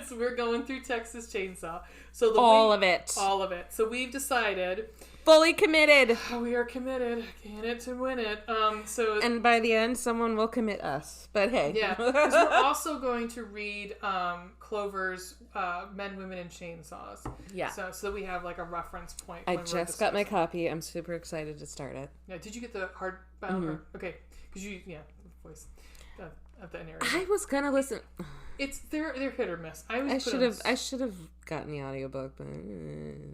So we're going through Texas Chainsaw. So all of it. So we've decided. Fully committed. We are committed. In it to win it. And by the end, someone will commit us. But hey. Yeah. Because we're also going to read Clover's Men, Women, and Chainsaws. Yeah. So we have like a reference point. I just got my copy. I'm super excited to start it. Yeah. Did you get the hardbound? Mm-hmm. Okay. Because voice of the narrator. I was gonna listen. They're hit or miss. I should have gotten the audiobook, but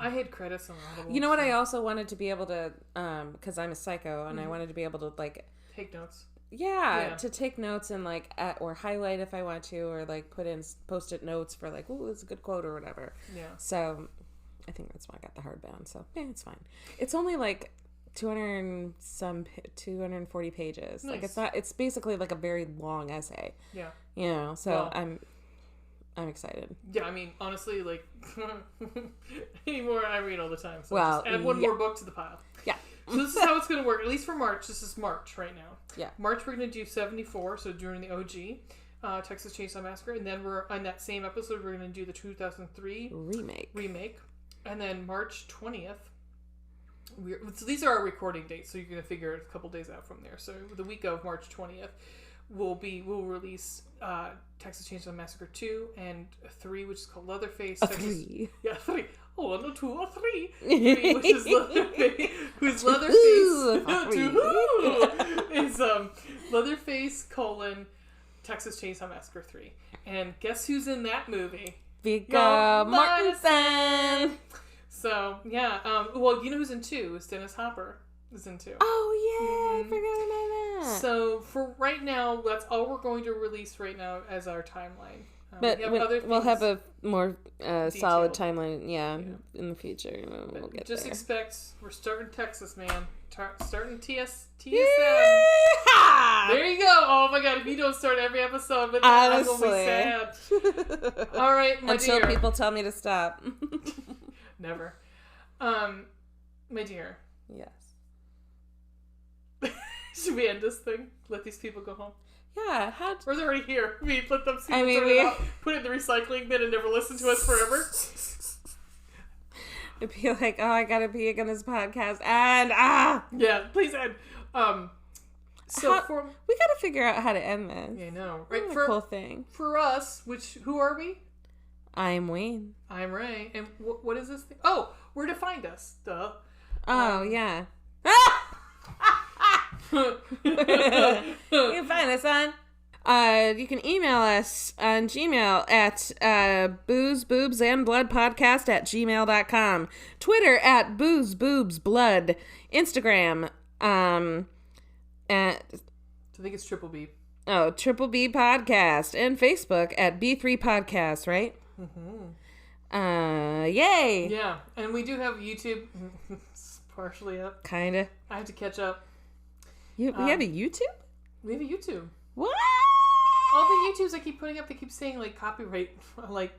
I had credits on Audible. You know what? I also wanted to be able to, because I'm a psycho, and I wanted to be able to like take notes. Yeah, to take notes and like or highlight if I want to, or like put in post-it notes for like, ooh, that's a good quote or whatever. Yeah. So I think that's why I got the hardbound. So yeah, it's fine. It's only like 240 pages. Nice. Like it's basically like a very long essay. Yeah. You know, so I'm excited. Yeah, I mean, honestly, like anymore I read all the time. So just add one more book to the pile. Yeah. So this is how it's going to work. At least for March. This is March right now. Yeah. March we're going to do 74, so during the OG. Texas Chainsaw Massacre, and then we're on that same episode. We're going to do the 2003 remake, and then March 20th. So these are our recording dates, so you're going to figure it a couple days out from there. So the week of March 20th, we'll release Texas Chainsaw Massacre 2 and 3, which is called Leatherface. 3. Yeah, 3. Oh, no, 2 or 3. 3, which is Leatherface. Who's Leatherface? 2 is Leatherface : Texas Chainsaw Massacre 3. And guess who's in that movie? Viggo Mortensen. So, yeah. Well, you know who's in 2? Is Dennis Hopper is in 2. Oh, yeah. I forgot about that. So, for right now, that's all we're going to release right now as our timeline. But we'll have a more solid timeline, in the future. We'll get just there. expect, we're starting Texas, man. Starting TSM. Yeah! There you go. Oh my god, if you don't start every episode with that, I'm going to be sad. All right, my dear. Until people tell me to stop. Never. My dear. Yes. Should we end this thing? Let these people go home? Yeah. Or they're already here. We let them see put it in the recycling bin and never listen to us forever. It'd be like, oh, I gotta pee on this podcast. And, Yeah, please end. We gotta figure out how to end this. Yeah, I know. Right, for a cool thing. For us, who are we? I'm Ween. I'm Ray. And what is this thing? Oh, where to find us? Duh. Oh, yeah. You can find us on... you can email us on Gmail at boozeboobsandbloodpodcast@gmail.com. Twitter at boozeboobsblood. Instagram at... I think it's Triple B. Oh, Triple B Podcast. And Facebook at B3 Podcast, right? Mm-hmm. Yay! Yeah, and we do have YouTube. It's partially up. Kinda. I have to catch up. We have a YouTube? We have a YouTube. What? All the YouTubes I keep putting up, they keep saying, like, copyright, like,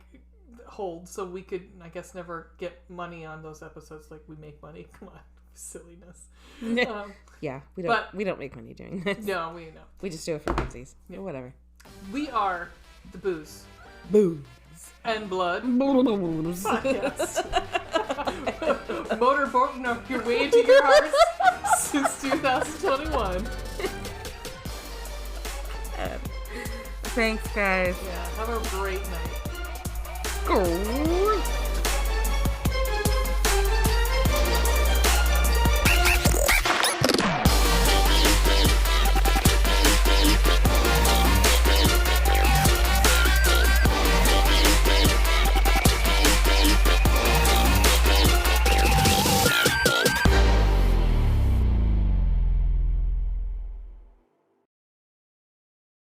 hold, so we could, I guess, never get money on those episodes. Like, we make money. Come on. Silliness. Yeah, we don't make money doing this. No, we know. We just do it for funsies. Yeah. Or whatever. We are the Booze. Booze. And Blood. Booze. Podcast. Motorboat your way into your hearts since 2021. Thanks, guys. Yeah, have a great night. Great.